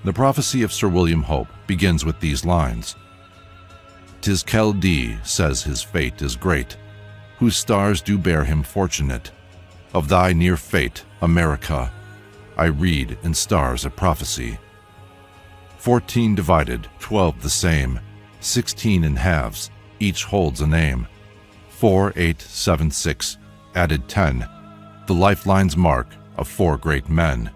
The prophecy of Sir William Hope begins with these lines. "'Tis Chaldee says his fate is great, whose stars do bear him fortunate. Of thy near fate, America, I read in stars a prophecy. 14 divided, 12 the same, 16 in halves, each holds a name. 4, 8, 7, 6, added 10, the lifeline's mark of 4 great men."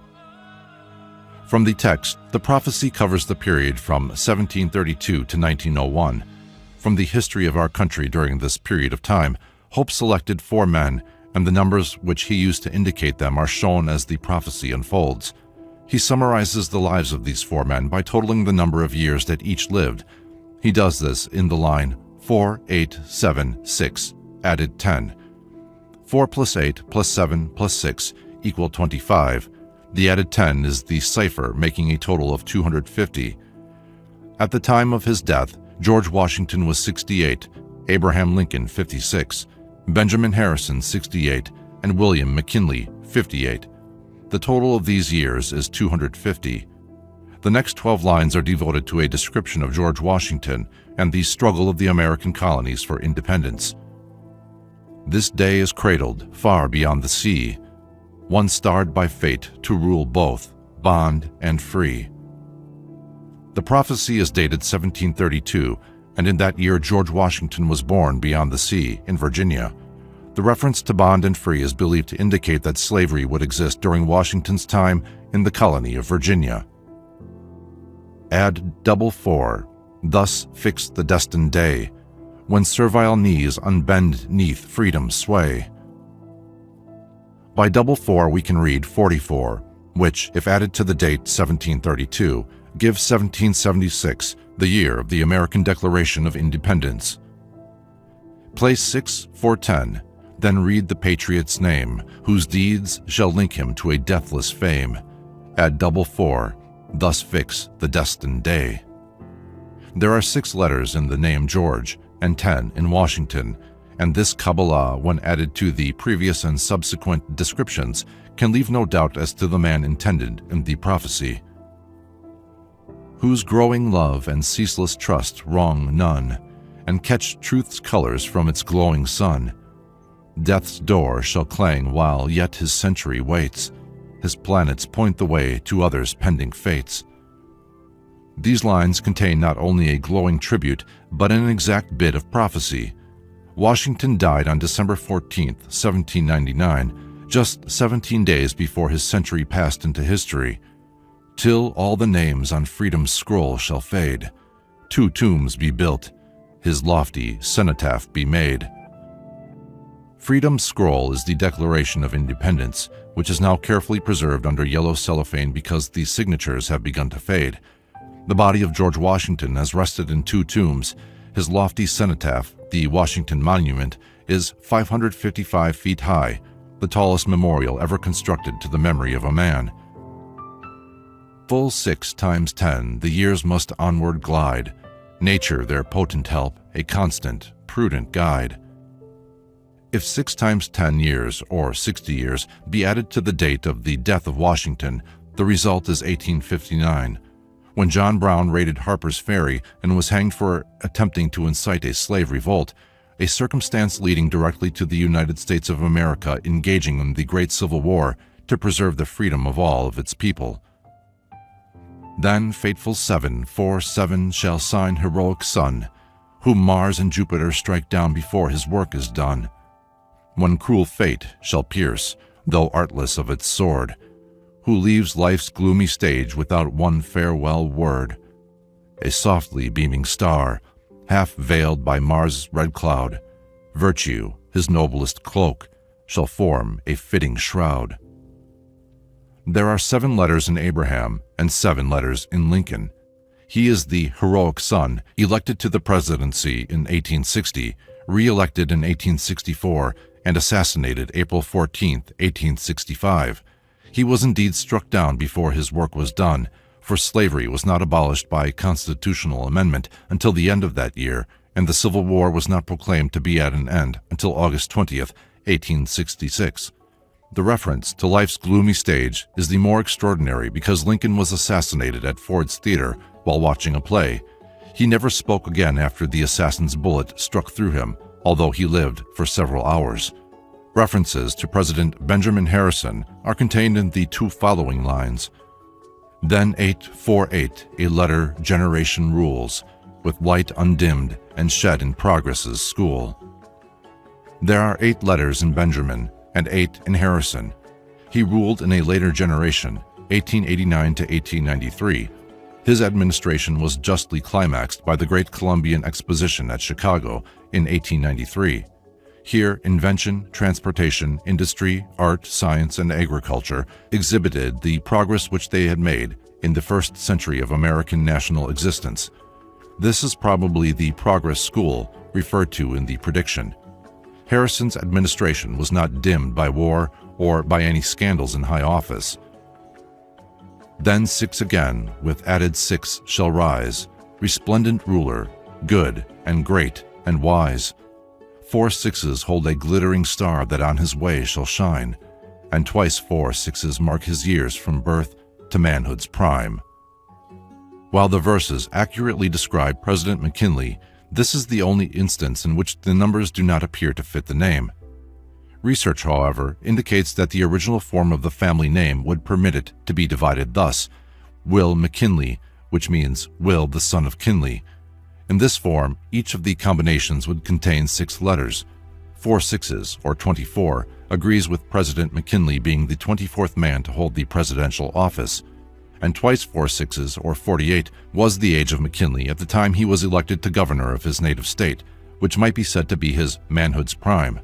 From the text, the prophecy covers the period from 1732 to 1901. From the history of our country during this period of time, Hope selected 4 men, and the numbers which he used to indicate them are shown as the prophecy unfolds. He summarizes the lives of these 4 men by totaling the number of years that each lived. He does this in the line 4, 8, 7, 6, added 10. 4 plus 8 plus 7 plus 6 equal 25. The added 10 is the cipher, making a total of 250. At the time of his death, George Washington was 68, Abraham Lincoln 56, Benjamin Harrison 68, and William McKinley 58. The total of these years is 250. The next 12 lines are devoted to a description of George Washington and the struggle of the American colonies for independence. This day is cradled far beyond the sea, one starred by fate to rule both bond and free. The prophecy is dated 1732, and in that year George Washington was born beyond the sea in Virginia. The reference to bond and free is believed to indicate that slavery would exist during Washington's time in the colony of Virginia. Add 4, thus fix the destined day, when servile knees unbend 'neath freedom's sway. By 4 we can read 44, which, if added to the date 1732, gives 1776, the year of the American Declaration of Independence. Place 6 for 10, then read the patriot's name, whose deeds shall link him to a deathless fame. Add 4, thus fix the destined day. There are 6 letters in the name George and 10 in Washington, and this Kabbalah, when added to the previous and subsequent descriptions, can leave no doubt as to the man intended in the prophecy. Whose growing love and ceaseless trust wrong none, and catch truth's colors from its glowing sun. Death's door shall clang while yet his century waits. His planets point the way to others' pending fates. These lines contain not only a glowing tribute, but an exact bit of prophecy. Washington died on December 14, 1799, just 17 days before his century passed into history. Till all the names on freedom's scroll shall fade, 2 tombs be built, his lofty cenotaph be made. Freedom's scroll is the Declaration of Independence, which is now carefully preserved under yellow cellophane because the signatures have begun to fade. The body of George Washington has rested in 2 tombs. His lofty cenotaph, the Washington Monument, is 555 feet high, the tallest memorial ever constructed to the memory of a man. Full 6 times 10, the years must onward glide, nature their potent help, a constant, prudent guide. If 6 times 10 years, or 60 years, be added to the date of the death of Washington, the result is 1859, when John Brown raided Harper's Ferry and was hanged for attempting to incite a slave revolt, a circumstance leading directly to the United States of America engaging in the Great Civil War to preserve the freedom of all of its people. Then fateful 747 shall sign heroic sun, whom Mars and Jupiter strike down before his work is done. When cruel fate shall pierce, though artless of its sword, who leaves life's gloomy stage without one farewell word. A softly beaming star, half veiled by Mars' red cloud, virtue, his noblest cloak, shall form a fitting shroud. There are 7 letters in Abraham and 7 letters in Lincoln. He is the heroic son, elected to the presidency in 1860, re-elected in 1864, and assassinated April 14, 1865. He was indeed struck down before his work was done, for slavery was not abolished by constitutional amendment until the end of that year, and the Civil War was not proclaimed to be at an end until August 20, 1866. The reference to life's gloomy stage is the more extraordinary because Lincoln was assassinated at Ford's Theater while watching a play. He never spoke again after the assassin's bullet struck through him, although he lived for several hours. References to President Benjamin Harrison are contained in the 2 following lines. Then 848, a letter generation rules, with light undimmed and shed in progress's school. There are 8 letters in Benjamin and 8 in Harrison. He ruled in a later generation, 1889 to 1893. His administration was justly climaxed by the Great Columbian Exposition at Chicago in 1893. Here, invention, transportation, industry, art, science, and agriculture exhibited the progress which they had made in the first century of American national existence. This is probably the progress school referred to in the prediction. Harrison's administration was not dimmed by war or by any scandals in high office. Then 6 again, with added 6 shall rise, resplendent ruler, good and great and wise. 4 sixes hold a glittering star that on his way shall shine, and twice 4 sixes mark his years from birth to manhood's prime. While the verses accurately describe President McKinley, this is the only instance in which the numbers do not appear to fit the name. Research, however, indicates that the original form of the family name would permit it to be divided thus: Will McKinley, which means Will the son of Kinley. In this form, each of the combinations would contain 6 letters. 4 sixes, or 24, agrees with President McKinley being the 24th man to hold the presidential office, and twice 4 sixes, or 48, was the age of McKinley at the time he was elected to governor of his native state, which might be said to be his manhood's prime.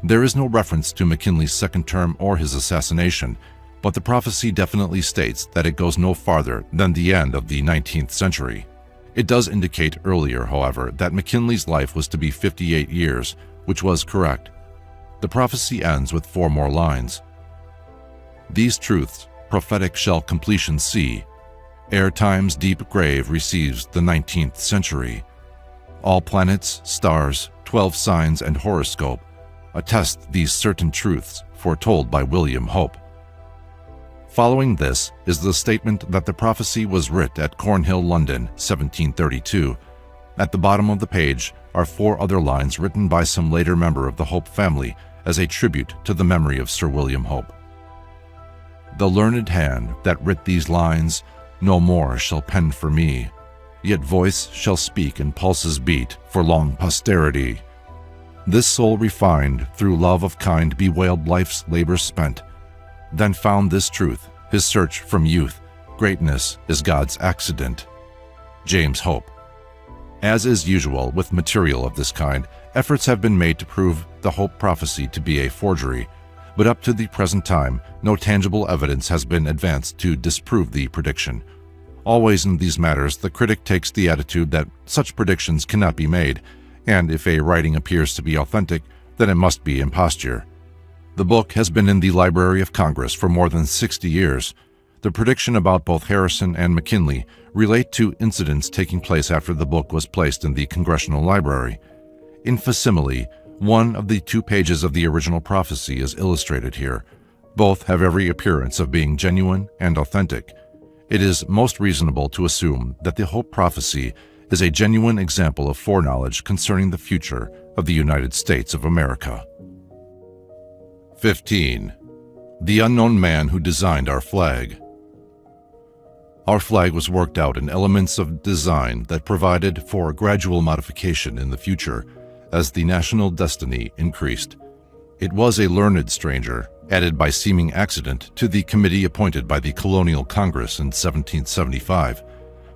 There is no reference to McKinley's second term or his assassination, but the prophecy definitely states that it goes no farther than the end of the 19th century. It does indicate earlier, however, that McKinley's life was to be 58 years, which was correct. The prophecy ends with 4 more lines. These truths prophetic shall completion see, ere time's deep grave receives the 19th century. All planets, stars, 12 signs, and horoscope attest these certain truths foretold by William Hope. Following this is the statement that the prophecy was writ at Cornhill, London, 1732. At the bottom of the page are 4 other lines written by some later member of the Hope family as a tribute to the memory of Sir William Hope. The learned hand that writ these lines no more shall pen for me, yet voice shall speak and pulses beat for long posterity. This soul refined through love of kind bewailed life's labor spent, then found this truth, his search from youth: greatness is God's accident. James Hope. As is usual with material of this kind, efforts have been made to prove the Hope prophecy to be a forgery, but up to the present time, no tangible evidence has been advanced to disprove the prediction. Always in these matters, the critic takes the attitude that such predictions cannot be made, and if a writing appears to be authentic, then it must be imposture. The book has been in the Library of Congress for more than 60 years. The prediction about both Harrison and McKinley relate to incidents taking place after the book was placed in the Congressional Library. In facsimile, one of the 2 pages of the original prophecy is illustrated here. Both have every appearance of being genuine and authentic. It is most reasonable to assume that the Hope prophecy is a genuine example of foreknowledge concerning the future of the United States of America. 15. The unknown man who designed our flag. Our flag was worked out in elements of design that provided for gradual modification in the future as the national destiny increased. It was a learned stranger, added by seeming accident to the committee appointed by the Colonial Congress in 1775,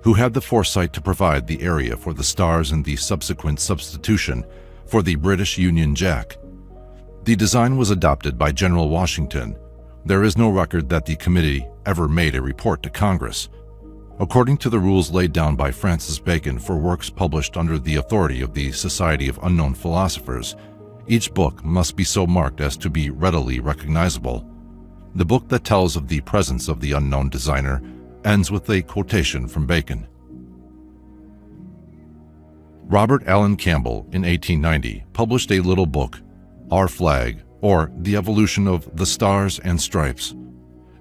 who had the foresight to provide the area for the stars and the subsequent substitution for the British Union Jack. The design was adopted by General Washington. There is no record that the committee ever made a report to Congress. According to the rules laid down by Francis Bacon for works published under the authority of the Society of Unknown Philosophers, each book must be so marked as to be readily recognizable. The book that tells of the presence of the unknown designer ends with a quotation from Bacon. Robert Allen Campbell, in 1890, published a little book, Our Flag, or The Evolution of the Stars and Stripes.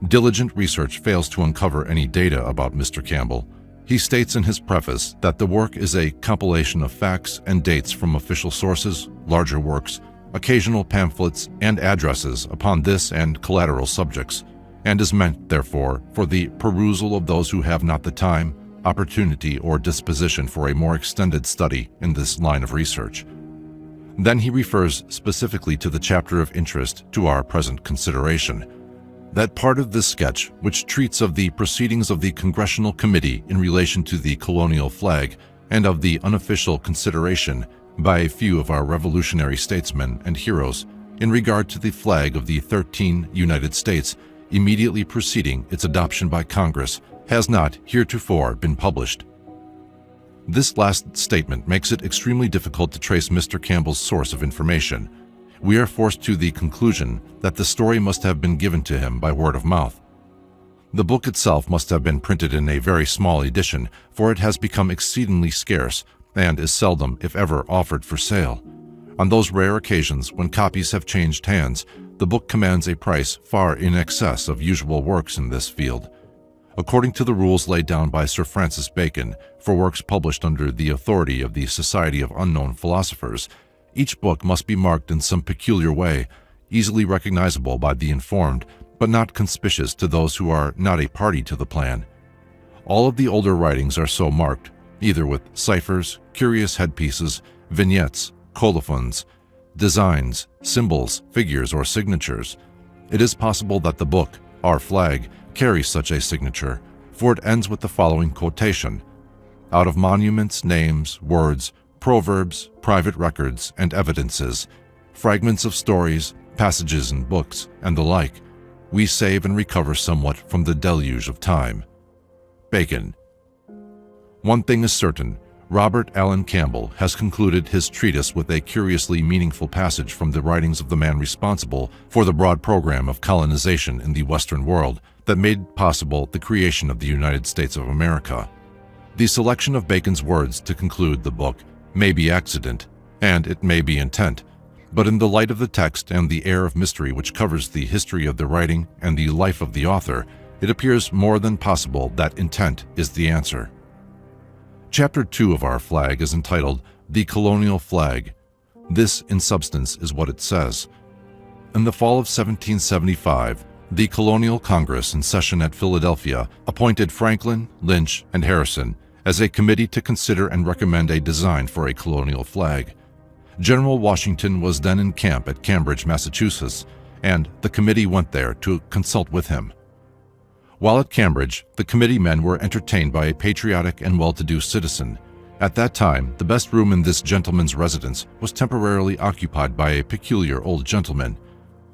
Diligent research fails to uncover any data about Mr. Campbell. He states in his preface that the work is a compilation of facts and dates from official sources, larger works, occasional pamphlets, and addresses upon this and collateral subjects, and is meant, therefore, for the perusal of those who have not the time, opportunity, or disposition for a more extended study in this line of research. Then he refers specifically to the chapter of interest to our present consideration. That part of this sketch which treats of the proceedings of the Congressional Committee in relation to the colonial flag and of the unofficial consideration by a few of our revolutionary statesmen and heroes in regard to the flag of the 13 United States immediately preceding its adoption by Congress has not heretofore been published. This last statement makes it extremely difficult to trace Mr. Campbell's source of information. We are forced to the conclusion that the story must have been given to him by word of mouth. The book itself must have been printed in a very small edition, for it has become exceedingly scarce and is seldom, if ever, offered for sale. On those rare occasions when copies have changed hands, the book commands a price far in excess of usual works in this field. According to the rules laid down by Sir Francis Bacon for works published under the authority of the Society of Unknown Philosophers, each book must be marked in some peculiar way, easily recognizable by the informed, but not conspicuous to those who are not a party to the plan. All of the older writings are so marked, either with ciphers, curious headpieces, vignettes, colophons, designs, symbols, figures, or signatures. It is possible that the book, Our Flag, carries such a signature, for it ends with the following quotation: "Out of monuments, names, words, proverbs, private records, and evidences, fragments of stories, passages in books, and the like, we save and recover somewhat from the deluge of time." Bacon. One thing is certain: Robert Allen Campbell has concluded his treatise with a curiously meaningful passage from the writings of the man responsible for the broad program of colonization in the Western world that made possible the creation of the United States of America. The selection of Bacon's words to conclude the book may be accident, and it may be intent, but in the light of the text and the air of mystery which covers the history of the writing and the life of the author, it appears more than possible that intent is the answer. Chapter 2 of Our Flag is entitled The Colonial Flag. This, in substance, is what it says. In the fall of 1775, the Colonial Congress in session at Philadelphia appointed Franklin, Lynch, and Harrison as a committee to consider and recommend a design for a colonial flag. General Washington was then in camp at Cambridge, Massachusetts, and the committee went there to consult with him. While at Cambridge, the committee men were entertained by a patriotic and well-to-do citizen. At that time, the best room in this gentleman's residence was temporarily occupied by a peculiar old gentleman.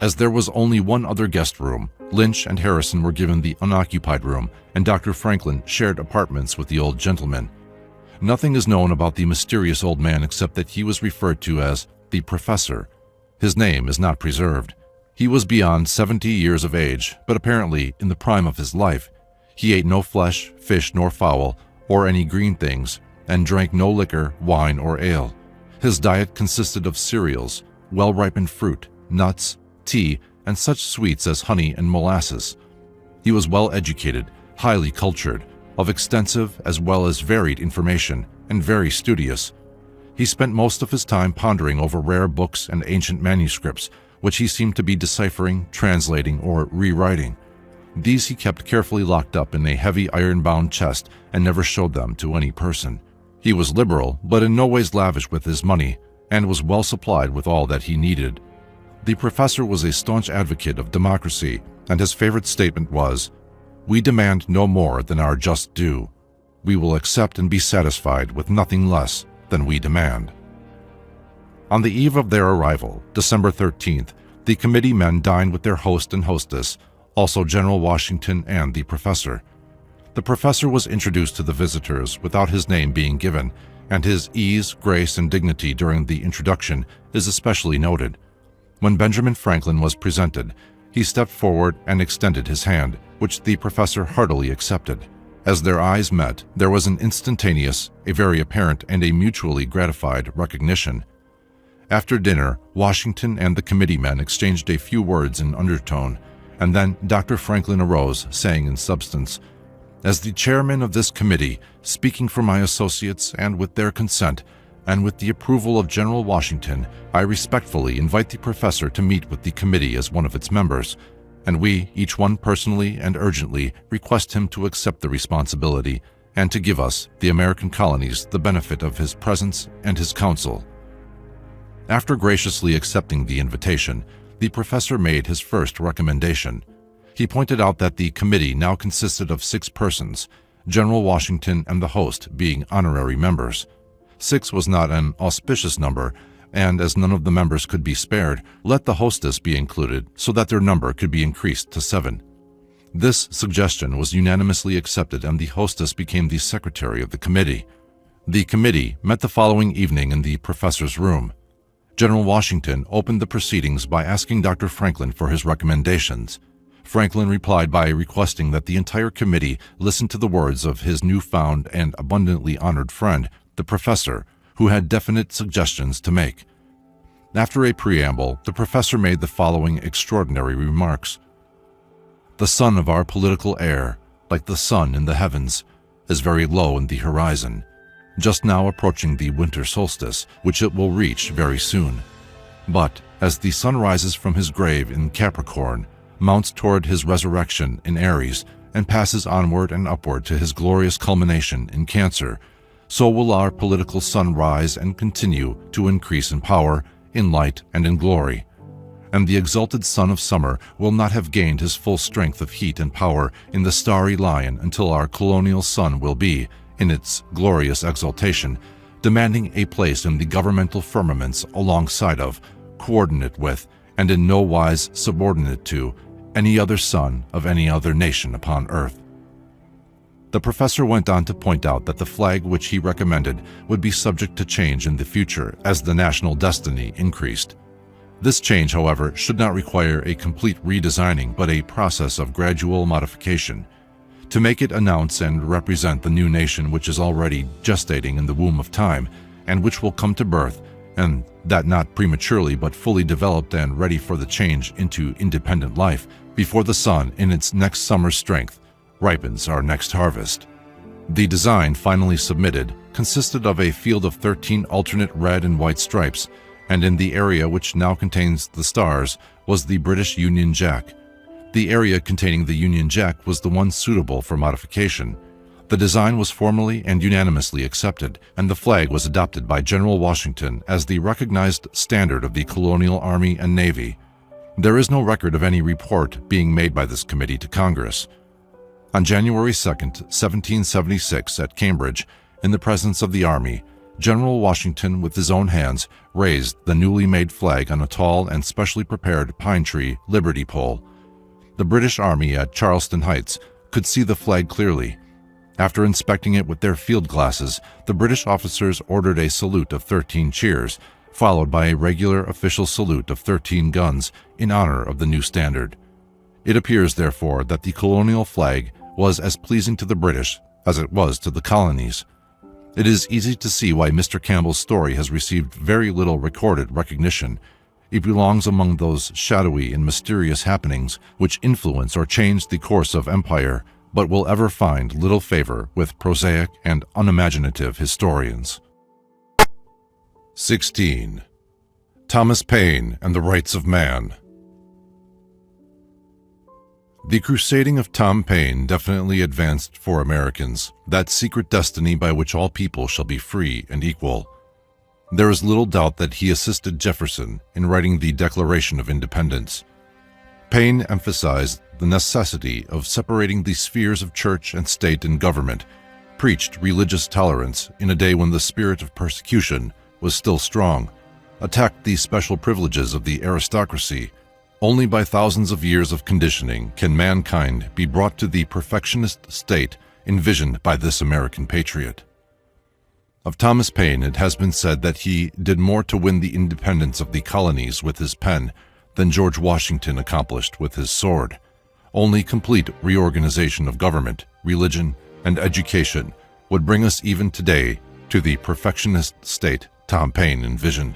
As there was only one other guest room, Lynch and Harrison were given the unoccupied room, and Dr. Franklin shared apartments with the old gentleman. Nothing is known about the mysterious old man except that he was referred to as the Professor. His name is not preserved. He was beyond 70 years of age, but apparently in the prime of his life. He ate no flesh, fish, nor fowl, or any green things, and drank no liquor, wine, or ale. His diet consisted of cereals, well-ripened fruit, nuts, tea, and such sweets as honey and molasses. He was well educated, highly cultured, of extensive as well as varied information, and very studious. He spent most of his time pondering over rare books and ancient manuscripts, which he seemed to be deciphering, translating, or rewriting. These he kept carefully locked up in a heavy iron-bound chest and never showed them to any person. He was liberal, but in no ways lavish with his money, and was well supplied with all that he needed. The professor was a staunch advocate of democracy, and his favorite statement was, "We demand no more than our just due. We will accept and be satisfied with nothing less than we demand." On the eve of their arrival, December 13th, the committee men dined with their host and hostess, also General Washington and the professor. The professor was introduced to the visitors without his name being given, and his ease, grace, and dignity during the introduction is especially noted. When Benjamin Franklin was presented, he stepped forward and extended his hand, which the professor heartily accepted. As their eyes met, there was an instantaneous, a very apparent, and a mutually gratified recognition. After dinner, Washington and the committee men exchanged a few words in undertone, and then Dr. Franklin arose, saying in substance, "As the chairman of this committee, speaking for my associates and with their consent, and with the approval of General Washington, I respectfully invite the professor to meet with the committee as one of its members, and we, each one personally and urgently, request him to accept the responsibility and to give us, the American colonies, the benefit of his presence and his counsel." After graciously accepting the invitation, the professor made his first recommendation. He pointed out that the committee now consisted of 6 persons, General Washington and the host being honorary members. 6 was not an auspicious number, and as none of the members could be spared, let the hostess be included so that their number could be increased to 7. This suggestion was unanimously accepted, and the hostess became the secretary of the committee. The committee met the following evening in the professor's room. General Washington opened the proceedings by asking Dr. Franklin for his recommendations. Franklin replied by requesting that the entire committee listen to the words of his newfound and abundantly honored friend, the professor, who had definite suggestions to make. After a preamble, the professor made the following extraordinary remarks. "The son of our political heir, like the sun in the heavens, is very low in the horizon, just now approaching the winter solstice, which it will reach very soon. But as the sun rises from his grave in Capricorn, mounts toward his resurrection in Aries, and passes onward and upward to his glorious culmination in Cancer, so will our political sun rise and continue to increase in power, in light, and in glory. And the exalted sun of summer will not have gained his full strength of heat and power in the starry lion until our colonial sun will be, in its glorious exaltation, demanding a place in the governmental firmaments alongside of, coordinate with, and in no wise subordinate to, any other sun of any other nation upon earth. The professor went on to point out that the flag which he recommended would be subject to change in the future as the national destiny increased. This change, however, should not require a complete redesigning but a process of gradual modification, to make it announce and represent the new nation which is already gestating in the womb of time and which will come to birth, and that not prematurely but fully developed and ready for the change into independent life before the sun in its next summer's strength ripens our next harvest. The design finally submitted consisted of a field of 13 alternate red and white stripes, and in the area which now contains the stars was the British Union Jack. The area containing the Union Jack was the one suitable for modification. The design was formally and unanimously accepted, and the flag was adopted by General Washington as the recognized standard of the colonial army and navy. There is no record of any report being made by this committee to Congress. On January 2, 1776, at Cambridge, in the presence of the army, General Washington, with his own hands, raised the newly made flag on a tall and specially prepared pine tree liberty pole. The British Army at Charleston Heights could see the flag clearly. After inspecting it with their field glasses, the British officers ordered a salute of 13 cheers, followed by a regular official salute of 13 guns in honor of the new standard. It appears, therefore, that the colonial flag was as pleasing to the British as it was to the colonies. It is easy to see why Mr. Campbell's story has received very little recorded recognition. It belongs among those shadowy and mysterious happenings which influence or change the course of empire, but will ever find little favor with prosaic and unimaginative historians. 16. Thomas Paine and the Rights of Man. The crusading of Tom Paine definitely advanced for Americans that secret destiny by which all people shall be free and equal. There is little doubt that he assisted Jefferson in writing the Declaration of Independence. Paine emphasized the necessity of separating the spheres of church and state and government, preached religious tolerance in a day when the spirit of persecution was still strong, attacked the special privileges of the aristocracy. Only by thousands of years of conditioning can mankind be brought to the perfectionist state envisioned by this American patriot. Of Thomas Paine, it has been said that he did more to win the independence of the colonies with his pen than George Washington accomplished with his sword. Only complete reorganization of government, religion, and education would bring us even today to the perfectionist state Tom Paine envisioned.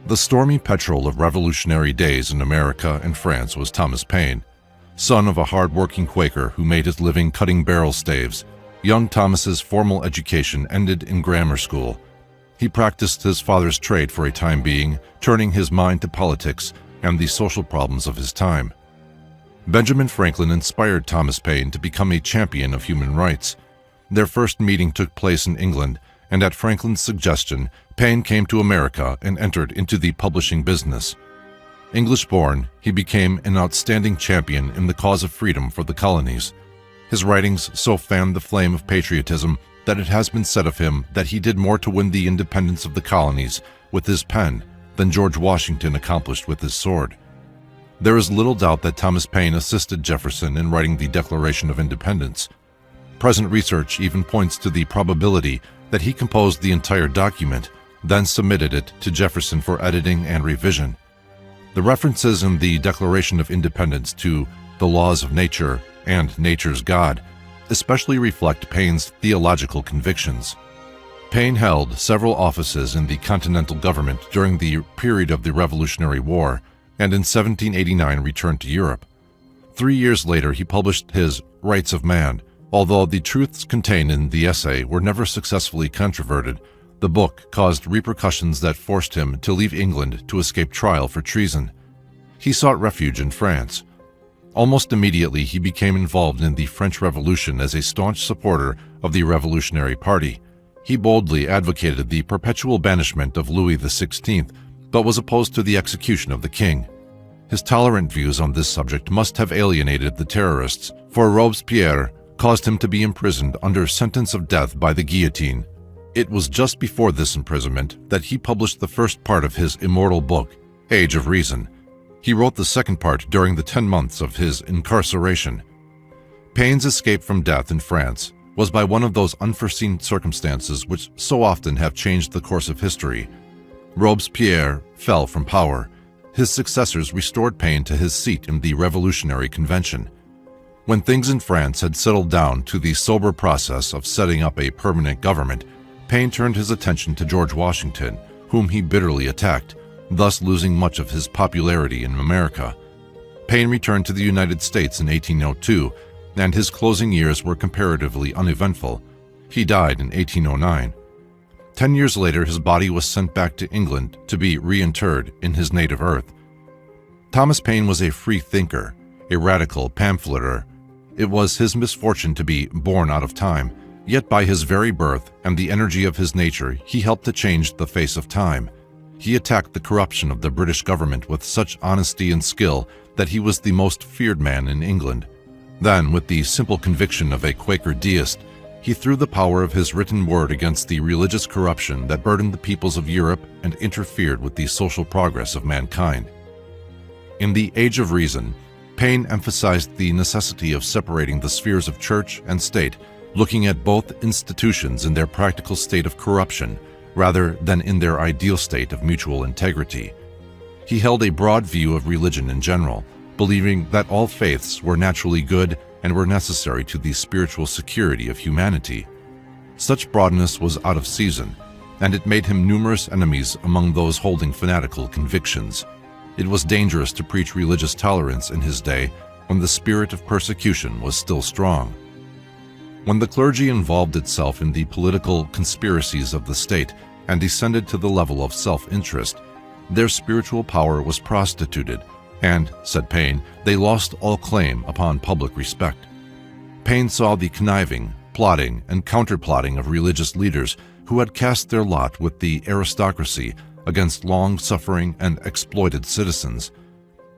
The stormy petrel of revolutionary days in America and France was Thomas Paine. Son of a hard-working Quaker who made his living cutting barrel staves, young Thomas's formal education ended in grammar school. He practiced his father's trade for a time being, turning his mind to politics and the social problems of his time. Benjamin Franklin inspired Thomas Paine to become a champion of human rights. Their first meeting took place in England, and at Franklin's suggestion, Paine came to America and entered into the publishing business. English-born, he became an outstanding champion in the cause of freedom for the colonies. His writings so fanned the flame of patriotism that it has been said of him that he did more to win the independence of the colonies with his pen than George Washington accomplished with his sword. There is little doubt that Thomas Paine assisted Jefferson in writing the Declaration of Independence. Present research even points to the probability that he composed the entire document, then submitted it to Jefferson for editing and revision. The references in the Declaration of Independence to the laws of nature and nature's God especially reflect Paine's theological convictions. Paine held several offices in the Continental government during the period of the Revolutionary War, and in 1789 returned to Europe. 3 years later, he published his Rights of Man. Although the truths contained in the essay were never successfully controverted, the book caused repercussions that forced him to leave England to escape trial for treason. He sought refuge in France. Almost immediately, he became involved in the French Revolution as a staunch supporter of the Revolutionary Party. He boldly advocated the perpetual banishment of Louis XVI, but was opposed to the execution of the king. His tolerant views on this subject must have alienated the terrorists, for Robespierre caused him to be imprisoned under sentence of death by the guillotine. It was just before this imprisonment that he published the first part of his immortal book, Age of Reason. He wrote the second part during the 10 months of his incarceration. Paine's escape from death in France was by one of those unforeseen circumstances which so often have changed the course of history. Robespierre fell from power. His successors restored Paine to his seat in the Revolutionary Convention. When things in France had settled down to the sober process of setting up a permanent government, Paine turned his attention to George Washington, whom he bitterly attacked, thus losing much of his popularity in America. Paine returned to the United States in 1802, and his closing years were comparatively uneventful. He died in 1809. 10 years later, his body was sent back to England to be reinterred in his native earth. Thomas Paine was a free thinker, a radical pamphleter. It was his misfortune to be born out of time, yet by his very birth and the energy of his nature, he helped to change the face of time. He attacked the corruption of the British government with such honesty and skill that he was the most feared man in England. Then, with the simple conviction of a Quaker deist, he threw the power of his written word against the religious corruption that burdened the peoples of Europe and interfered with the social progress of mankind. In the Age of Reason, Paine emphasized the necessity of separating the spheres of church and state, looking at both institutions in their practical state of corruption rather than in their ideal state of mutual integrity. He held a broad view of religion in general, believing that all faiths were naturally good and were necessary to the spiritual security of humanity. Such broadness was out of season, and it made him numerous enemies among those holding fanatical convictions. It was dangerous to preach religious tolerance in his day when the spirit of persecution was still strong. When the clergy involved itself in the political conspiracies of the state and descended to the level of self-interest, their spiritual power was prostituted, and, said Paine, they lost all claim upon public respect. Paine saw the conniving, plotting, and counterplotting of religious leaders who had cast their lot with the aristocracy against long-suffering and exploited citizens.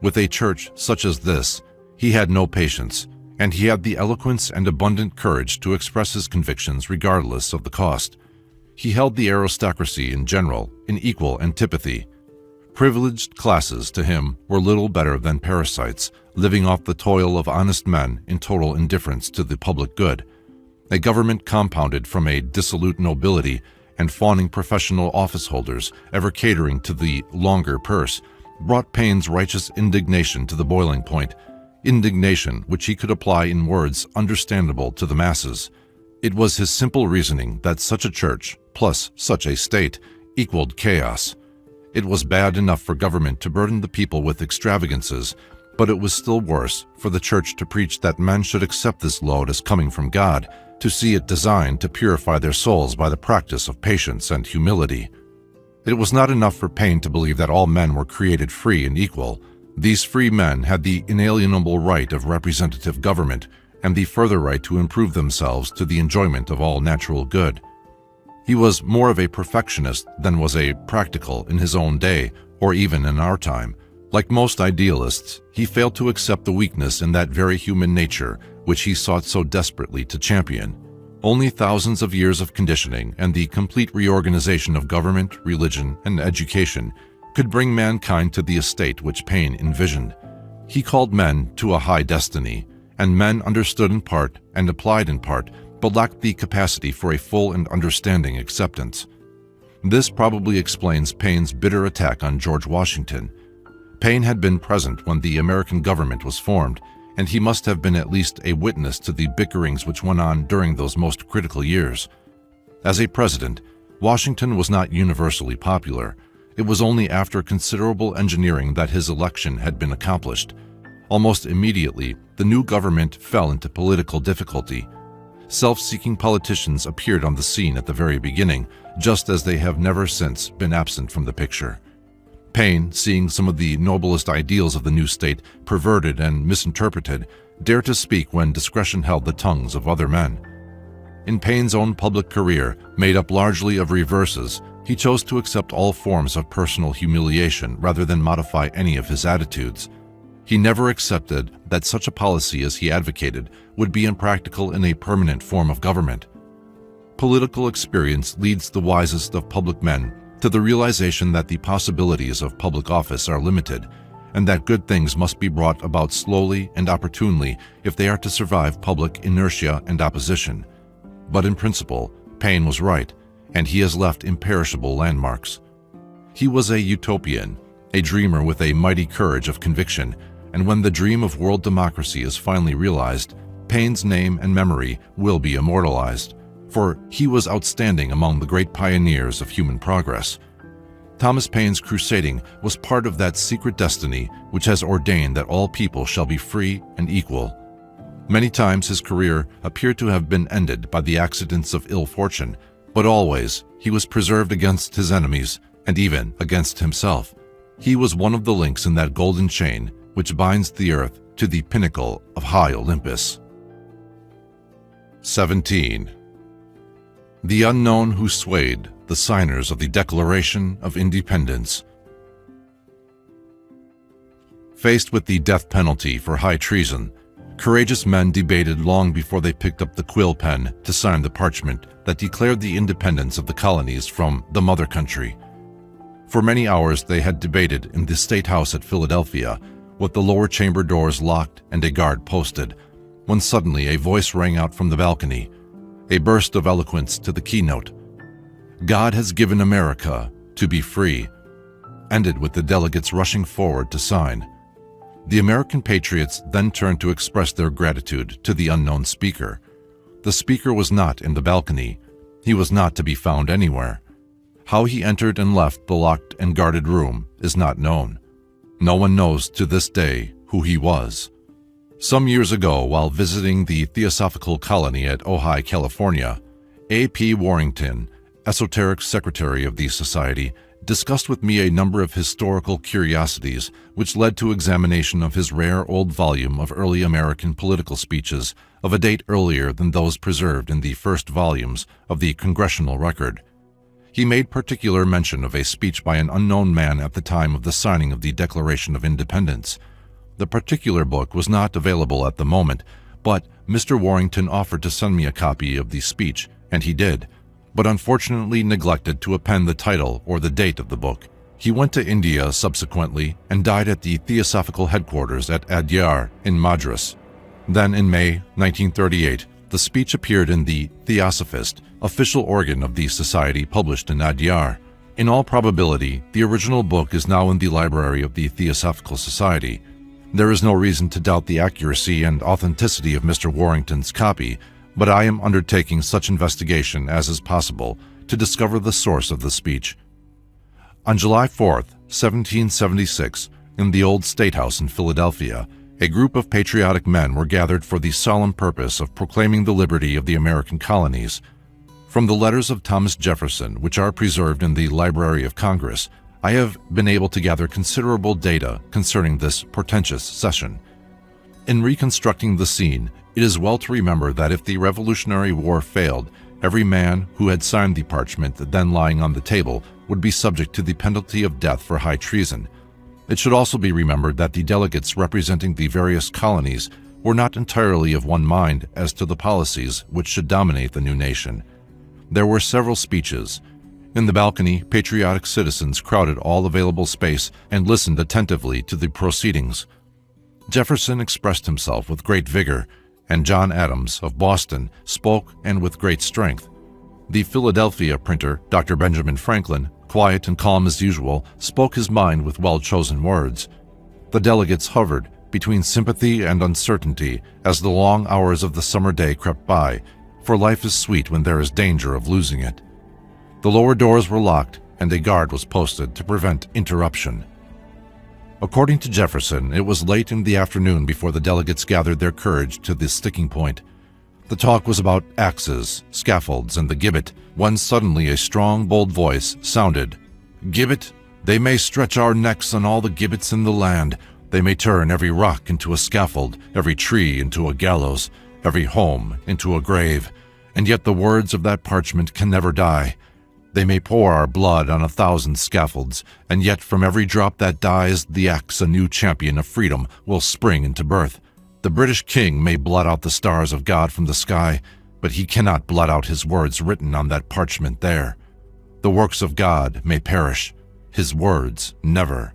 With a church such as this, he had no patience, and he had the eloquence and abundant courage to express his convictions regardless of the cost. He held the aristocracy in general in equal antipathy. Privileged classes to him were little better than parasites, living off the toil of honest men in total indifference to the public good. A government compounded from a dissolute nobility and fawning professional office holders, ever catering to the longer purse, brought Paine's righteous indignation to the boiling point, indignation which he could apply in words understandable to the masses. It was his simple reasoning that such a church, plus such a state, equaled chaos. It was bad enough for government to burden the people with extravagances, but it was still worse for the church to preach that men should accept this load as coming from God, to see it designed to purify their souls by the practice of patience and humility. It was not enough for Paine to believe that all men were created free and equal. These free men had the inalienable right of representative government and the further right to improve themselves to the enjoyment of all natural good. He was more of a perfectionist than was a practical in his own day, or even in our time. Like most idealists, he failed to accept the weakness in that very human nature which he sought so desperately to champion. Only thousands of years of conditioning and the complete reorganization of government, religion, and education could bring mankind to the estate which Paine envisioned. He called men to a high destiny, and men understood in part and applied in part, but lacked the capacity for a full and understanding acceptance. This probably explains Paine's bitter attack on George Washington. Paine had been present when the American government was formed, and he must have been at least a witness to the bickerings which went on during those most critical years. As a president, Washington was not universally popular. It was only after considerable engineering that his election had been accomplished. Almost immediately, the new government fell into political difficulty. Self-seeking politicians appeared on the scene at the very beginning, just as they have never since been absent from the picture. Paine, seeing some of the noblest ideals of the new state perverted and misinterpreted, dared to speak when discretion held the tongues of other men. In Paine's own public career, made up largely of reverses, he chose to accept all forms of personal humiliation rather than modify any of his attitudes. He never accepted that such a policy as he advocated would be impractical in a permanent form of government. Political experience leads the wisest of public men to the realization that the possibilities of public office are limited, and that good things must be brought about slowly and opportunely if they are to survive public inertia and opposition. But in principle, Paine was right, and he has left imperishable landmarks. He was a utopian, a dreamer with a mighty courage of conviction, and when the dream of world democracy is finally realized, Paine's name and memory will be immortalized, for he was outstanding among the great pioneers of human progress. Thomas Paine's crusading was part of that secret destiny which has ordained that all people shall be free and equal. Many times his career appeared to have been ended by the accidents of ill fortune, but always he was preserved against his enemies and even against himself. He was one of the links in that golden chain which binds the earth to the pinnacle of high Olympus. 17. The unknown who swayed the signers of the Declaration of Independence. Faced with the death penalty for high treason, courageous men debated long before they picked up the quill pen to sign the parchment that declared the independence of the colonies from the mother country. For many hours they had debated in the State House at Philadelphia, with the lower chamber doors locked and a guard posted, when suddenly a voice rang out from the balcony, a burst of eloquence to the keynote. God has given America to be free, ended with the delegates rushing forward to sign. The American patriots then turned to express their gratitude to the unknown speaker. The speaker was not in the balcony. He was not to be found anywhere. How he entered and left the locked and guarded room is not known. No one knows to this day who he was. Some years ago, while visiting the Theosophical Colony at Ojai, California, A.P. Warrington, esoteric secretary of the society, discussed with me a number of historical curiosities which led to examination of his rare old volume of early American political speeches of a date earlier than those preserved in the first volumes of the Congressional Record. He made particular mention of a speech by an unknown man at the time of the signing of the Declaration of Independence. The particular book was not available at the moment, but Mr. Warrington offered to send me a copy of the speech, and he did, but unfortunately neglected to append the title or the date of the book. He went to India subsequently and died at the Theosophical headquarters at Adyar in Madras. Then in May 1938, the speech appeared in the Theosophist, official organ of the society published in Adyar. In all probability, the original book is now in the library of the Theosophical Society. There is no reason to doubt the accuracy and authenticity of Mr. Warrington's copy, but I am undertaking such investigation as is possible to discover the source of the speech. On July 4, 1776, in the old State House in Philadelphia, a group of patriotic men were gathered for the solemn purpose of proclaiming the liberty of the American colonies. From the letters of Thomas Jefferson, which are preserved in the Library of Congress, I have been able to gather considerable data concerning this portentous session. In reconstructing the scene, it is well to remember that if the Revolutionary War failed, every man who had signed the parchment then lying on the table would be subject to the penalty of death for high treason. It should also be remembered that the delegates representing the various colonies were not entirely of one mind as to the policies which should dominate the new nation. There were several speeches. In the balcony, patriotic citizens crowded all available space and listened attentively to the proceedings. Jefferson expressed himself with great vigor, and John Adams of Boston spoke and with great strength. The Philadelphia printer, Dr. Benjamin Franklin, quiet and calm as usual, spoke his mind with well-chosen words. The delegates hovered between sympathy and uncertainty as the long hours of the summer day crept by, for life is sweet when there is danger of losing it. The lower doors were locked, and a guard was posted to prevent interruption. According to Jefferson, it was late in the afternoon before the delegates gathered their courage to the sticking point. The talk was about axes, scaffolds, and the gibbet, when suddenly a strong, bold voice sounded. "Gibbet, they may stretch our necks on all the gibbets in the land. They may turn every rock into a scaffold, every tree into a gallows, every home into a grave, and yet the words of that parchment can never die. They may pour our blood on 1,000 scaffolds, and yet from every drop that dies, the axe, a new champion of freedom, will spring into birth. The British king may blot out the stars of God from the sky, but he cannot blot out his words written on that parchment there. The works of God may perish, his words never.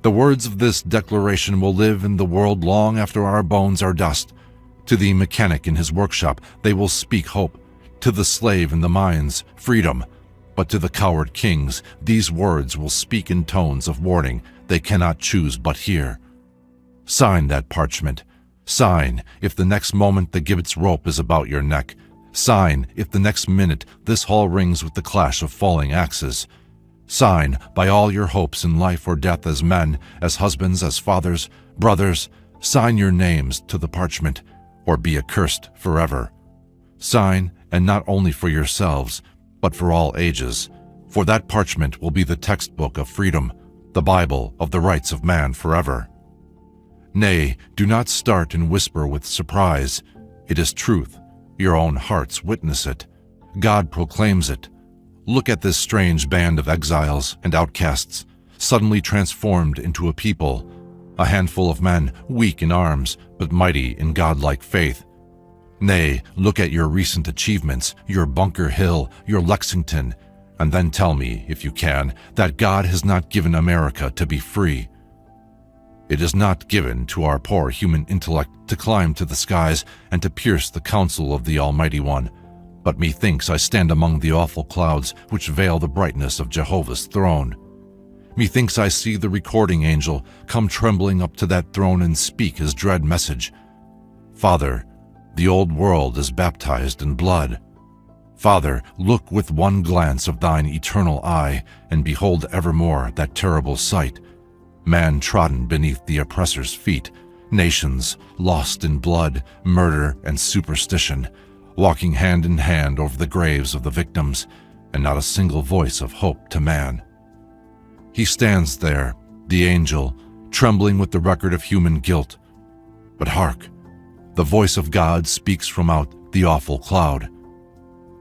The words of this declaration will live in the world long after our bones are dust. To the mechanic in his workshop, they will speak hope. To the slave in the mines, freedom. But to the coward kings, these words will speak in tones of warning they cannot choose but hear. Sign that parchment. Sign if the next moment the gibbet's rope is about your neck. Sign if the next minute this hall rings with the clash of falling axes. Sign by all your hopes in life or death as men, as husbands, as fathers, brothers. Sign your names to the parchment, or be accursed forever. Sign, and not only for yourselves, but for all ages, for that parchment will be the textbook of freedom, the Bible of the rights of man forever. Nay, do not start and whisper with surprise. It is truth. Your own hearts witness it. God proclaims it. Look at this strange band of exiles and outcasts, suddenly transformed into a people, a handful of men, weak in arms, but mighty in godlike faith. Nay, look at your recent achievements, your Bunker Hill, your Lexington, and then tell me, if you can, that God has not given America to be free. It is not given to our poor human intellect to climb to the skies and to pierce the counsel of the Almighty One, but methinks I stand among the awful clouds which veil the brightness of Jehovah's throne. Methinks I see the recording angel come trembling up to that throne and speak his dread message. Father, the old world is baptized in blood. Father, look with one glance of thine eternal eye, and behold evermore that terrible sight. Man trodden beneath the oppressor's feet, nations lost in blood, murder, and superstition, walking hand in hand over the graves of the victims, and not a single voice of hope to man. He stands there, the angel, trembling with the record of human guilt. But hark! The voice of God speaks from out the awful cloud.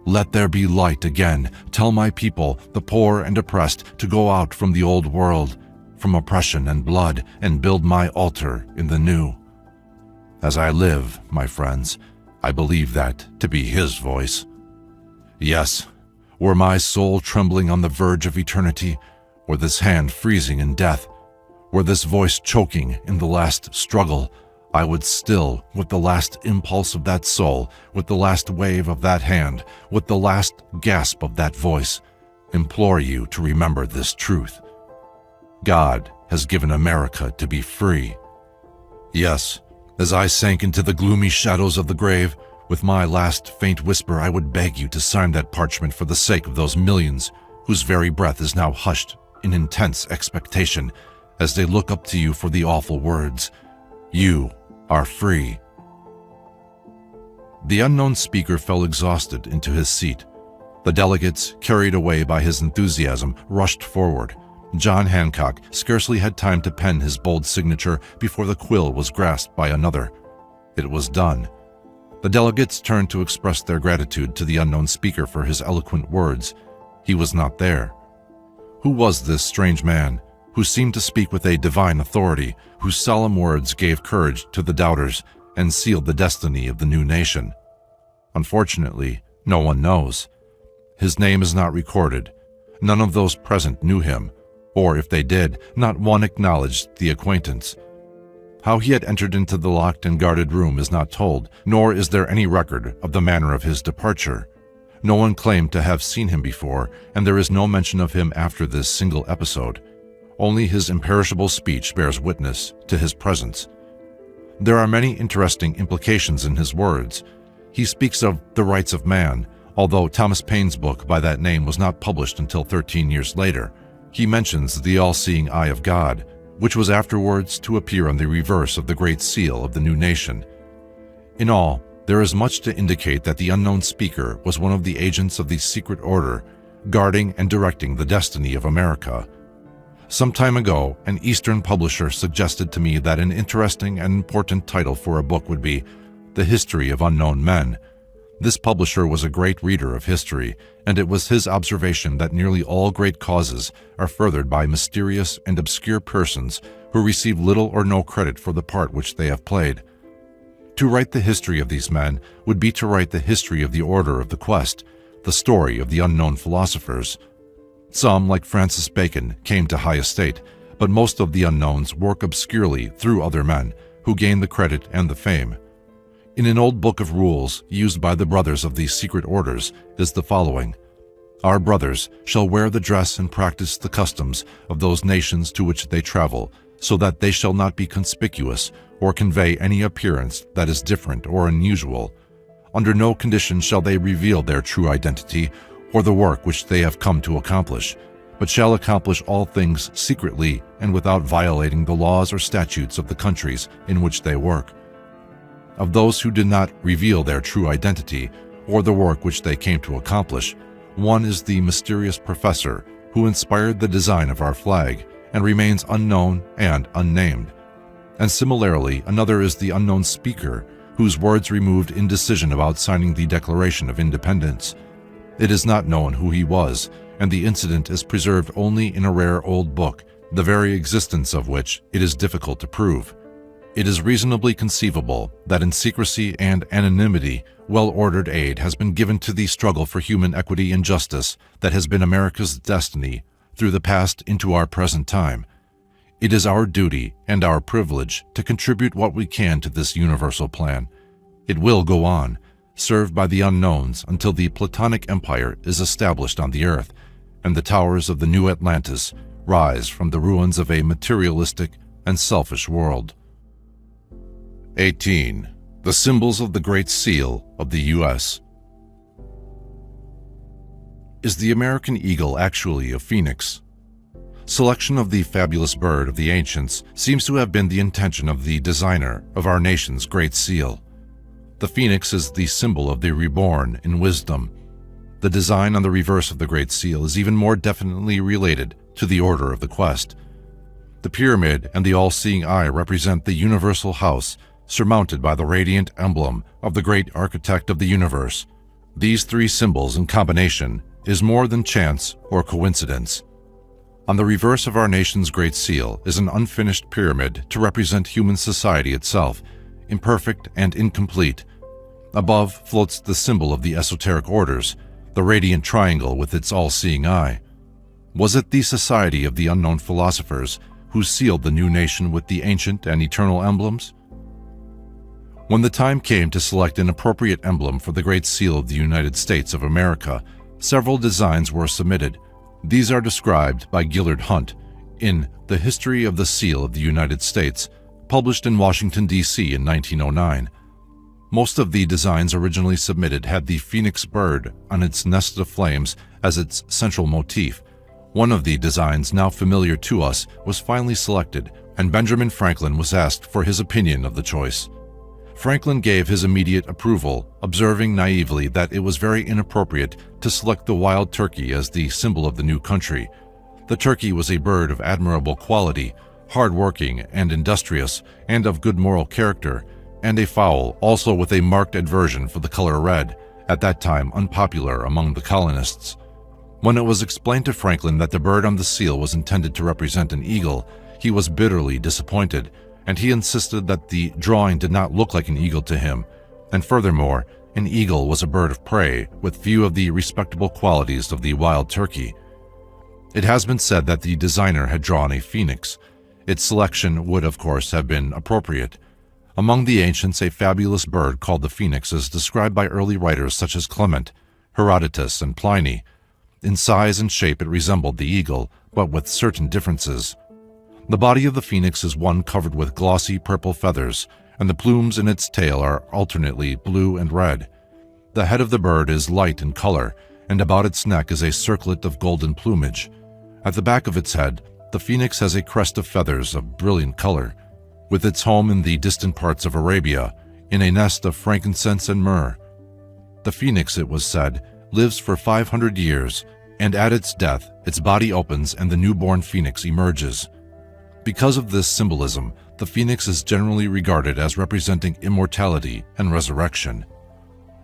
Let there be light again. Tell my people, the poor and oppressed, to go out from the old world, from oppression and blood, and build my altar in the new. As I live, my friends, I believe that to be his voice. Yes, were my soul trembling on the verge of eternity, were this hand freezing in death, were this voice choking in the last struggle, I would still, with the last impulse of that soul, with the last wave of that hand, with the last gasp of that voice, implore you to remember this truth. God has given America to be free. Yes, as I sank into the gloomy shadows of the grave, with my last faint whisper I would beg you to sign that parchment for the sake of those millions whose very breath is now hushed in intense expectation as they look up to you for the awful words, "You are free." The unknown speaker fell exhausted into his seat. The delegates, carried away by his enthusiasm, rushed forward. John Hancock scarcely had time to pen his bold signature before the quill was grasped by another. It was done. The delegates turned to express their gratitude to the unknown speaker for his eloquent words. He was not there. Who was this strange man, who seemed to speak with a divine authority, whose solemn words gave courage to the doubters and sealed the destiny of the new nation? Unfortunately, no one knows. His name is not recorded. None of those present knew him, or if they did, not one acknowledged the acquaintance. How he had entered into the locked and guarded room is not told, nor is there any record of the manner of his departure. No one claimed to have seen him before, and there is no mention of him after this single episode. Only his imperishable speech bears witness to his presence. There are many interesting implications in his words. He speaks of the rights of man, although Thomas Paine's book by that name was not published until 13 years later. He mentions the all-seeing eye of God, which was afterwards to appear on the reverse of the Great Seal of the new nation. In all, there is much to indicate that the unknown speaker was one of the agents of the secret order, guarding and directing the destiny of America. Some time ago, an Eastern publisher suggested to me that an interesting and important title for a book would be The History of Unknown Men. This publisher was a great reader of history, and it was his observation that nearly all great causes are furthered by mysterious and obscure persons who receive little or no credit for the part which they have played. To write the history of these men would be to write the history of the Order of the Quest, the story of the unknown philosophers. Some, like Francis Bacon, came to high estate, but most of the unknowns work obscurely through other men, who gain the credit and the fame. In an old book of rules used by the brothers of these secret orders is the following: "Our brothers shall wear the dress and practice the customs of those nations to which they travel, so that they shall not be conspicuous or convey any appearance that is different or unusual. Under no condition shall they reveal their true identity or the work which they have come to accomplish, but shall accomplish all things secretly and without violating the laws or statutes of the countries in which they work. Of those who did not reveal their true identity or the work which they came to accomplish, one is the mysterious professor who inspired the design of our flag and remains unknown and unnamed. And similarly, another is the unknown speaker whose words removed indecision about signing the Declaration of Independence. It is not known who he was, and the incident is preserved only in a rare old book, the very existence of which it is difficult to prove. It is reasonably conceivable that in secrecy and anonymity, well-ordered aid has been given to the struggle for human equity and justice that has been America's destiny through the past into our present time. It is our duty and our privilege to contribute what we can to this universal plan. It will go on, served by the unknowns until the Platonic Empire is established on the earth, and the towers of the new Atlantis rise from the ruins of a materialistic and selfish world. 18. The symbols of the Great Seal of the U.S. Is the American eagle actually a phoenix? Selection of the fabulous bird of the ancients seems to have been the intention of the designer of our nation's Great Seal. The phoenix is the symbol of the reborn in wisdom. The design on the reverse of the Great Seal is even more definitely related to the Order of the Quest. The pyramid and the all-seeing eye represent the universal house, surmounted by the radiant emblem of the great architect of the universe. These three symbols in combination is more than chance or coincidence. On the reverse of our nation's Great Seal is an unfinished pyramid to represent human society itself, imperfect and incomplete. Above floats the symbol of the esoteric orders, the radiant triangle with its all-seeing eye. Was it the society of the unknown philosophers who sealed the new nation with the ancient and eternal emblems? When the time came to select an appropriate emblem for the Great Seal of the United States of America, several designs were submitted. These are described by Gillard Hunt in The History of the Seal of the United States, published in Washington, D.C. in 1909. Most of the designs originally submitted had the phoenix bird on its nest of flames as its central motif. One of the designs now familiar to us was finally selected, and Benjamin Franklin was asked for his opinion of the choice. Franklin gave his immediate approval, observing naively that it was very inappropriate to select the wild turkey as the symbol of the new country. The turkey was a bird of admirable quality, hard-working and industrious, and of good moral character, and a fowl also with a marked aversion for the color red, at that time unpopular among the colonists. When it was explained to Franklin that the bird on the seal was intended to represent an eagle, he was bitterly disappointed, and he insisted that the drawing did not look like an eagle to him, and furthermore, an eagle was a bird of prey with few of the respectable qualities of the wild turkey. It has been said that the designer had drawn a phoenix. Its selection would, of course, have been appropriate. Among the ancients, a fabulous bird called the phoenix is described by early writers such as Clement, Herodotus, and Pliny. In size and shape it resembled the eagle, but with certain differences. The body of the phoenix is one covered with glossy purple feathers, and the plumes in its tail are alternately blue and red. The head of the bird is light in color, and about its neck is a circlet of golden plumage. At the back of its head, The phoenix has a crest of feathers of brilliant color, with its home in the distant parts of Arabia, in a nest of frankincense and myrrh. The phoenix, it was said, lives for 500 years, and at its death, its body opens and the newborn phoenix emerges. Because of this symbolism, the phoenix is generally regarded as representing immortality and resurrection.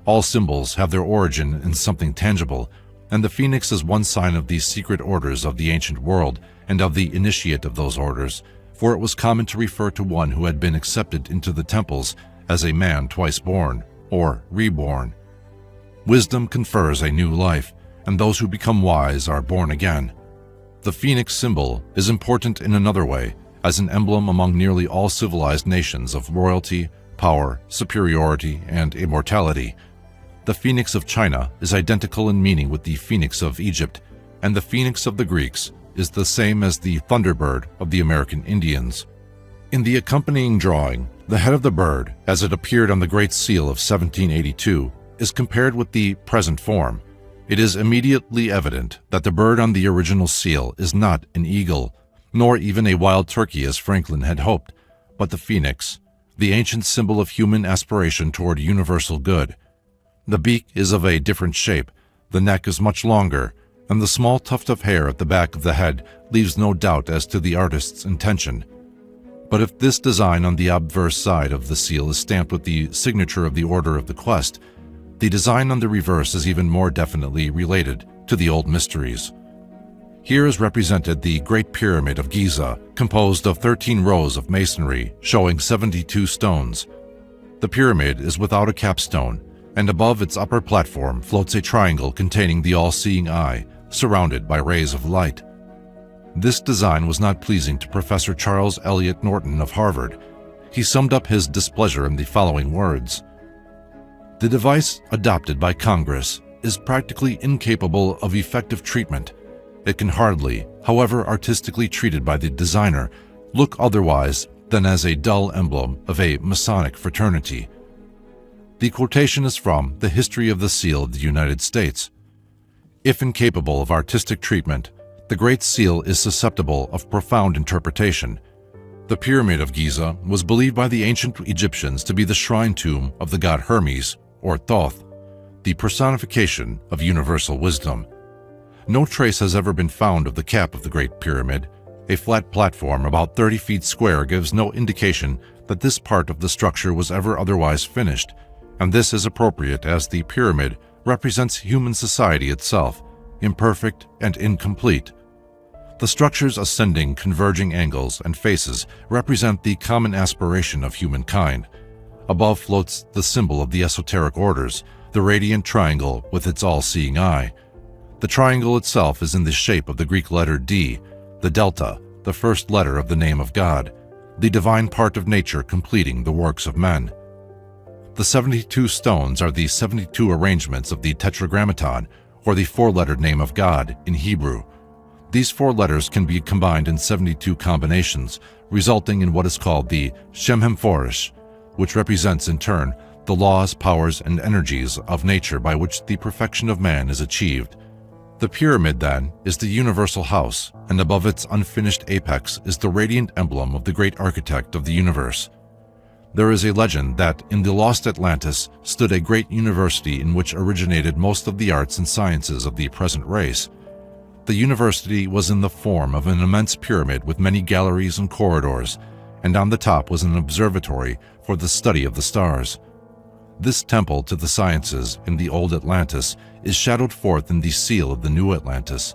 All symbols have their origin in something tangible, and the phoenix is one sign of these secret orders of the ancient world and of the initiate of those orders, for it was common to refer to one who had been accepted into the temples as a man twice born, or reborn. Wisdom confers a new life, and those who become wise are born again. The phoenix symbol is important in another way, as an emblem among nearly all civilized nations of royalty, power, superiority, and immortality. The phoenix of China is identical in meaning with the phoenix of Egypt, and the phoenix of the Greeks is the same as the thunderbird of the American Indians. In the accompanying drawing, the head of the bird, as it appeared on the Great Seal of 1782, is compared with the present form. It is immediately evident that the bird on the original seal is not an eagle, nor even a wild turkey as Franklin had hoped, but the phoenix, the ancient symbol of human aspiration toward universal good. The beak is of a different shape, the neck is much longer, and the small tuft of hair at the back of the head leaves no doubt as to the artist's intention. But if this design on the obverse side of the seal is stamped with the signature of the Order of the Quest, the design on the reverse is even more definitely related to the old mysteries. Here is represented the Great Pyramid of Giza, composed of 13 rows of masonry showing 72 stones. The pyramid is without a capstone, and above its upper platform floats a triangle containing the all-seeing eye, surrounded by rays of light. This design was not pleasing to Professor Charles Eliot Norton of Harvard. He summed up his displeasure in the following words: "The device adopted by Congress is practically incapable of effective treatment. It can hardly, however artistically treated by the designer, look otherwise than as a dull emblem of a Masonic fraternity." The quotation is from The History of the Seal of the United States. If incapable of artistic treatment, the Great Seal is susceptible of profound interpretation. The Pyramid of Giza was believed by the ancient Egyptians to be the shrine tomb of the god Hermes, or Thoth, the personification of universal wisdom. No trace has ever been found of the cap of the Great Pyramid. A flat platform about 30 feet square gives no indication that this part of the structure was ever otherwise finished, and this is appropriate as the pyramid represents human society itself, imperfect and incomplete. The structure's ascending, converging angles and faces represent the common aspiration of humankind. Above floats the symbol of the esoteric orders, the radiant triangle with its all-seeing eye. The triangle itself is in the shape of the Greek letter D, the delta, the first letter of the name of God, the divine part of nature completing the works of men. The 72 stones are the 72 arrangements of the Tetragrammaton, or the four-lettered name of God in Hebrew. These four letters can be combined in 72 combinations, resulting in what is called the Shem HaMephorash, which represents in turn the laws, powers, and energies of nature by which the perfection of man is achieved. The pyramid, then, is the universal house, and above its unfinished apex is the radiant emblem of the great architect of the universe. There is a legend that in the lost Atlantis stood a great university in which originated most of the arts and sciences of the present race. The university was in the form of an immense pyramid with many galleries and corridors, and on the top was an observatory for the study of the stars. This temple to the sciences in the old Atlantis is shadowed forth in the seal of the new Atlantis.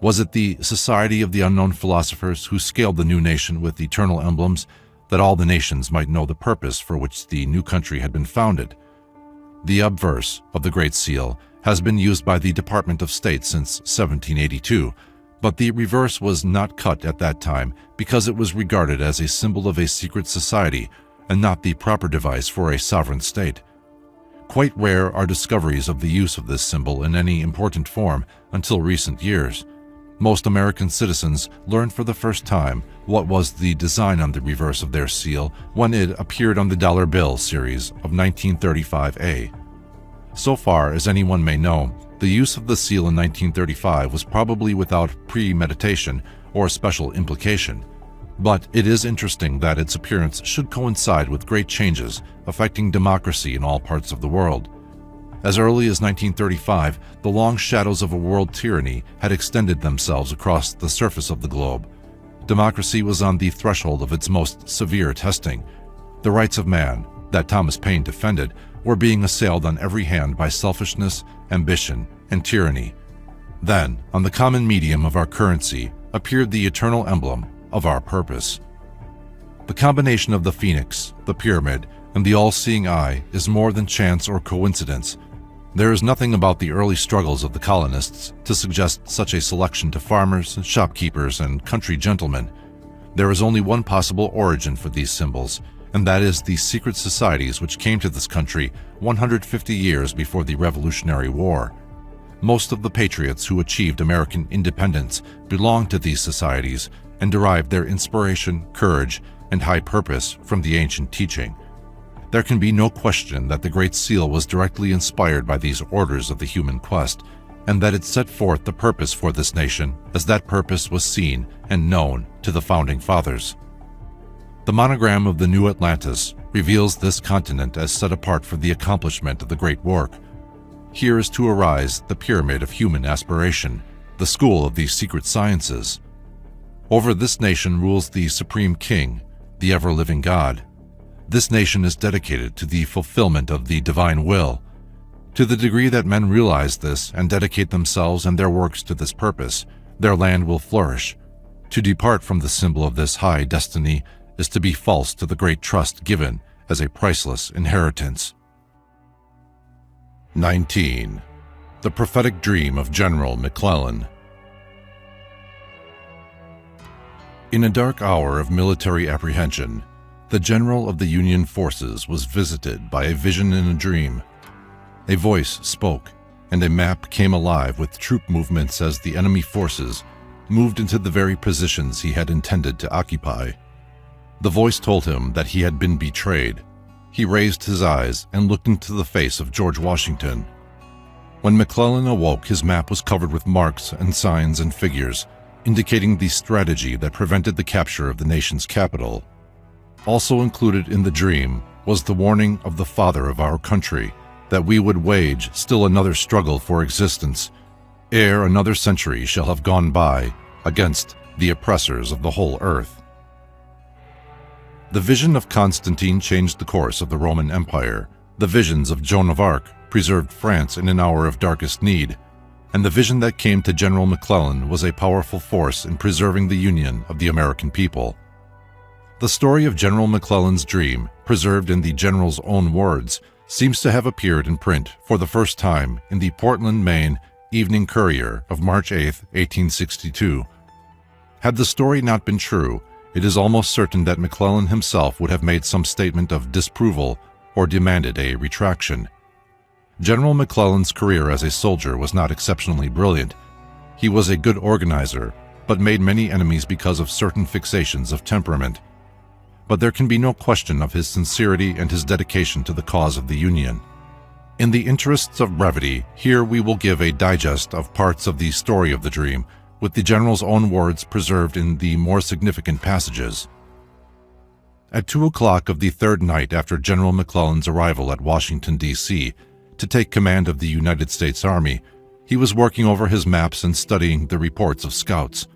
Was it the Society of the Unknown Philosophers who scaled the new nation with eternal emblems, that all the nations might know the purpose for which the new country had been founded? The obverse of the Great Seal has been used by the Department of State since 1782, but the reverse was not cut at that time because it was regarded as a symbol of a secret society and not the proper device for a sovereign state. Quite rare are discoveries of the use of this symbol in any important form until recent years. Most American citizens learned for the first time what was the design on the reverse of their seal when it appeared on the dollar bill series of 1935A. So far as anyone may know, the use of the seal in 1935 was probably without premeditation or special implication, but it is interesting that its appearance should coincide with great changes affecting democracy in all parts of the world. As early as 1935, the long shadows of a world tyranny had extended themselves across the surface of the globe. Democracy was on the threshold of its most severe testing. The rights of man, that Thomas Paine defended, were being assailed on every hand by selfishness, ambition, and tyranny. Then, on the common medium of our currency, appeared the eternal emblem of our purpose. The combination of the phoenix, the pyramid, and the all-seeing eye is more than chance or coincidence. There is nothing about the early struggles of the colonists to suggest such a selection to farmers, shopkeepers, and country gentlemen. There is only one possible origin for these symbols, and that is the secret societies which came to this country 150 years before the Revolutionary War. Most of the patriots who achieved American independence belonged to these societies and derived their inspiration, courage, and high purpose from the ancient teaching. There can be no question that the Great Seal was directly inspired by these orders of the human quest, and that it set forth the purpose for this nation as that purpose was seen and known to the Founding Fathers. The monogram of the New Atlantis reveals this continent as set apart for the accomplishment of the great work. Here is to arise the pyramid of human aspiration, the school of the secret sciences. Over this nation rules the Supreme King, the ever-living God. This nation is dedicated to the fulfillment of the divine will. To the degree that men realize this and dedicate themselves and their works to this purpose, their land will flourish. To depart from the symbol of this high destiny is to be false to the great trust given as a priceless inheritance. 19. The prophetic dream of General McClellan. In a dark hour of military apprehension, the general of the Union forces was visited by a vision in a dream. A voice spoke, and a map came alive with troop movements as the enemy forces moved into the very positions he had intended to occupy. The voice told him that he had been betrayed. He raised his eyes and looked into the face of George Washington. When McClellan awoke, his map was covered with marks and signs and figures, indicating the strategy that prevented the capture of the nation's capital. Also included in the dream was the warning of the father of our country that we would wage still another struggle for existence, ere another century shall have gone by, against the oppressors of the whole earth. The vision of Constantine changed the course of the Roman Empire. The visions of Joan of Arc preserved France in an hour of darkest need, and the vision that came to General McClellan was a powerful force in preserving the union of the American people. The story of General McClellan's dream, preserved in the general's own words, seems to have appeared in print for the first time in the Portland, Maine Evening Courier of March 8, 1862. Had the story not been true, it is almost certain that McClellan himself would have made some statement of disapproval or demanded a retraction. General McClellan's career as a soldier was not exceptionally brilliant. He was a good organizer, but made many enemies because of certain fixations of temperament. But there can be no question of his sincerity and his dedication to the cause of the Union. In the interests of brevity, here we will give a digest of parts of the story of the dream, with the general's own words preserved in the more significant passages. At 2 o'clock of the third night after General McClellan's arrival at Washington, D.C., to take command of the United States Army, he was working over his maps and studying the reports of scouts.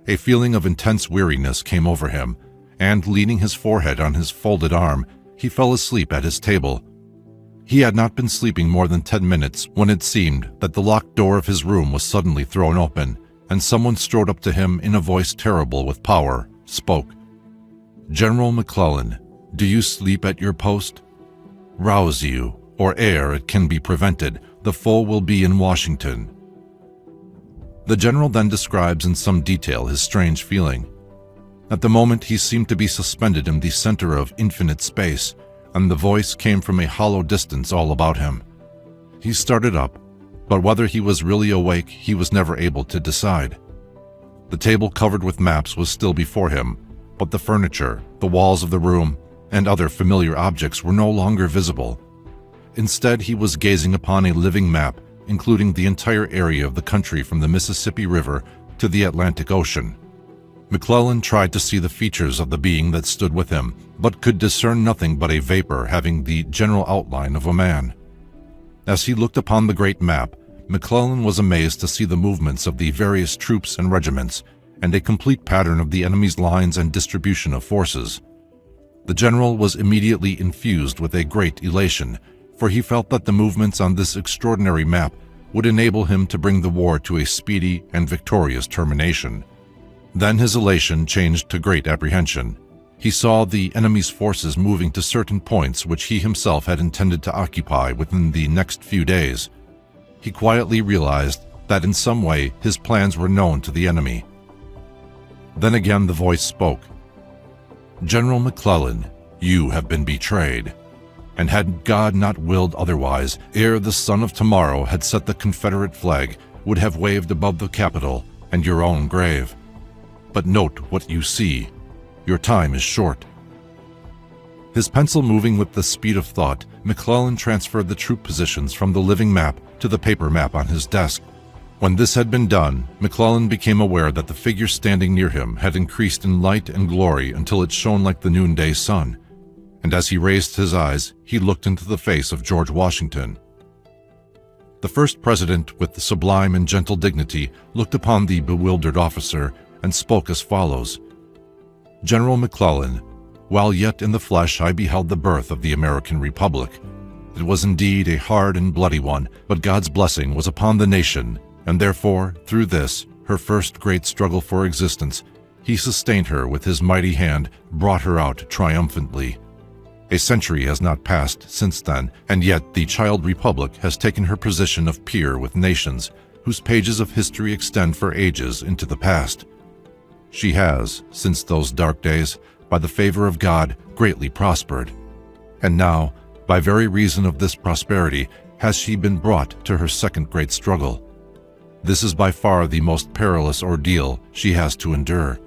A feeling of intense weariness came over him, and leaning his forehead on his folded arm, he fell asleep at his table. He had not been sleeping more than 10 minutes when it seemed that the locked door of his room was suddenly thrown open, and someone strode up to him in a voice terrible with power, spoke. "General McClellan, do you sleep at your post? Rouse you, or ere it can be prevented, the foe will be in Washington." The general then describes in some detail his strange feeling. At the moment he seemed to be suspended in the center of infinite space, and the voice came from a hollow distance all about him. He started up, but whether he was really awake he was never able to decide. The table covered with maps was still before him, but the furniture, the walls of the room, and other familiar objects were no longer visible. Instead, he was gazing upon a living map, including the entire area of the country from the Mississippi River to the Atlantic Ocean. McClellan tried to see the features of the being that stood with him, but could discern nothing but a vapor having the general outline of a man. As he looked upon the great map, McClellan was amazed to see the movements of the various troops and regiments, and a complete pattern of the enemy's lines and distribution of forces. The general was immediately infused with a great elation, for he felt that the movements on this extraordinary map would enable him to bring the war to a speedy and victorious termination. Then his elation changed to great apprehension. He saw the enemy's forces moving to certain points which he himself had intended to occupy within the next few days. He quietly realized that in some way his plans were known to the enemy. Then again the voice spoke. "General McClellan, you have been betrayed. And had God not willed otherwise, ere the sun of tomorrow had set the Confederate flag, would have waved above the Capitol and your own grave. But note what you see. Your time is short." His pencil moving with the speed of thought, McClellan transferred the troop positions from the living map to the paper map on his desk. When this had been done, McClellan became aware that the figure standing near him had increased in light and glory until it shone like the noonday sun. And as he raised his eyes, he looked into the face of George Washington. The first president, with sublime and gentle dignity, looked upon the bewildered officer and spoke as follows. "General McClellan, while yet in the flesh I beheld the birth of the American Republic. It was indeed a hard and bloody one, but God's blessing was upon the nation, and therefore, through this, her first great struggle for existence, he sustained her with his mighty hand, brought her out triumphantly. A century has not passed since then, and yet the child republic has taken her position of peer with nations whose pages of history extend for ages into the past. She has, since those dark days, by the favor of God, greatly prospered. And now, by very reason of this prosperity, has she been brought to her second great struggle. This is by far the most perilous ordeal she has to endure.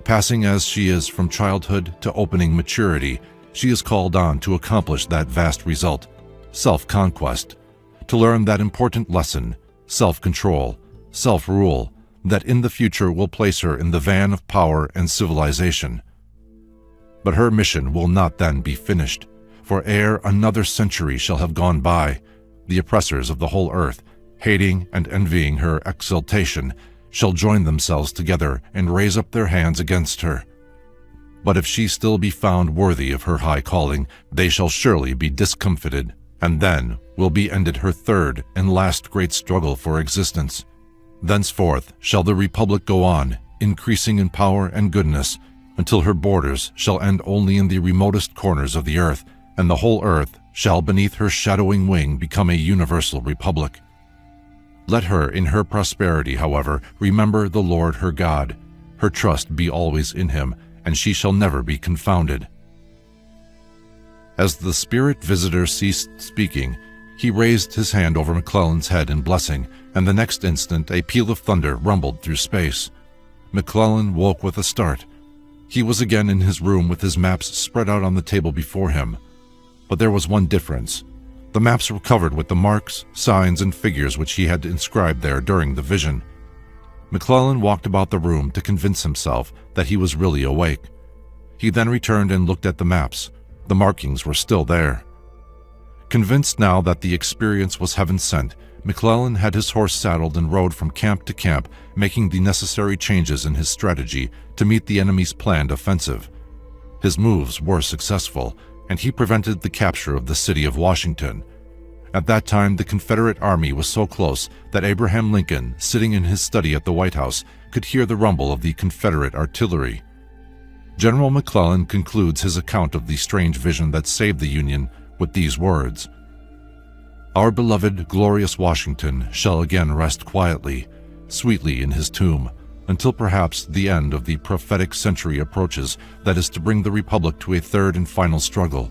Passing as she is from childhood to opening maturity, she is called on to accomplish that vast result, self-conquest, to learn that important lesson, self-control, self-rule, that in the future will place her in the van of power and civilization. But her mission will not then be finished, for ere another century shall have gone by, the oppressors of the whole earth, hating and envying her exaltation, shall join themselves together and raise up their hands against her. But if she still be found worthy of her high calling, they shall surely be discomfited, and then will be ended her third and last great struggle for existence. Thenceforth shall the Republic go on, increasing in power and goodness, until her borders shall end only in the remotest corners of the earth, and the whole earth shall beneath her shadowing wing become a universal republic. Let her in her prosperity, however, remember the Lord her God, her trust be always in him, and she shall never be confounded." As the spirit visitor ceased speaking, he raised his hand over McClellan's head in blessing, and the next instant a peal of thunder rumbled through space. McClellan woke with a start. He was again in his room with his maps spread out on the table before him. But there was one difference. The maps were covered with the marks, signs, and figures which he had inscribed there during the vision. McClellan walked about the room to convince himself that he was really awake. He then returned and looked at the maps. The markings were still there. Convinced now that the experience was heaven-sent, McClellan had his horse saddled and rode from camp to camp, making the necessary changes in his strategy to meet the enemy's planned offensive. His moves were successful, and he prevented the capture of the city of Washington. At that time, the Confederate Army was so close that Abraham Lincoln, sitting in his study at the White House, could hear the rumble of the Confederate artillery. General McClellan concludes his account of the strange vision that saved the Union with these words: "Our beloved, glorious Washington shall again rest quietly, sweetly in his tomb, until perhaps the end of the prophetic century approaches that is to bring the Republic to a third and final struggle,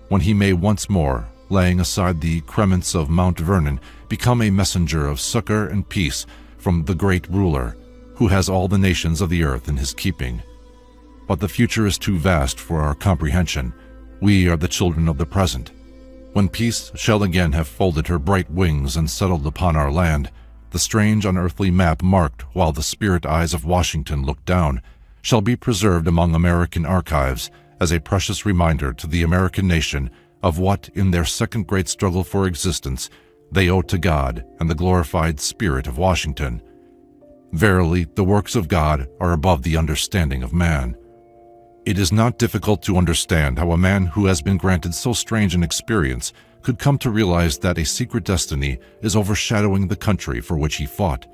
when he may once more, laying aside the crements of Mount Vernon, become a messenger of succor and peace from the great ruler, who has all the nations of the earth in his keeping. But the future is too vast for our comprehension. We are the children of the present. When peace shall again have folded her bright wings and settled upon our land, the strange unearthly map marked while the spirit eyes of Washington looked down, shall be preserved among American archives as a precious reminder to the American nation of what, in their second great struggle for existence, they owe to God and the glorified spirit of Washington. Verily, the works of God are above the understanding of man. It is not difficult to understand how a man who has been granted so strange an experience could come to realize that a secret destiny is overshadowing the country for which he fought.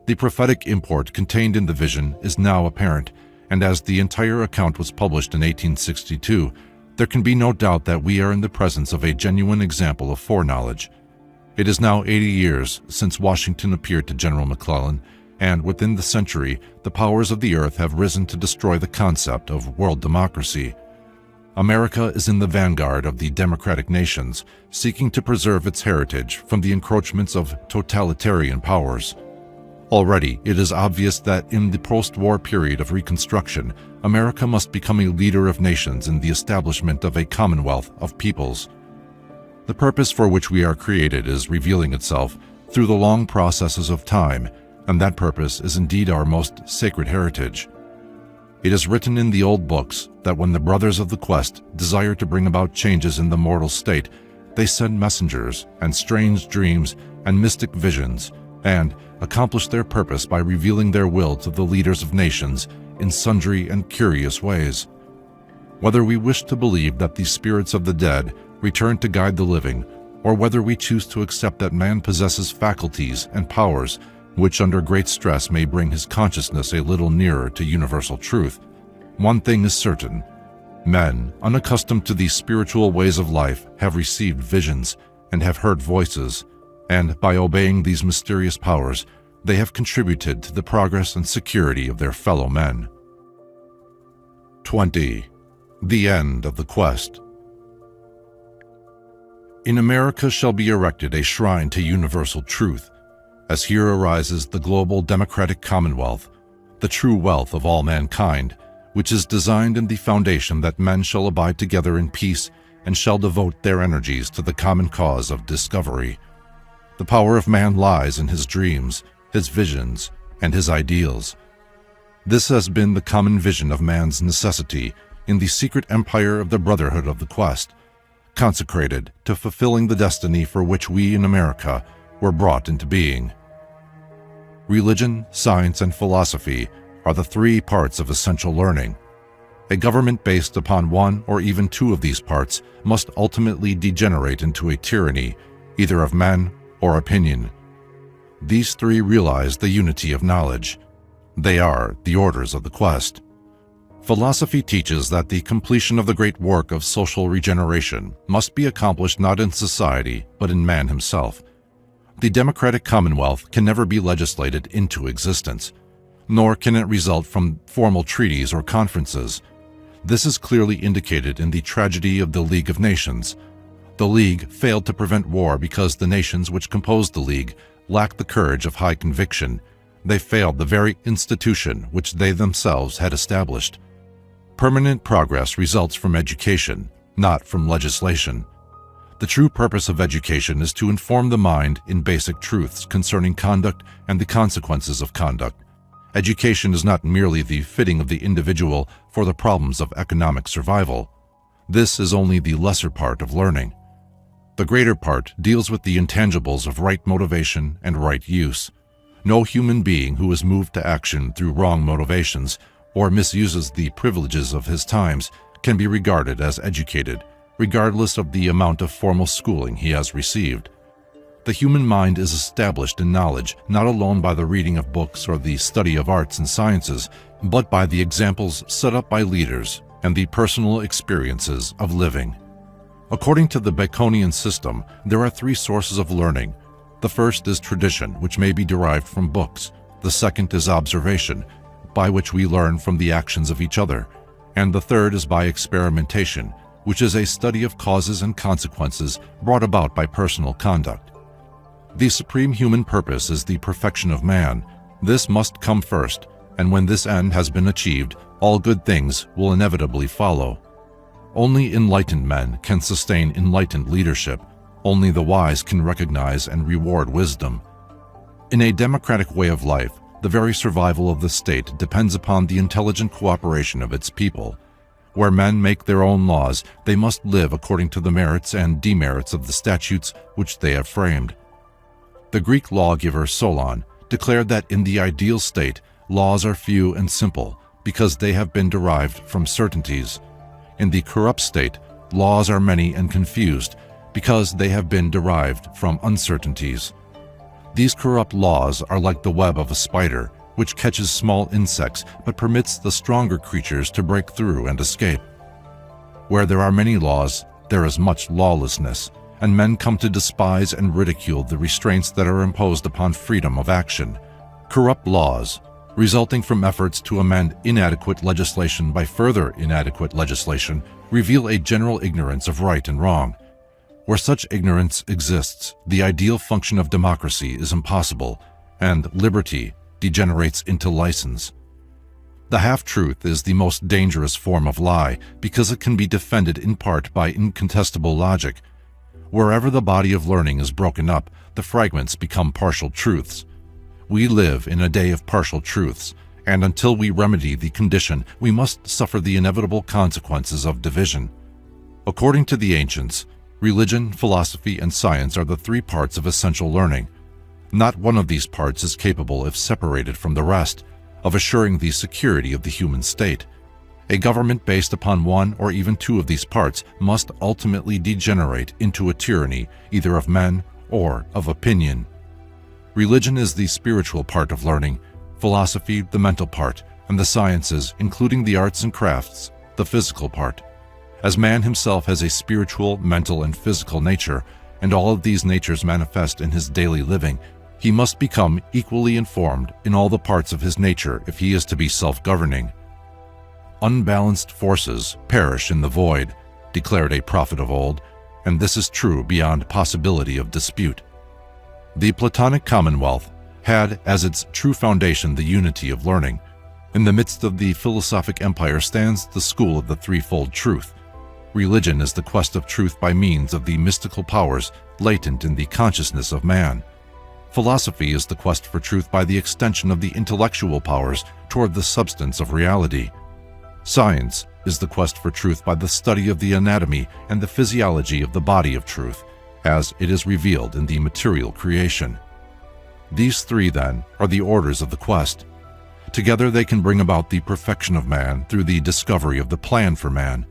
The prophetic import contained in the vision is now apparent, and as the entire account was published in 1862, there can be no doubt that we are in the presence of a genuine example of foreknowledge. It is now 80 years since Washington appeared to General McClellan, and within the century, the powers of the earth have risen to destroy the concept of world democracy. America is in the vanguard of the democratic nations, seeking to preserve its heritage from the encroachments of totalitarian powers. Already, it is obvious that in the post-war period of Reconstruction, America must become a leader of nations in the establishment of a commonwealth of peoples. The purpose for which we are created is revealing itself through the long processes of time, and that purpose is indeed our most sacred heritage. It is written in the old books that when the brothers of the quest desire to bring about changes in the mortal state, they send messengers and strange dreams and mystic visions, and accomplish their purpose by revealing their will to the leaders of nations in sundry and curious ways. Whether we wish to believe that the spirits of the dead return to guide the living, or whether we choose to accept that man possesses faculties and powers which under great stress may bring his consciousness a little nearer to universal truth, one thing is certain. Men, unaccustomed to these spiritual ways of life, have received visions and have heard voices, and by obeying these mysterious powers, they have contributed to the progress and security of their fellow men. 20. The end of the quest. In America shall be erected a shrine to universal truth, as here arises the global democratic commonwealth, the true wealth of all mankind, which is designed in the foundation that men shall abide together in peace and shall devote their energies to the common cause of discovery. The power of man lies in his dreams, his visions, and his ideals. This has been the common vision of man's necessity in the secret empire of the Brotherhood of the Quest, consecrated to fulfilling the destiny for which we in America were brought into being. Religion, science, and philosophy are the three parts of essential learning. A government based upon one or even two of these parts must ultimately degenerate into a tyranny, either of men or opinion. These three realize the unity of knowledge. They are the orders of the quest. Philosophy teaches that the completion of the great work of social regeneration must be accomplished not in society, but in man himself. The democratic commonwealth can never be legislated into existence, nor can it result from formal treaties or conferences. This is clearly indicated in the tragedy of the League of Nations. The League failed to prevent war because the nations which composed the League lacked the courage of high conviction. They failed the very institution which they themselves had established. Permanent progress results from education, not from legislation. The true purpose of education is to inform the mind in basic truths concerning conduct and the consequences of conduct. Education is not merely the fitting of the individual for the problems of economic survival. This is only the lesser part of learning. The greater part deals with the intangibles of right motivation and right use. No human being who is moved to action through wrong motivations or misuses the privileges of his times can be regarded as educated, regardless of the amount of formal schooling he has received. The human mind is established in knowledge not alone by the reading of books or the study of arts and sciences, but by the examples set up by leaders and the personal experiences of living. According to the Baconian system, there are three sources of learning. The first is tradition, which may be derived from books. The second is observation, by which we learn from the actions of each other. And the third is by experimentation, which is a study of causes and consequences brought about by personal conduct. The supreme human purpose is the perfection of man. This must come first, and when this end has been achieved, all good things will inevitably follow. Only enlightened men can sustain enlightened leadership. Only the wise can recognize and reward wisdom. In a democratic way of life, the very survival of the state depends upon the intelligent cooperation of its people. Where men make their own laws, they must live according to the merits and demerits of the statutes which they have framed. The Greek lawgiver Solon declared that in the ideal state, laws are few and simple because they have been derived from certainties. In the corrupt state, laws are many and confused because they have been derived from uncertainties. These corrupt laws are like the web of a spider, which catches small insects but permits the stronger creatures to break through and escape. Where there are many laws, there is much lawlessness, and men come to despise and ridicule the restraints that are imposed upon freedom of action. Corrupt laws, resulting from efforts to amend inadequate legislation by further inadequate legislation, reveal a general ignorance of right and wrong. Where such ignorance exists, the ideal function of democracy is impossible, and liberty degenerates into license. The half-truth is the most dangerous form of lie because it can be defended in part by incontestable logic. Wherever the body of learning is broken up, the fragments become partial truths. We live in a day of partial truths, and until we remedy the condition, we must suffer the inevitable consequences of division. According to the ancients, religion, philosophy, and science are the three parts of essential learning. Not one of these parts is capable, if separated from the rest, of assuring the security of the human state. A government based upon one or even two of these parts must ultimately degenerate into a tyranny either of men or of opinion. Religion is the spiritual part of learning, philosophy the mental part, and the sciences, including the arts and crafts, the physical part. As man himself has a spiritual, mental, and physical nature, and all of these natures manifest in his daily living, he must become equally informed in all the parts of his nature if he is to be self-governing. Unbalanced forces perish in the void, declared a prophet of old, and this is true beyond possibility of dispute. The Platonic Commonwealth had as its true foundation the unity of learning. In the midst of the philosophic empire stands the school of the threefold truth. Religion is the quest of truth by means of the mystical powers latent in the consciousness of man. Philosophy is the quest for truth by the extension of the intellectual powers toward the substance of reality. Science is the quest for truth by the study of the anatomy and the physiology of the body of truth, as it is revealed in the material creation. These three, then, are the orders of the quest. Together they can bring about the perfection of man through the discovery of the plan for man.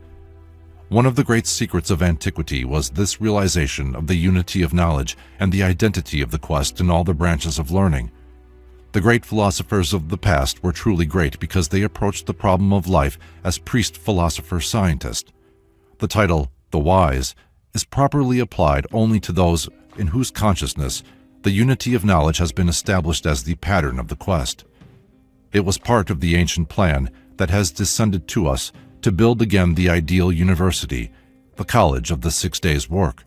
One of the great secrets of antiquity was this realization of the unity of knowledge and the identity of the quest in all the branches of learning. The great philosophers of the past were truly great because they approached the problem of life as priest-philosopher-scientist. The title, the wise, is properly applied only to those in whose consciousness the unity of knowledge has been established as the pattern of the quest. It was part of the ancient plan that has descended to us to build again the ideal university, the college of the 6 days' work.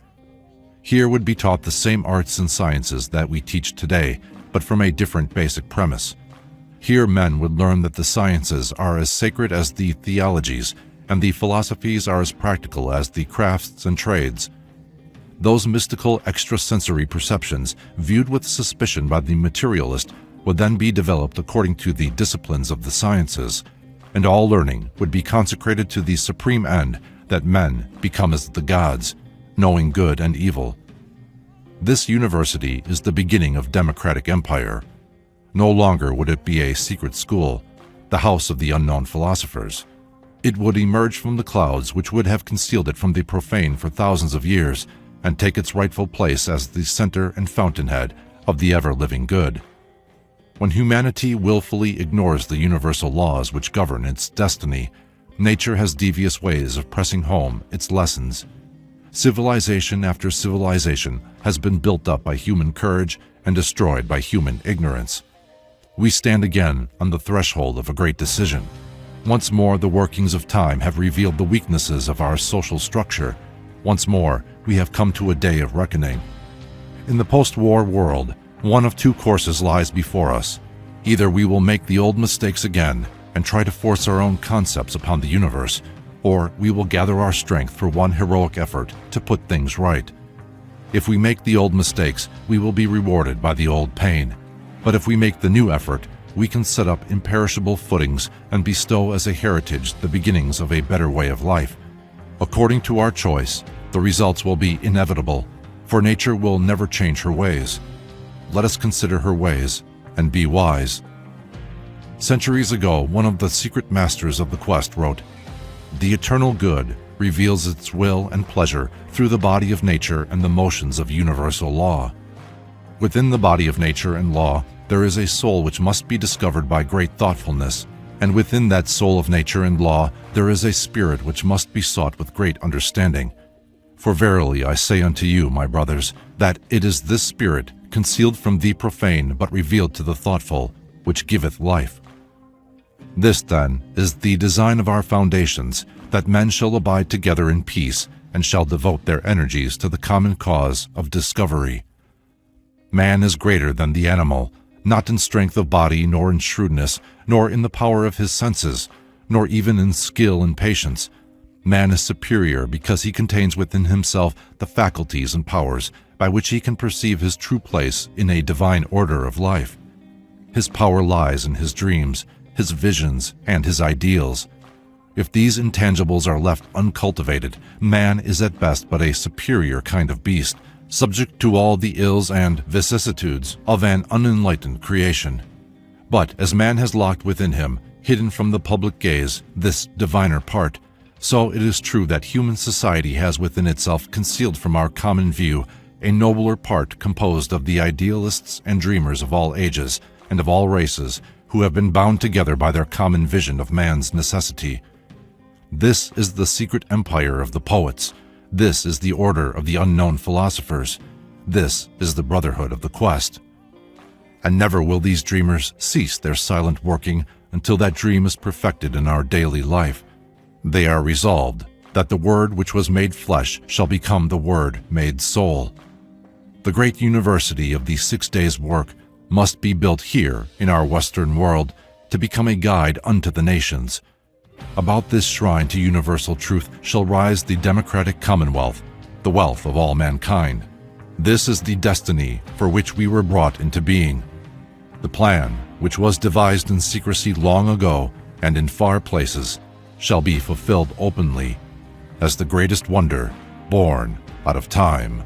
Here would be taught the same arts and sciences that we teach today, but from a different basic premise. Here men would learn that the sciences are as sacred as the theologies, and the philosophies are as practical as the crafts and trades. Those mystical extrasensory perceptions, viewed with suspicion by the materialist, would then be developed according to the disciplines of the sciences, and all learning would be consecrated to the supreme end that men become as the gods, knowing good and evil. This university is the beginning of democratic empire. No longer would it be a secret school, the house of the unknown philosophers. It would emerge from the clouds which would have concealed it from the profane for thousands of years and take its rightful place as the center and fountainhead of the ever-living good. When humanity willfully ignores the universal laws which govern its destiny, nature has devious ways of pressing home its lessons. Civilization after civilization has been built up by human courage and destroyed by human ignorance. We stand again on the threshold of a great decision. Once more, the workings of time have revealed the weaknesses of our social structure. Once more, we have come to a day of reckoning. In the post-war world, one of two courses lies before us. Either we will make the old mistakes again and try to force our own concepts upon the universe, or we will gather our strength for one heroic effort to put things right. If we make the old mistakes, we will be rewarded by the old pain. But if we make the new effort, we can set up imperishable footings and bestow as a heritage the beginnings of a better way of life. According to our choice, the results will be inevitable, for nature will never change her ways. Let us consider her ways and be wise. Centuries ago, one of the secret masters of the quest wrote, "The eternal good reveals its will and pleasure through the body of nature and the motions of universal law." Within the body of nature and law, there is a soul which must be discovered by great thoughtfulness, and within that soul of nature and law, there is a spirit which must be sought with great understanding. For verily I say unto you, my brothers, that it is this spirit, concealed from the profane but revealed to the thoughtful, which giveth life. This, then, is the design of our foundations, that men shall abide together in peace and shall devote their energies to the common cause of discovery. Man is greater than the animal, not in strength of body, nor in shrewdness, nor in the power of his senses, nor even in skill and patience. Man is superior because he contains within himself the faculties and powers by which he can perceive his true place in a divine order of life. His power lies in his dreams, his visions, and his ideals. If these intangibles are left uncultivated, man is at best but a superior kind of beast, subject to all the ills and vicissitudes of an unenlightened creation. But as man has locked within him, hidden from the public gaze, this diviner part, so it is true that human society has within itself concealed from our common view a nobler part composed of the idealists and dreamers of all ages and of all races who have been bound together by their common vision of man's necessity. This is the secret empire of the poets. This is the order of the unknown philosophers. This is the brotherhood of the quest. And never will these dreamers cease their silent working until that dream is perfected in our daily life. They are resolved that the Word which was made flesh shall become the Word made soul. The great university of the 6 days' work must be built here in our Western world to become a guide unto the nations. About this shrine to universal truth shall rise the democratic commonwealth, the wealth of all mankind. This is the destiny for which we were brought into being. The plan, which was devised in secrecy long ago and in far places, shall be fulfilled openly as the greatest wonder born out of time.